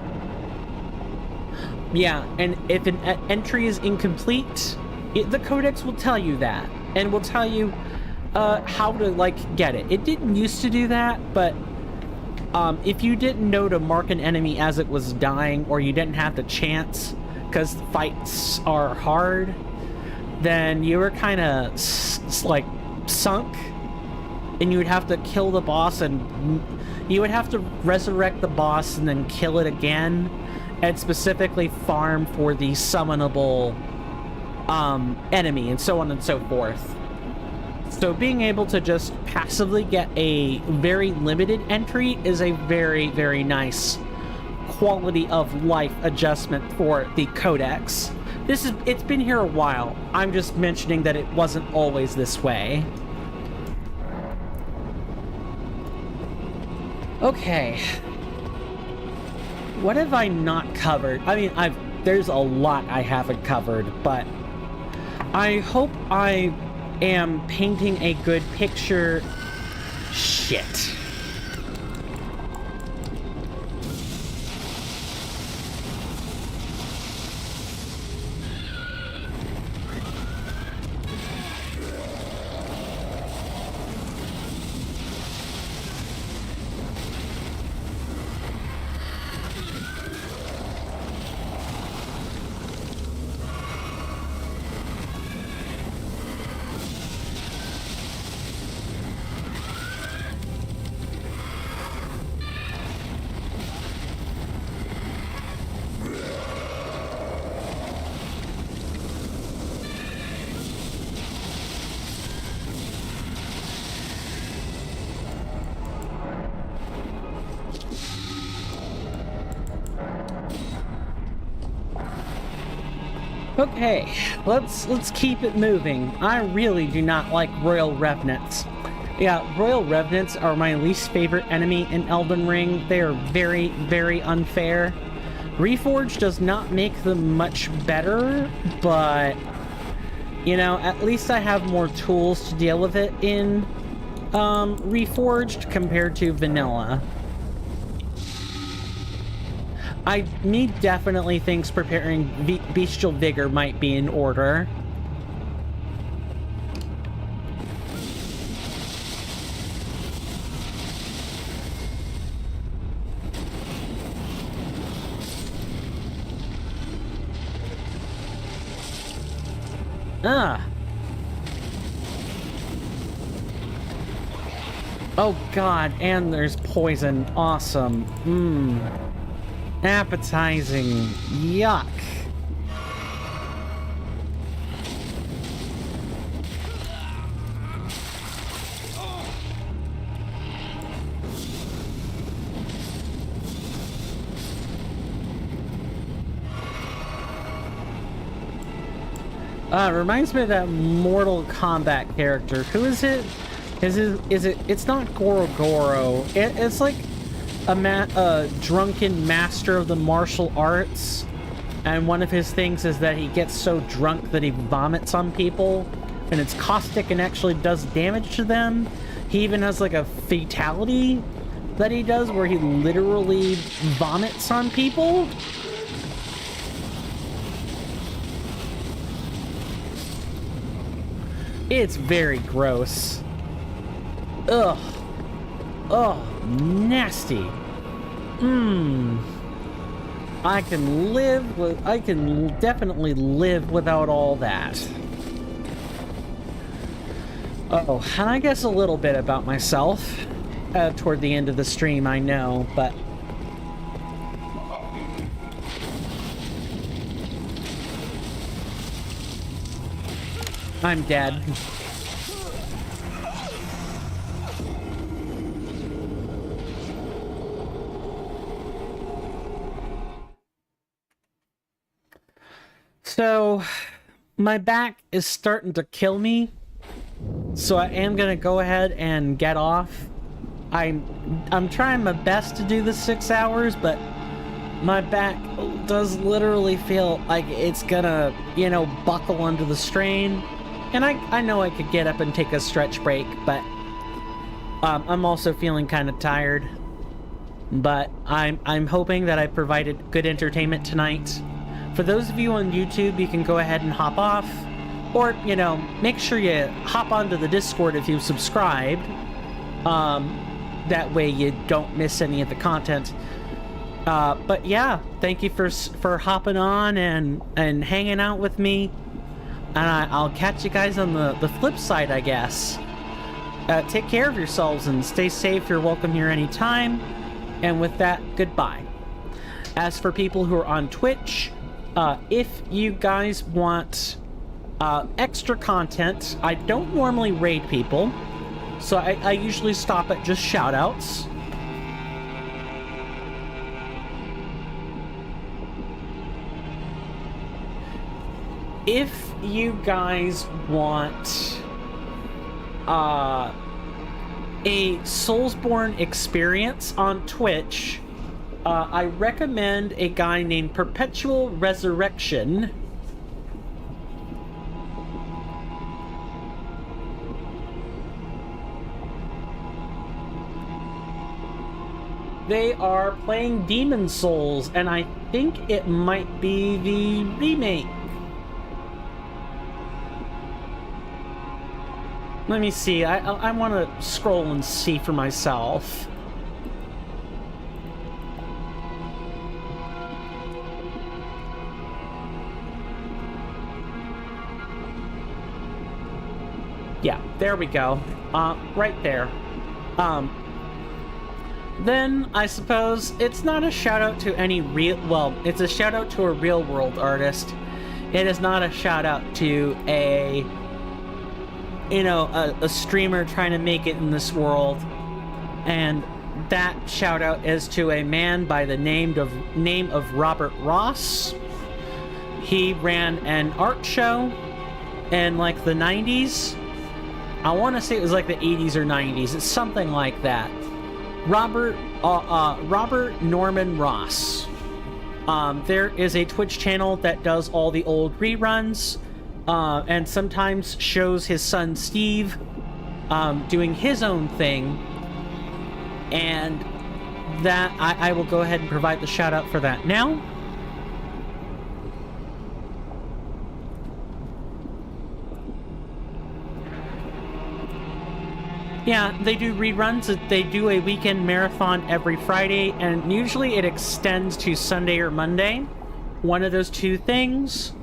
Yeah, and if an entry is incomplete, the codex will tell you that, and will tell you how to like get it. It didn't used to do that, but if you didn't know to mark an enemy as it was dying, or you didn't have the chance because fights are hard, then you were kind of like sunk, and you would have to kill the boss, and you would have to resurrect the boss and then kill it again, and specifically farm for the summonable enemy, and so on and so forth. So being able to just passively get a very limited entry is a very, very nice quality of life adjustment for the codex. It's been here a while. I'm just mentioning that it wasn't always this way. Okay. What have I not covered? I mean, there's a lot I haven't covered, but I hope I am painting a good picture. Shit. Okay, let's keep it moving. I really do not like Royal Revenants. Yeah, Royal Revenants are my least favorite enemy in Elden Ring. They are very, very unfair. Reforged does not make them much better, but, you know, at least I have more tools to deal with it in Reforged compared to Vanilla. Me definitely thinks preparing Bestial Vigor might be in order. Oh god, and there's poison. Awesome. Appetizing. Yuck. Reminds me of that Mortal Kombat character. Who is it? It's not Goro. It's like a drunken master of the martial arts, and one of his things is that he gets so drunk that he vomits on people, and it's caustic and actually does damage to them. He even has like a fatality that he does where he literally vomits on people. It's very gross. Ugh. Oh, nasty. I can definitely live without all that. Oh, and I guess a little bit about myself toward the end of the stream, I know, but... I'm dead. So, my back is starting to kill me, so I am gonna go ahead and get off. I'm trying my best to do the 6 hours, but my back does literally feel like it's gonna, you know, buckle under the strain. And I know I could get up and take a stretch break, but I'm also feeling kind of tired. But I'm hoping that I provided good entertainment tonight. For those of you on YouTube, you can go ahead and hop off, or, you know, make sure you hop onto the Discord if you've subscribed. That way you don't miss any of the content. But yeah, thank you for hopping on and hanging out with me. And I'll catch you guys on the flip side, I guess. Take care of yourselves and stay safe. You're welcome here anytime. And with that, goodbye. As for people who are on Twitch, if you guys want extra content, I don't normally raid people, so I usually stop at just shoutouts. If you guys want a Soulsborne experience on Twitch, I recommend a guy named Perpetual Resurrection. They are playing Demon Souls, and I think it might be the remake. Let me see. I want to scroll and see for myself. Yeah, there we go. Right there. Then I suppose it's not a shout out to any real, well, it's a shout out to a real world artist. It is not a shout out to a, you know, a streamer trying to make it in this world. And that shout out is to a man by the name of Robert Ross. He ran an art show in like the 90s. I want to say it was like the 80s or 90s. It's something like that. Robert Norman Ross. There is a Twitch channel that does all the old reruns, and sometimes shows his son Steve doing his own thing. And that I will go ahead and provide the shout out for that now. Yeah, they do reruns. They do a weekend marathon every Friday, and usually it extends to Sunday or Monday. One of those two things.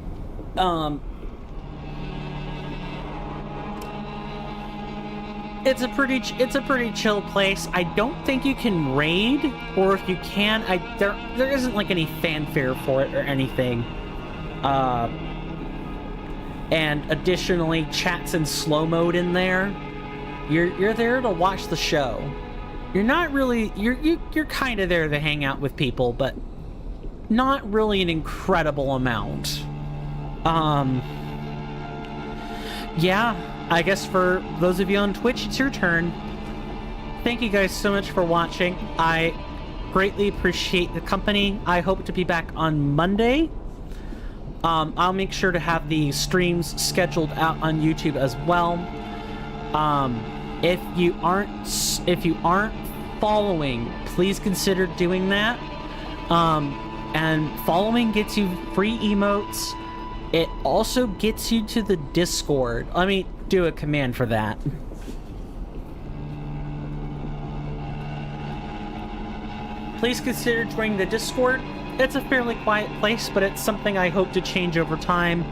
It's a pretty chill place. I don't think you can raid, or if you can, there isn't like any fanfare for it or anything. And additionally, chat's in slow mode in there. You're there to watch the show. You're not really, you're kind of there to hang out with people, but not really an incredible amount. Yeah, I guess for those of you on Twitch, it's your turn. Thank you guys so much for watching. I greatly appreciate the company. I hope to be back on Monday. I'll make sure to have the streams scheduled out on YouTube as well. If you aren't following, please consider doing that. And following gets you free emotes. It also gets you to the Discord. Let me do a command for that. Please consider joining the Discord. It's a fairly quiet place, but it's something I hope to change over time.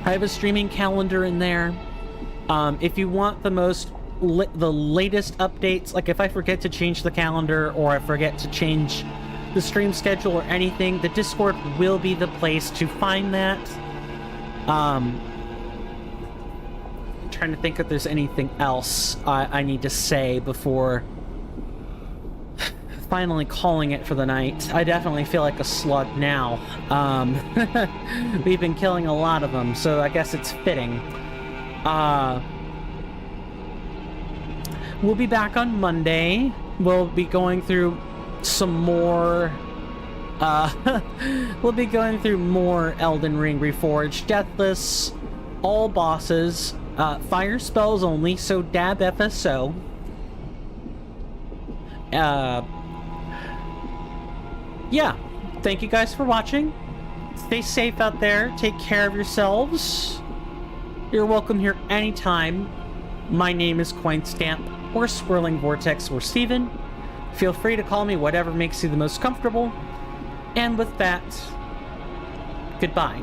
I have a streaming calendar in there. If you want the latest updates, like if I forget to change the calendar or I forget to change the stream schedule or anything, the Discord will be the place to find that. I'm trying to think if there's anything else I need to say before finally calling it for the night. I definitely feel like a slug now. We've been killing a lot of them, so I guess it's fitting. We'll be back on Monday. We'll be going through some more... we'll be going through more Elden Ring Reforged. Deathless, all bosses, fire spells only, so dab FSO. Yeah, thank you guys for watching. Stay safe out there. Take care of yourselves. You're welcome here anytime. My name is Coinstamp, or Swirling Vortex, or Steven. Feel free to call me whatever makes you the most comfortable. And with that, goodbye.